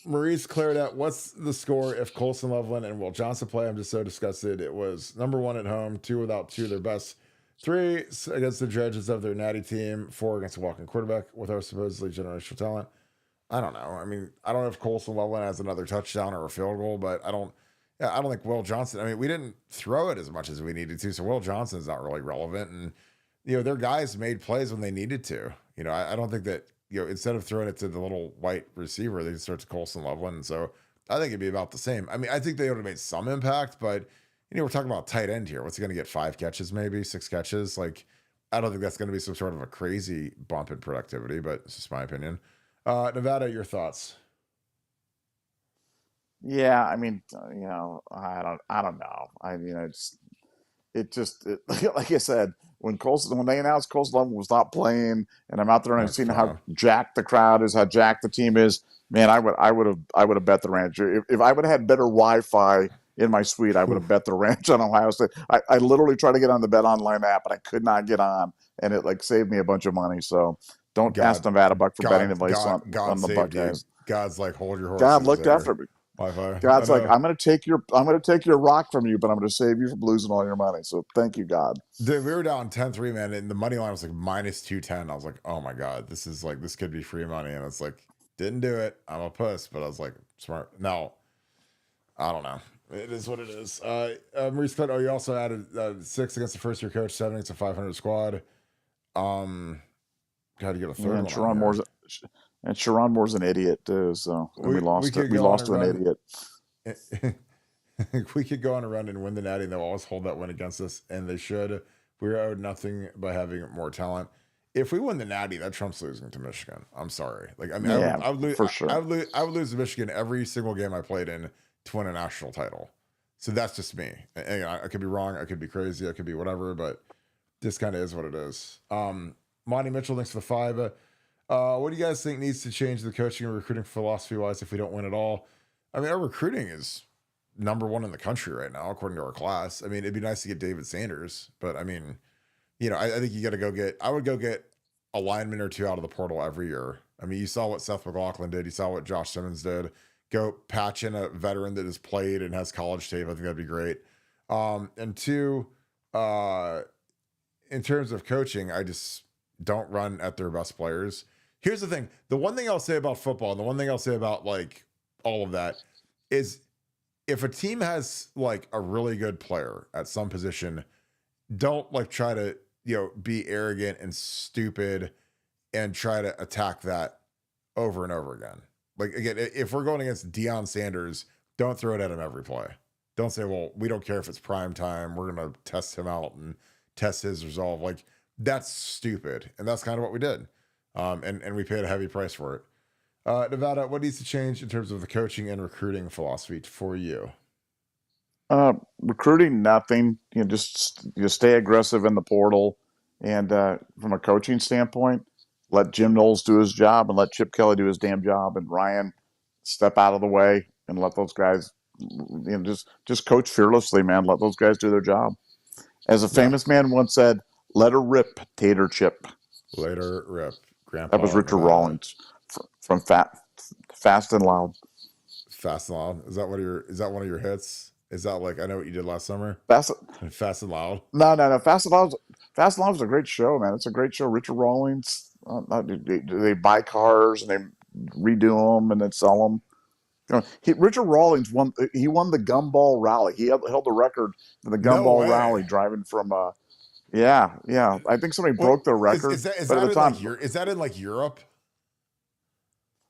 Maurice Clairette, what's the score if Colson Loveland and Will Johnson play? I'm just so disgusted. It was number 1 at home, 2 without 2 of their best, 3 against the judges of their natty team, 4 against a walking quarterback with our supposedly generational talent. I don't know. I mean, I don't know if Colson Loveland has another touchdown or a field goal, but I don't think Will Johnson. I mean, we didn't throw it as much as we needed to, so Will Johnson's not really relevant. And their guys made plays when they needed to. I don't think that instead of throwing it to the little white receiver, they start to Colson Loveland. And so I think it'd be about the same. I mean, I think they would have made some impact, but we're talking about tight end here. What's he going to get? 5 catches, maybe 6 catches? Like, I don't think that's going to be some sort of a crazy bump in productivity, but it's just my opinion. Nevada, your thoughts? Yeah, I mean, I don't know. Like I said, when they announced Colson Loveland was not playing, and I'm out there and I've seen how jacked the crowd is, how jacked the team is. Man, I would have bet the ranch. If I would have had better Wi-Fi in my suite, I would have bet the ranch on Ohio State. I literally tried to get on the Bet Online app, and I could not get on, and it like saved me a bunch of money. So don't ask Nevadabuck for betting advice on the Buckeyes. God's like, hold your horses. God looked after me. Wi-Fi. God's like, I'm gonna take your rock from you, but I'm gonna save you from losing all your money. So thank you, God. Dude, we were down 10-3, man, and the money line was like -210. I was like, oh my God, this could be free money. And it's like, didn't do it. I'm a puss, but I was like, smart. No, I don't know. It is what it is. Maurice Clairette, you also added 6 against the first year coach, 7 against a 500 squad. Got to get a third one. Sharon Moore's an idiot too, so we lost to an idiot. We could go on a run and win the natty, and they'll always hold that win against us, and they should. We're owed nothing by having more talent. If we win the natty, that trumps losing to Michigan. I'm sorry. Like, I mean, yeah, I would lose for sure. I would lose to Michigan every single game I played in to win a national title. So that's just me. And I could be wrong. I could be crazy. I could be whatever, but this kind of is what it is. Monty Mitchell, thanks for the 5. What do you guys think needs to change the coaching and recruiting philosophy-wise if we don't win at all? I mean, our recruiting is number 1 in the country right now, according to our class. I mean, it'd be nice to get David Sanders, but I mean, I think you got to I would go get a lineman or 2 out of the portal every year. I mean, you saw what Seth McLaughlin did. You saw what Josh Simmons did. Go patch in a veteran that has played and has college tape. I think that'd be great. And 2, in terms of coaching, I just don't run at their best players. Here's the thing. The one thing I'll say about football, and the one thing I'll say about like all of that is if a team has like a really good player at some position, don't like try to, be arrogant and stupid and try to attack that over and over again. Like, again, if we're going against Deion Sanders, don't throw it at him every play. Don't say, well, we don't care if it's prime time. We're going to test him out and test his resolve. Like, that's stupid. And that's kind of what we did. And we paid a heavy price for it. Nevada, what needs to change in terms of the coaching and recruiting philosophy for you? Recruiting, nothing. Just stay aggressive in the portal, and from a coaching standpoint, let Jim Knowles do his job and let Chip Kelly do his damn job, and Ryan step out of the way and let those guys, just coach fearlessly, man. Let those guys do their job. As a famous man once said, "Let her rip, Tater Chip." Let her rip, Grandpa. That was Richard Rawlins from Fast and Loud. Fast and Loud. Is that one of your hits? Is that like, I know what you did last summer? Fast and Loud. No. Fast and Loud was a great show, man. It's a great show. Richard Rawlins. They buy cars and they redo them and then sell them. Richard Rawlins won. He won the Gumball Rally. He held the record for the Gumball Rally, driving from. Yeah. I think somebody broke the record. Is that in like Europe?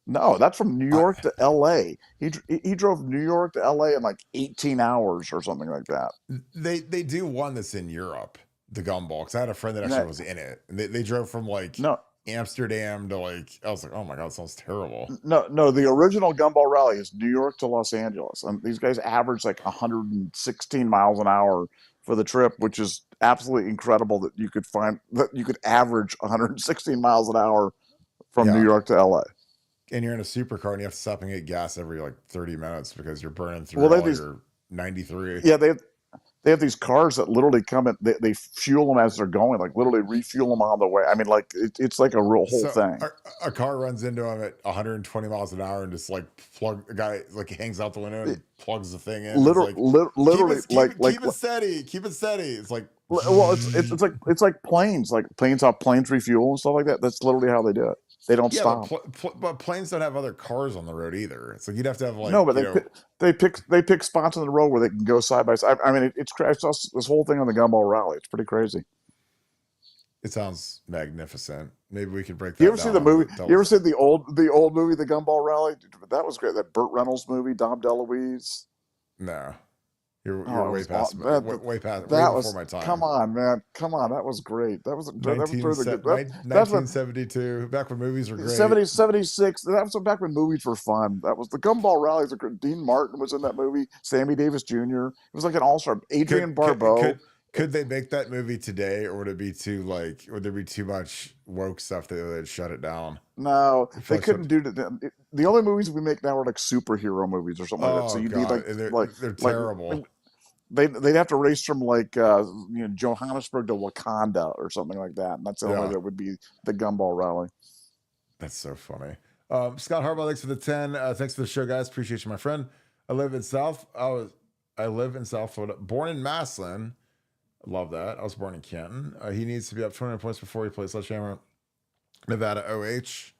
No, that's from New York to L.A. He drove New York to L.A. in like 18 hours or something like that. They do one that's in Europe, the Gumball, because I had a friend that actually was in it. And they drove from like Amsterdam to like, I was like, oh my God, it sounds terrible. No, the original Gumball Rally is New York to Los Angeles. And these guys average like 116 miles an hour for the trip, which is absolutely incredible that you could average 116 miles an hour from New Yeah. York to LA. And you're in a supercar and you have to stop and get gas every like 30 minutes because you're burning Well, through all your 93. yeah, they have these cars that literally come in. They fuel them as they're going, like literally refuel them on the way. I mean, like it's like a real whole So thing. a car runs into him at 120 miles an hour and just like the guy like hangs out the window and plugs the thing in. It's Literally, keep it steady, keep it steady. It's like, well, it's like planes. Like planes have planes refuel and stuff like that. That's literally how they do it. They don't yeah, stop. but planes don't have other cars on the road either. It's like you'd have to have like No, but they pick spots on the road where they can go side by side. I mean, it's crazy. This whole thing on the Gumball Rally. It's pretty crazy. It sounds magnificent. Maybe we could break that. You ever down see the movie? You ever see seen the old movie, The Gumball Rally? That was great. That Burt Reynolds movie, Dom DeLuise. No, you're way past way past that way was before my time. Come on, man, come on. That was great. That was 1972. Back when movies were great. 76. That was back when movies were fun. That was the Gumball Rally. Dean Martin was in that movie. Sammy Davis Jr. It was like an all-star. Adrian Barbeau. Could they make that movie today, or would it be would there be too much woke stuff that they'd shut it down? No, they couldn't do that. The only movies we make now are like superhero movies or something like that. So you need they're terrible. They'd have to race from Johannesburg to Wakanda or something like that, and that's the only way that would be the Gumball Rally. That's so funny. Scott Harbaugh, thanks for the 10. Thanks for the show, guys. Appreciate you, my friend. I live in South Florida, born in Massillon. Love that. I was born in Canton. He needs to be up 29 points before he plays Sledgehammer. Nevada OH.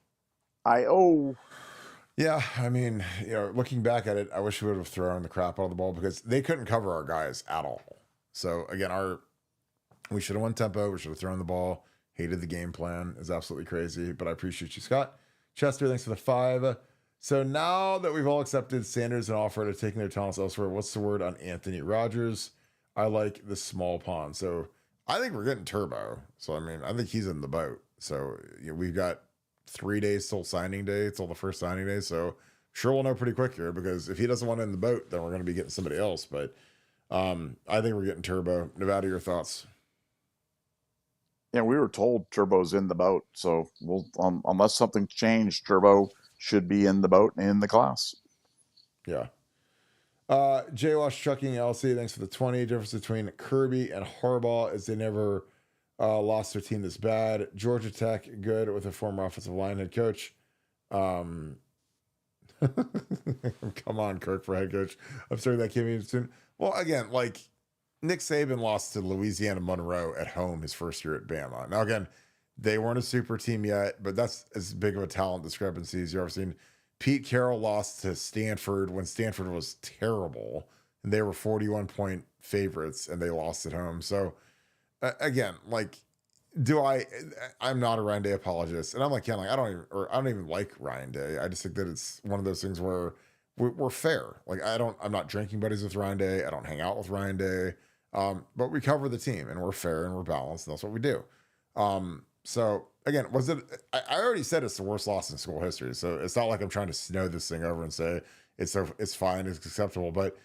Yeah, I mean, looking back at it, I wish we would have thrown the crap out of the ball because they couldn't cover our guys at all. So again, we should have won tempo. We should have thrown the ball. Hated the game plan. It's absolutely crazy, but I appreciate you, Scott. Chester, thanks for the 5. So now that we've all accepted Sanders and offer to taking their talents elsewhere, what's the word on Anthony Rogers? I like the small pond. So I think we're getting Turbo. So, I mean, I think he's in the boat. So we've got 3 days till signing day, till the first signing day. So sure we'll know pretty quick here because if he doesn't want in the boat, then we're going to be getting somebody else. But I think we're getting Turbo. Nevada, your thoughts? Yeah, we were told Turbo's in the boat. So we'll unless something changed, Turbo should be in the boat and in the class. Yeah. J-Wash Trucking LC, thanks for the 20. Difference between Kirby and Harbaugh is they never lost their team this bad. Georgia Tech, good with a former offensive line head coach. Come on, Kirk, for head coach. I'm sorry that came in soon. Well, again, like Nick Saban lost to Louisiana Monroe at home his first year at Bama. Now, again, they weren't a super team yet, but that's as big of a talent discrepancy as you've ever seen. Pete Carroll lost to Stanford when Stanford was terrible, and they were 41-point favorites, and they lost at home. So, again, like, I'm not a Ryan Day apologist, and I'm like, yeah, like I don't even like Ryan Day. I just think that it's one of those things where we're fair. Like, I'm not drinking buddies with Ryan Day. I don't hang out with Ryan Day, but we cover the team, and we're fair and we're balanced, and that's what we do. So again, I already said it's the worst loss in school history. So it's not like I'm trying to snow this thing over and say it's fine, it's acceptable. But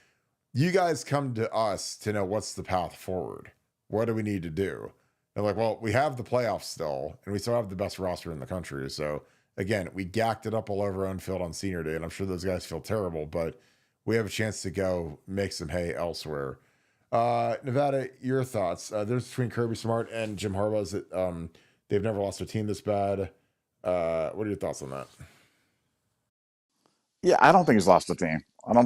you guys come to us to know what's the path forward. What do we need to do? And like, well, we have the playoffs still, and we still have the best roster in the country. So again, we gacked it up all over our own field on senior day, and I'm sure those guys feel terrible, but we have a chance to go make some hay elsewhere. Nevada, your thoughts? There's between Kirby Smart and Jim Harbaugh is that they've never lost their team this bad. What are your thoughts on that? Yeah, I don't think he's lost the team. And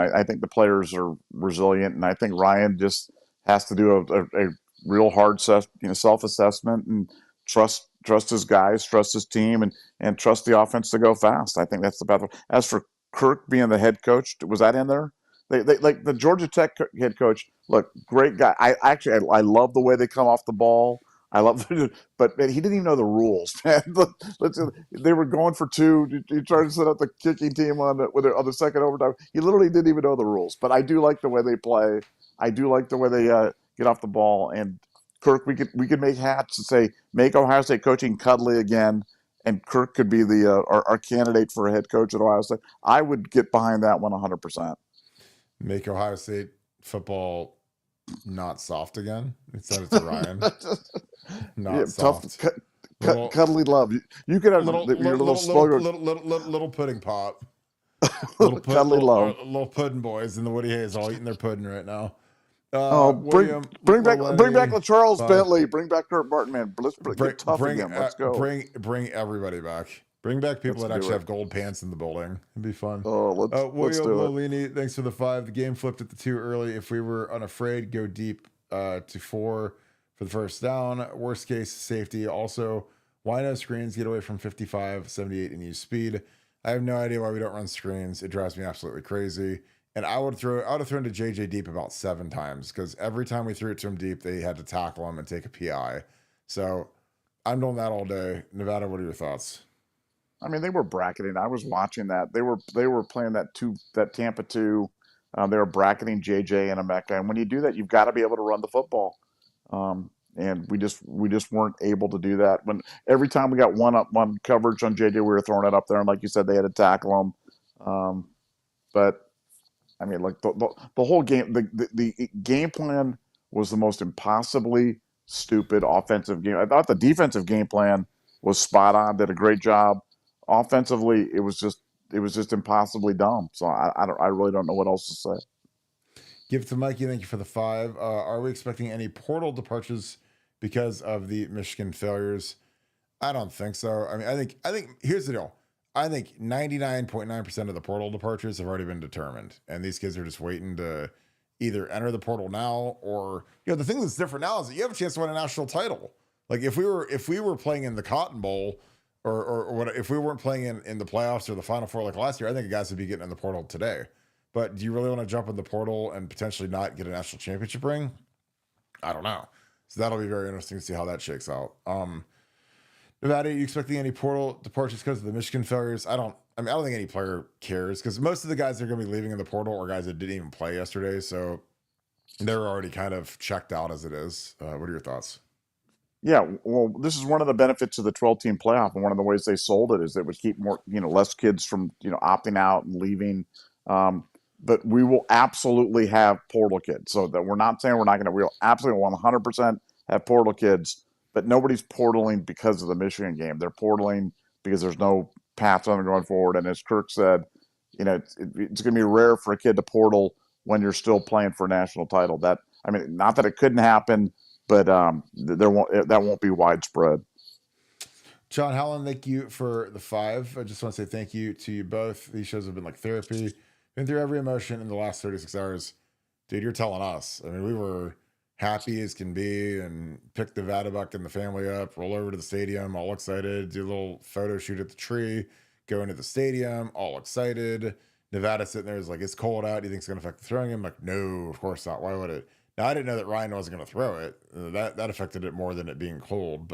I think the players are resilient, and I think Ryan just has to do a real hard self-assessment and trust his guys, trust his team, and trust the offense to go fast. I think that's the path. As for Kirk being the head coach, was that in there? They like the Georgia Tech head coach. Look, great guy. I love the way they come off the ball. I love it, but man, he didn't even know the rules, man. They were going for 2. He tried to set up the kicking team on the second overtime. He literally didn't even know the rules. But I do like the way they play. I do like the way they get off the ball. And Kirk, we could make hats and say make Ohio State coaching cuddly again. And Kirk could be our candidate for a head coach at Ohio State. I would get behind that one 100%. Make Ohio State football not soft again. He said it to Ryan. Yeah, Not tough, soft. Little, cuddly love. You could have your little slogan. little pudding pop. Cuddly love. Little pudding boys in the Woody Hayes all eating their pudding right now. Oh, William, bring back the Charles Five. Bentley. Bring back Kirk Barton, man. Let's get tough again. Let's go. Bring everybody back. Bring back people that actually have gold pants in the building. It'd be fun. Oh, let's do it. Molini, thanks for the 5. The game flipped at the 2 early. If we were unafraid, go deep to 4 for the first down. Worst case, safety. Also, why no screens? Get away from 55, 78 and use speed. I have no idea why we don't run screens. It drives me absolutely crazy. And I would have thrown to JJ deep about 7 times because every time we threw it to him deep, they had to tackle him and take a PI. So I'm doing that all day. Nevada, what are your thoughts? I mean, they were bracketing. I was watching that. They were playing that Tampa 2. They were bracketing JJ and Emeka. And when you do that, you've got to be able to run the football. And we just weren't able to do that. When every time we got one coverage on JJ, we were throwing it up there, and like you said, they had to tackle him. But I mean, like the whole game, the game plan was the most impossibly stupid offensive game. I thought the defensive game plan was spot on, did a great job. Offensively, it was just impossibly dumb. So I really don't know what else to say. Give it to Mikey. Thank you for the 5. Are we expecting any portal departures because of the Michigan failures? I don't think so. I mean, I think here's the deal. I think 99.9% of the portal departures have already been determined, and these kids are just waiting to either enter the portal now or, the thing that's different now is that you have a chance to win a national title. Like if we were playing in the Cotton Bowl or what, if we weren't playing in the playoffs or the Final Four like last year, I think guys would be getting in the portal today. But do you really want to jump in the portal and potentially not get a national championship ring? I don't know. So that'll be very interesting to see how that shakes out. Nevada, are you expecting any portal departures because of the Michigan failures? I don't think any player cares because most of the guys that are going to be leaving in the portal are guys that didn't even play yesterday. So they're already kind of checked out as it is. What are your thoughts? Yeah, well, this is one of the benefits of the 12-team playoff, and one of the ways they sold it is that it would keep more, less kids from, opting out and leaving. But we will absolutely have portal kids. So that we're not saying we're not going to. We'll absolutely 100% have portal kids. But nobody's portaling because of the Michigan game. They're portaling because there's no path on them going forward. And as Kirk said, it's going to be rare for a kid to portal when you're still playing for a national title. Not that it couldn't happen, but that won't be widespread. John Howland, thank you for the 5. I just want to say thank you to you both. These shows have been like therapy. Been through every emotion in the last 36 hours. Dude, you're telling us. I mean, we were happy as can be and pick the Nevadabuck and the family up, roll over to the stadium, all excited, do a little photo shoot at the tree, go into the stadium, all excited. Nevada sitting there is like, it's cold out. Do you think it's going to affect the throwing? I'm like, no, of course not. Why would it? Now, I didn't know that Ryan wasn't going to throw it. That affected it more than it being cold.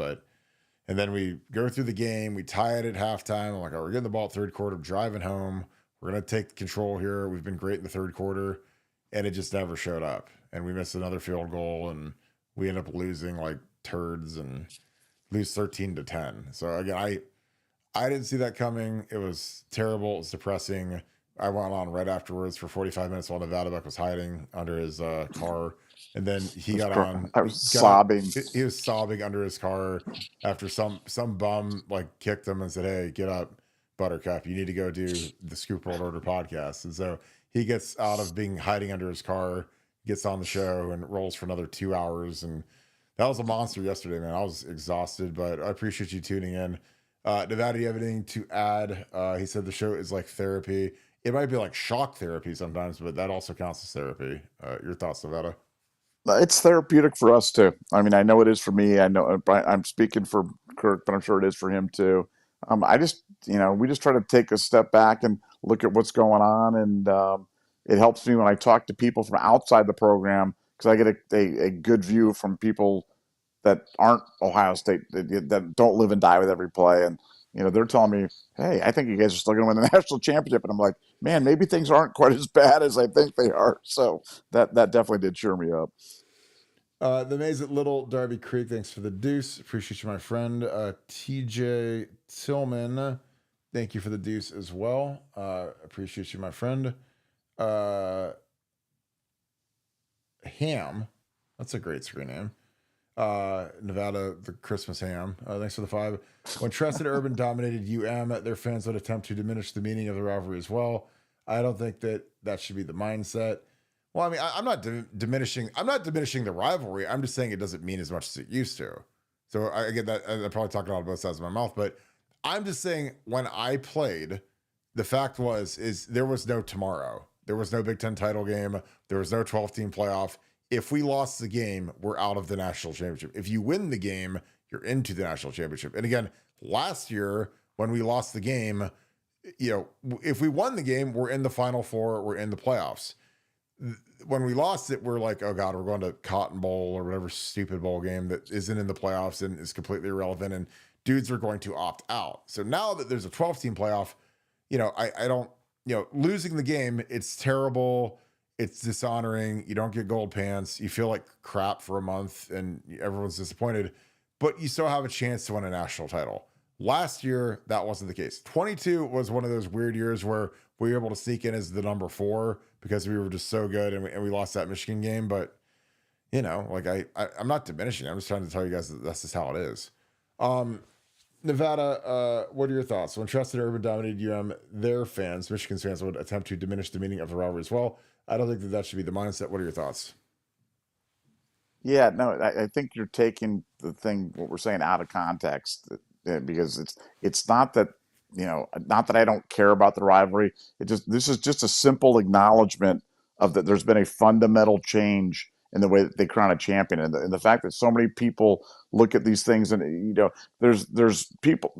And then we go through the game. We tie it at halftime. I'm like, oh, we're getting the ball at third quarter, driving home. We're going to take control here. We've been great in the third quarter. And it just never showed up. And we missed another field goal, and we end up losing like turds and lose 13-10. So again, I didn't see that coming. It was terrible. It was depressing. I went on right afterwards for 45 minutes while Nevadabuck was hiding under his car. And then he got on. I was sobbing. He was sobbing under his car after some bum like kicked him and said, "Hey, get up, Buttercup. You need to go do the Scoop World Order podcast." And so he gets out of being hiding under his car, gets on the show, and rolls for another 2 hours. And that was a monster yesterday, man. I was exhausted, but I appreciate you tuning in. Nevada, do you have anything to add? He said the show is like therapy. It might be like shock therapy sometimes, but that also counts as therapy. Your thoughts, Nevada? It's therapeutic for us too. I mean, I know it is for me. I know I'm speaking for Kirk, but I'm sure it is for him too. I just, we just try to take a step back and look at what's going on. And it helps me when I talk to people from outside the program because I get a good view from people that aren't Ohio State, that don't live and die with every play. And, they're telling me, hey, I think you guys are still going to win the national championship. And I'm like, man, maybe things aren't quite as bad as I think they are. So that definitely did cheer me up. The Maze at Little Darby Creek, thanks for the deuce. Appreciate you, my friend. TJ Tillman, thank you for the deuce as well. Appreciate you, my friend. Ham, That's a great screen name. Nevada, the Christmas ham. Thanks for the 5. When Trusted Urban dominated their fans would attempt to diminish the meaning of the rivalry as well. I don't think that should be the mindset. Well, I mean, I'm not diminishing. I'm not diminishing the rivalry. I'm just saying it doesn't mean as much as it used to. So I get that. I'm probably talking out of both sides of my mouth, but I'm just saying when I played, the fact is there was no tomorrow. There was no Big Ten title game. There was no 12-team playoff. If we lost the game, we're out of the national championship. If you win the game, you're into the national championship. And again, last year when we lost the game, if we won the game, we're in the Final Four, we're in the playoffs. When we lost it, we're like, oh God, we're going to Cotton Bowl or whatever stupid bowl game that isn't in the playoffs and is completely irrelevant. And dudes are going to opt out. So now that there's a 12-team playoff, I don't, losing the game, it's terrible. It's dishonoring. You don't get gold pants. You feel like crap for a month and everyone's disappointed, but you still have a chance to win a national title. Last year, that wasn't the case. 22 was one of those weird years where we were able to sneak in as the number 4 because we were just so good and we lost that Michigan game. But, I'm not diminishing. I'm just trying to tell you guys that that's just how it is. Nevada, what are your thoughts? When Trusted Urban dominated their fans, Michigan's fans would attempt to diminish the meaning of the rivalry as well. I don't think that should be the mindset. What are your thoughts? Yeah, no, I think you're taking what we're saying out of context, because it's not that, not that I don't care about the rivalry. This is just a simple acknowledgement of that there's been a fundamental change in the way that they crown a champion, and the fact that so many people look at these things, and there's people,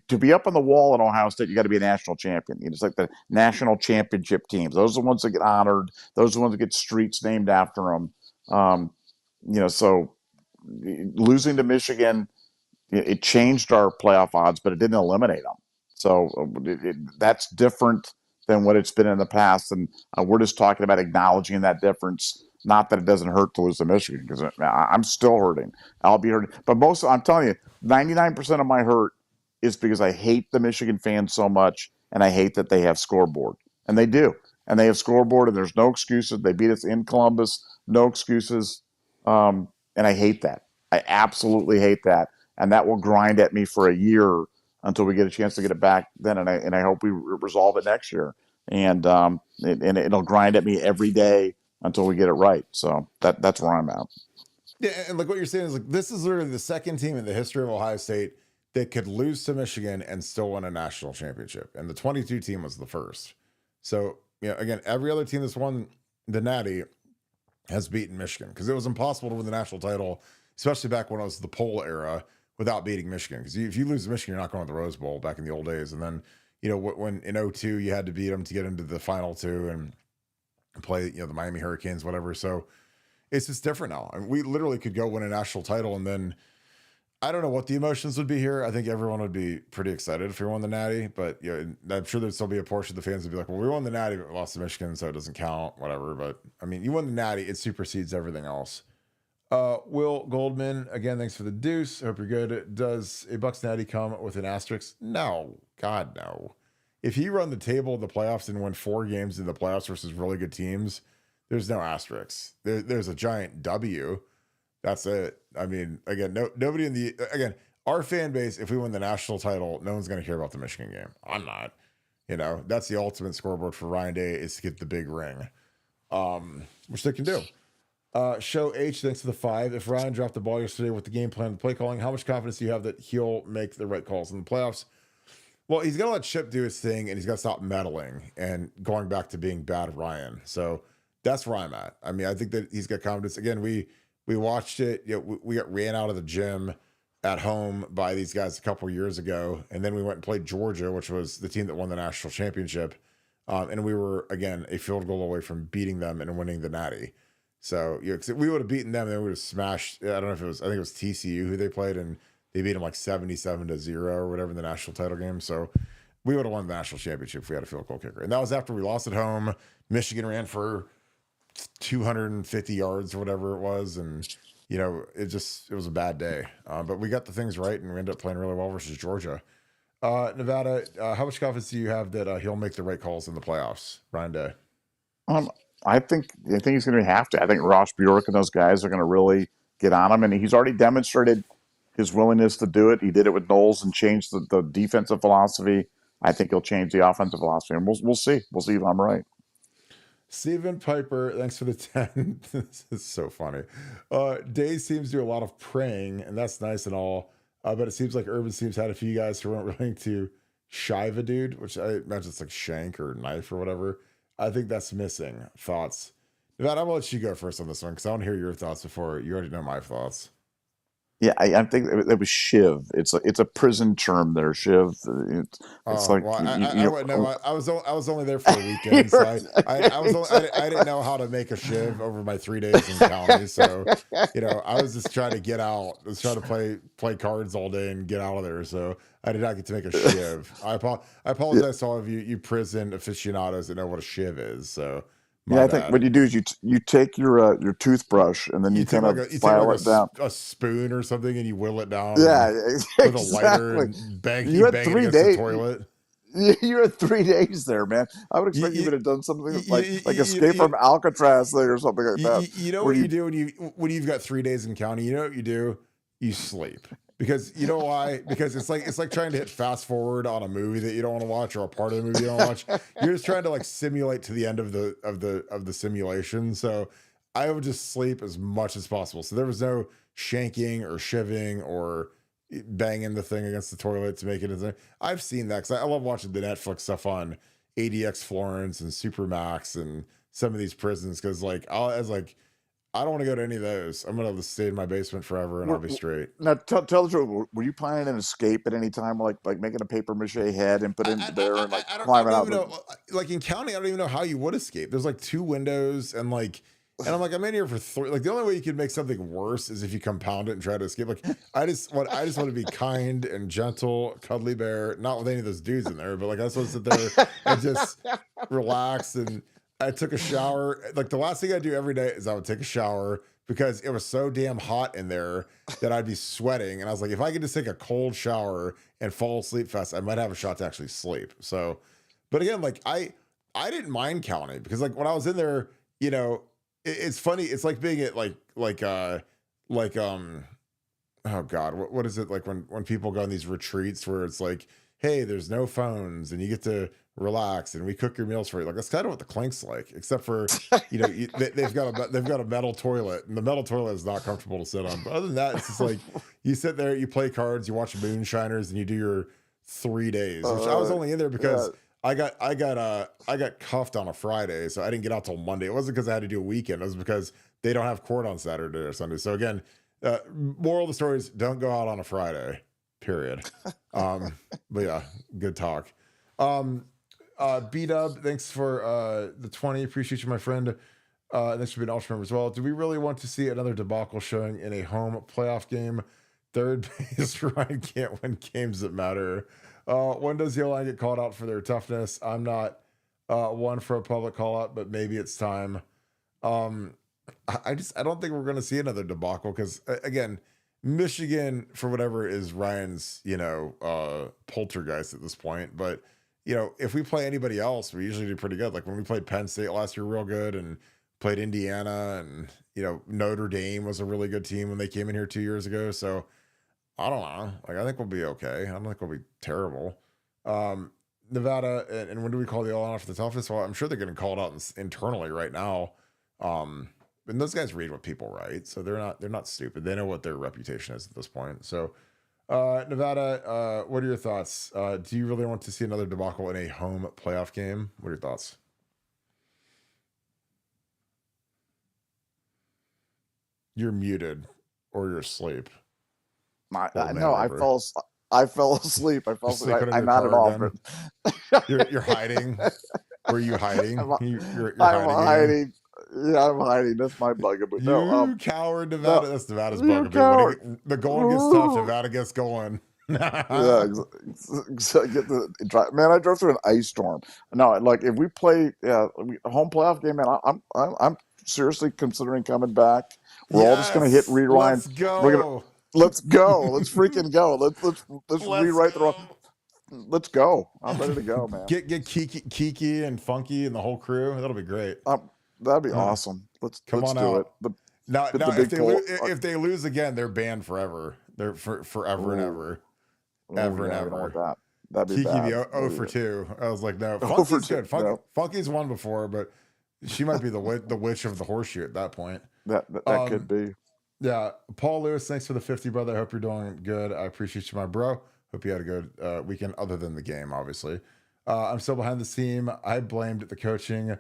to be up on the wall in Ohio State, you got to be a national champion. It's like the national championship teams; those are the ones that get honored. Those are the ones that get streets named after them. So losing to Michigan, it changed our playoff odds, but it didn't eliminate them. So that's different than what it's been in the past, and we're just talking about acknowledging that difference. Not that it doesn't hurt to lose to Michigan, because I'm still hurting. I'll be hurting. But I'm telling you, 99% of my hurt is because I hate the Michigan fans so much, and I hate that they have scoreboard. And they do. And they have scoreboard, and there's no excuses. They beat us in Columbus. No excuses. And I hate that. I absolutely hate that. And that will grind at me for a year until we get a chance to get it back then. And I hope we resolve it next year. And it'll grind at me every day until we get it right. So that's where I'm at. Yeah, and like what you're saying is like this is literally the second team in the history of Ohio State that could lose to Michigan and still win a national championship. And the 22 team was the first. So, again, every other team that's won the Natty has beaten Michigan, because it was impossible to win the national title, especially back when it was the poll era, without beating Michigan. Because if you lose to Michigan, you're not going to the Rose Bowl back in the old days. And then, when in 02, you had to beat them to get into the final 2 and play, the Miami Hurricanes, whatever. So it's just different now. I mean, we literally could go win a national title, and then I don't know what the emotions would be here. I think everyone would be pretty excited if we won the Natty, but I'm sure there'd still be a portion of the fans would be like, well, we won the Natty, but we lost to Michigan, so it doesn't count, whatever. But I mean, you won the Natty, it supersedes everything else. Will Goldman, again, thanks for the deuce. Hope you're good. Does a Bucks Natty come with an asterisk? No, God, no. If you run the table of the playoffs and win 4 games in the playoffs versus really good teams, there's no asterisks. There's a giant W. That's it. I mean, again, nobody our fan base, if we win the national title, no one's going to care about the Michigan game. I'm not. That's the ultimate scoreboard for Ryan Day, is to get the big ring, which they can do. Show H, thanks to the 5. If Ryan dropped the ball yesterday with the game plan and play calling, how much confidence do you have that he'll make the right calls in the playoffs? Well, he's got to let Chip do his thing, and he's got to stop meddling and going back to being bad Ryan. So that's where I'm at. I mean, I think that he's got confidence. Again, we watched it. We got ran out of the gym at home by these guys a couple years ago, and then we went and played Georgia, which was the team that won the national championship. And we were, again, a field goal away from beating them and winning the Natty. So, 'cause we would have beaten them, and then we would have smashed. I don't know if it was. I think it was TCU who they played, and they beat them like 77-0 or whatever in the national title game. So we would have won the national championship if we had a field goal kicker. And that was after we lost at home. Michigan ran for 250 yards or whatever it was, and it was a bad day. But we got the things right, and we ended up playing really well versus Georgia. Nevada, how much confidence do you have that he'll make the right calls in the playoffs, Ryan Day? I think he's going to have to. I think Ross Bjork and those guys are going to really get on him, and he's already demonstrated his willingness to do it. He did it with Knowles and changed the defensive philosophy. I think he'll change the offensive philosophy, and we'll see. We'll see if I'm right. Stephen Piper, thanks for the 10. This is so funny. Day seems to do a lot of praying, and that's nice and all. But it seems like Urban seems had a few guys who weren't willing to shive a dude, which I imagine it's like shank or knife or whatever. I think that's missing. Thoughts? Nevada, I'm going to let you go first on this one because I want to hear your thoughts before you already know my thoughts. Yeah, I think it was shiv. It's a prison term there, shiv. It's like well, I wouldn't know. I was only there for a weekend, so I didn't know how to make a shiv over my 3 days in county. So I was just trying to get out. I was trying to play cards all day and get out of there. So I did not get to make a shiv. I apologize to all of you prison aficionados that know what a shiv is. So. I think what you do is you take your toothbrush and then you kind of file it down. A spoon or something and you whittle it down. Yeah, with a lighter and bang it against the toilet. You had 3 days there, man. I would expect you would have done something like Escape from Alcatraz thing or something like that. You know what you do when you've got 3 days in county? You know what you do? You sleep. Because you know why? Because it's like trying to hit fast forward on a movie that you don't want to watch or a part of the movie you don't watch. You're just trying to like simulate to the end of the simulation. So I would just sleep as much as possible. So there was no shanking or shivving or banging the thing against the toilet to make it a thing. I've seen that because I love watching the Netflix stuff on ADX Florence and Supermax and some of these prisons because I don't want to go to any of those. I'm going to stay in my basement forever and I'll be straight. Now, tell the truth. Were you planning an escape at any time, like making a paper mache head and put it in there and climbing out? Like in county, I don't even know how you would escape. There's like 2 windows and I'm like, I'm in here for 3. Like the only way you could make something worse is if you compound it and try to escape. Like I just want to be kind and gentle, cuddly bear, not with any of those dudes in there, but like I just want to sit there and just relax. And I took a shower. Like the last thing I do every day is I would take a shower because it was so damn hot in there that I'd be sweating. And I was like, if I could just take a cold shower and fall asleep fast, I might have a shot to actually sleep. So, but again, like I didn't mind county because like when I was in there, it's funny. It's like being at oh God, what is it like when people go on these retreats where it's like, hey, there's no phones and you get to relax and we cook your meals for you. Like that's kind of what the Clink's like, except for they've got a metal toilet and the metal toilet is not comfortable to sit on. But other than that, it's just like you sit there, you play cards, you watch Moonshiners, and you do your 3 days. Which I was only in there because I got cuffed on a Friday, so I didn't get out till Monday. It wasn't because I had to do a weekend. It was because they don't have court on Saturday or Sunday. So again, moral of the story is don't go out on a Friday. Period. But yeah, good talk. B-Dub, thanks for the 20. Appreciate you, my friend. Thanks for being an Ultra member as well. Do we really want to see another debacle showing in a home playoff game? Third base, Ryan can't win games that matter. When does the O-line get called out for their toughness? I'm not one for a public call out, but maybe it's time. I don't think we're going to see another debacle because again, Michigan for whatever is Ryan's, poltergeist at this point. But if we play anybody else, we usually do pretty good. Like when we played Penn State last year, real good, and played Indiana, and Notre Dame was a really good team when they came in here 2 years ago. So I don't know. Like I think we'll be okay. I don't think we'll be terrible. Nevada, and when do we call the all-out for the toughest? Well, I'm sure they're getting called out internally right now. And those guys read what people write, so they're not stupid. They know what their reputation is at this point. So, Nevada, what are your thoughts? Do you really want to see another debacle in a home playoff game? What are your thoughts? You're muted, or you're asleep. No, I fell asleep. I fell asleep. I nodded off. You're hiding. Were you hiding? You're I'm hiding. Yeah, I'm hiding. That's my bugaboo. You coward, Nevada. That's Nevada's bugaboo. The going gets tough. Nevada gets going. Yeah, man. I drove through an ice storm. No, like if we play a home playoff game, man, I'm seriously considering coming back. We're all just gonna hit rewind. Let's go. Let's go. Let's freaking go. Let's rewrite the wrong. Let's go. I'm ready to go, man. Get Kiki and Funky and the whole crew. That'll be great. That'd be awesome. Let's Come on do it. out. Now, The if big poll. if they lose again, they're banned forever. They're forever and Oh, ever, oh ever and yeah, we don't want ever. that. That'd be Kiki be bad. 0 for 2. I was like, no, Over Funky's to good. no. Funky's won before, but she might be the witch of the horseshoe at that point. That could be. Yeah, Paul Lewis, thanks for the 50, brother. I hope you're doing good. I appreciate you, my bro. Hope you had a good weekend, other than the game, obviously. I'm still behind the team. I blamed the coaching.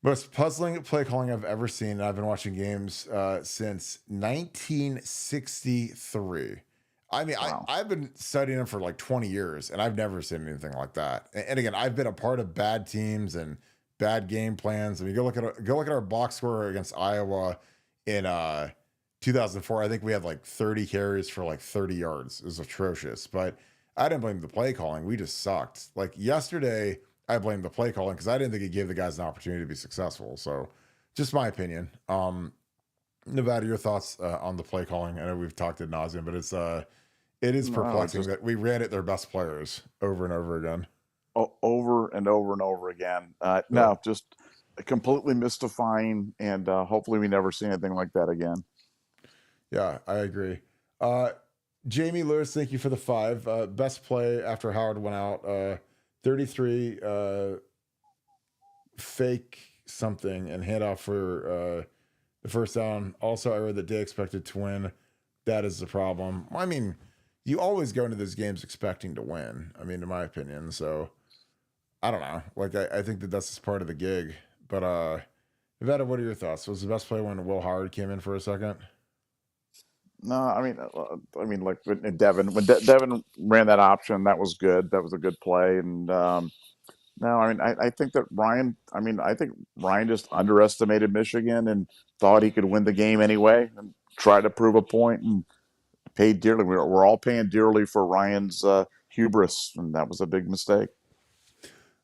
Most puzzling play calling I've ever seen. And I've been watching games since 1963. I mean, Wow. I've been studying them for like 20 years, and I've never seen anything like that. And again, I've been a part of bad teams and bad game plans. I mean, go look at our box score against Iowa in 2004. I think we had like 30 carries for like 30 yards. It was atrocious. But I didn't blame the play calling. We just sucked. Like yesterday, I blame the play calling because I didn't think it gave the guys an opportunity to be successful. So, just my opinion. Nevada, your thoughts on the play calling? I know we've talked ad nauseum, but it is perplexing that we ran at their best players over and over again. Over and over and over again. No, just completely mystifying, and hopefully we never see anything like that again. Yeah, I agree. Jamie Lewis, thank you for the 5. Best play after Howard went out. 33 fake something and handoff for the first down. Also, I read that they expected to win. That is the problem. I mean, you always go into those games expecting to win. I mean, in my opinion. So, I don't know. Like, I think that's just part of the gig. But, Nevada, what are your thoughts? Was the best play when Will Howard came in for a second? No, I mean, like when Devin ran that option, that was good. That was a good play, and no, I mean, I think that Ryan. I mean, I think Ryan just underestimated Michigan and thought he could win the game anyway, and try to prove a point and paid dearly. We're all paying dearly for Ryan's hubris, and that was a big mistake.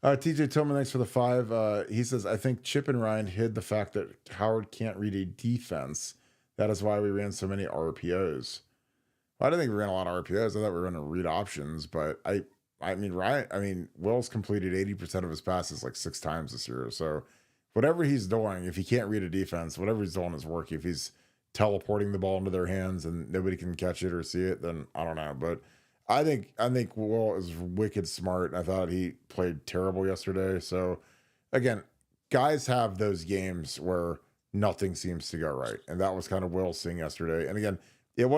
TJ Tillman, thanks for the 5. He says, I think Chip and Ryan hid the fact that Howard can't read a defense. That is why we ran so many RPOs. Well, I didn't think we ran a lot of RPOs. I thought we were going to read options, but I mean, Will's completed 80% of his passes like 6 times this year. So whatever he's doing, if he can't read a defense, whatever he's doing is working. If he's teleporting the ball into their hands and nobody can catch it or see it, then I don't know. But I think Will is wicked smart. I thought he played terrible yesterday. So again, guys have those games where nothing seems to go right. And that was kind of Will's thing yesterday. And again, it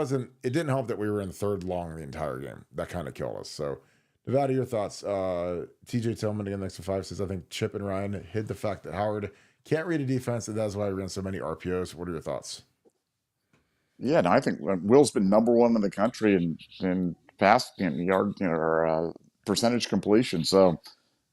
didn't help that we were in third long the entire game. That kind of killed us. So Nevada, your thoughts. TJ Tillman again, next to 5 says, I think Chip and Ryan hid the fact that Howard can't read a defense, and that's why we ran so many RPOs. What are your thoughts? Yeah, no, I think Will's been number 1 in the country in pass yard or percentage completion. So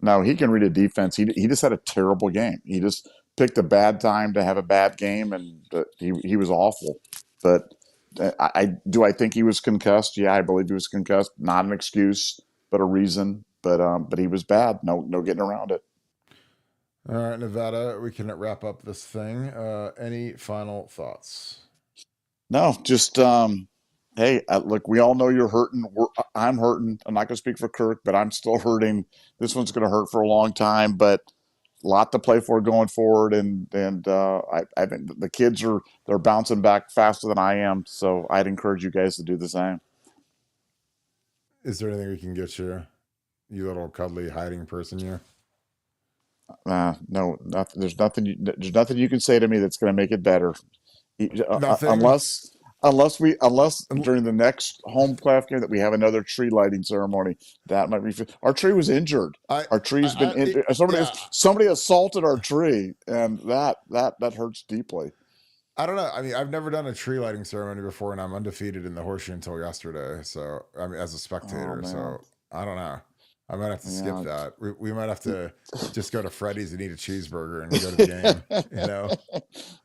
no, he can read a defense. He just had a terrible game. He just picked a bad time to have a bad game, and he was awful. But I think he was concussed. Yeah, I believe he was concussed. Not an excuse, but a reason. But he was bad. No getting around it. All right, Nevada, we can wrap up this thing. Any final thoughts? No, just hey, look, we all know you're hurting. I'm hurting. I'm not going to speak for Kirk, but I'm still hurting. This one's going to hurt for a long time, but a lot to play for going forward. And I think the kids they're bouncing back faster than I am. So I'd encourage you guys to do the same. Is there anything we can get you, you little cuddly hiding person here? No, nothing. There's nothing you can say to me that's going to make it better. Nothing. Unless during the next home playoff game that we have another tree lighting ceremony, that might be. Our tree was injured. Our tree's been injured. Somebody assaulted our tree, and that hurts deeply. I don't know. I mean, I've never done a tree lighting ceremony before, and I'm undefeated in the horseshoe until yesterday. So I mean, as a spectator, so I don't know. I might have to skip that. We might have to just go to Freddy's and eat a cheeseburger and go to the game. You know,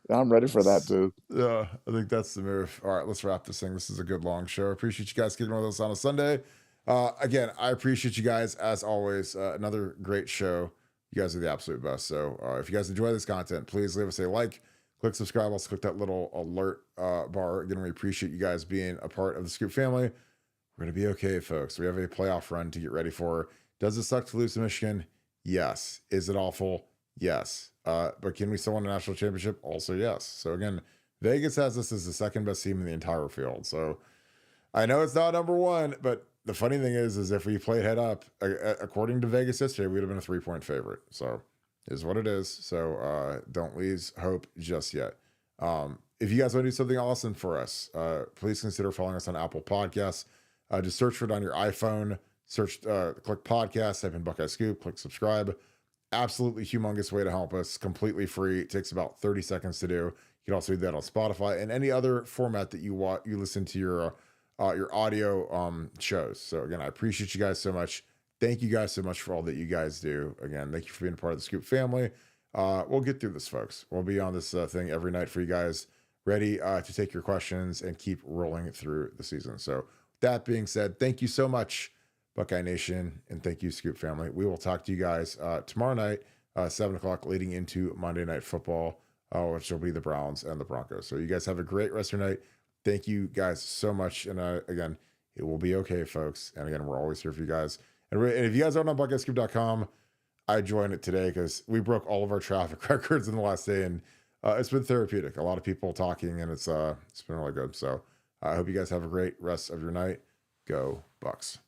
I'm ready for that too. Yeah, I think that's the move. All right, let's wrap this thing. This is a good long show. I appreciate you guys getting with us on a Sunday. Again, I appreciate you guys as always. Another great show. You guys are the absolute best. So if you guys enjoy this content, please leave us a like, click subscribe. Also click that little alert bar. Again, we appreciate you guys being a part of the Scoop family. We're going to be okay, folks. We have a playoff run to get ready for. Does it suck to lose to Michigan? Yes. Is it awful? Yes. But can we still win a national championship? Also, yes. So again, Vegas has us as the second best team in the entire field. So I know it's not number one, but the funny thing is if we played head up, according to Vegas history, we'd have been a 3-point favorite. So it is what it is. So don't lose hope just yet. If you guys want to do something awesome for us, please consider following us on Apple Podcasts. Just search for it on your iPhone. Search, click podcast, type in Buckeye Scoop, click subscribe. Absolutely humongous way to help us. Completely free. It takes about 30 seconds to do. You can also do that on Spotify and any other format that you listen to your audio shows. So again, I appreciate you guys so much. Thank you guys so much for all that you guys do. Again, thank you for being a part of the Scoop family. We'll get through this, folks. We'll be on this thing every night for you guys, ready to take your questions and keep rolling through the season. So that being said, thank you so much, Buckeye Nation, and thank you, Scoop family. We will talk to you guys tomorrow night, 7 o'clock, leading into Monday Night Football, which will be the Browns and the Broncos. So you guys have a great rest of your night. Thank you guys so much. And again, it will be okay, folks. And again, we're always here for you guys. And if you guys aren't on BuckeyeScoop.com, I joined it today because we broke all of our traffic records in the last day, and it's been therapeutic. A lot of people talking, and it's been really good. So I hope you guys have a great rest of your night. Go Bucks.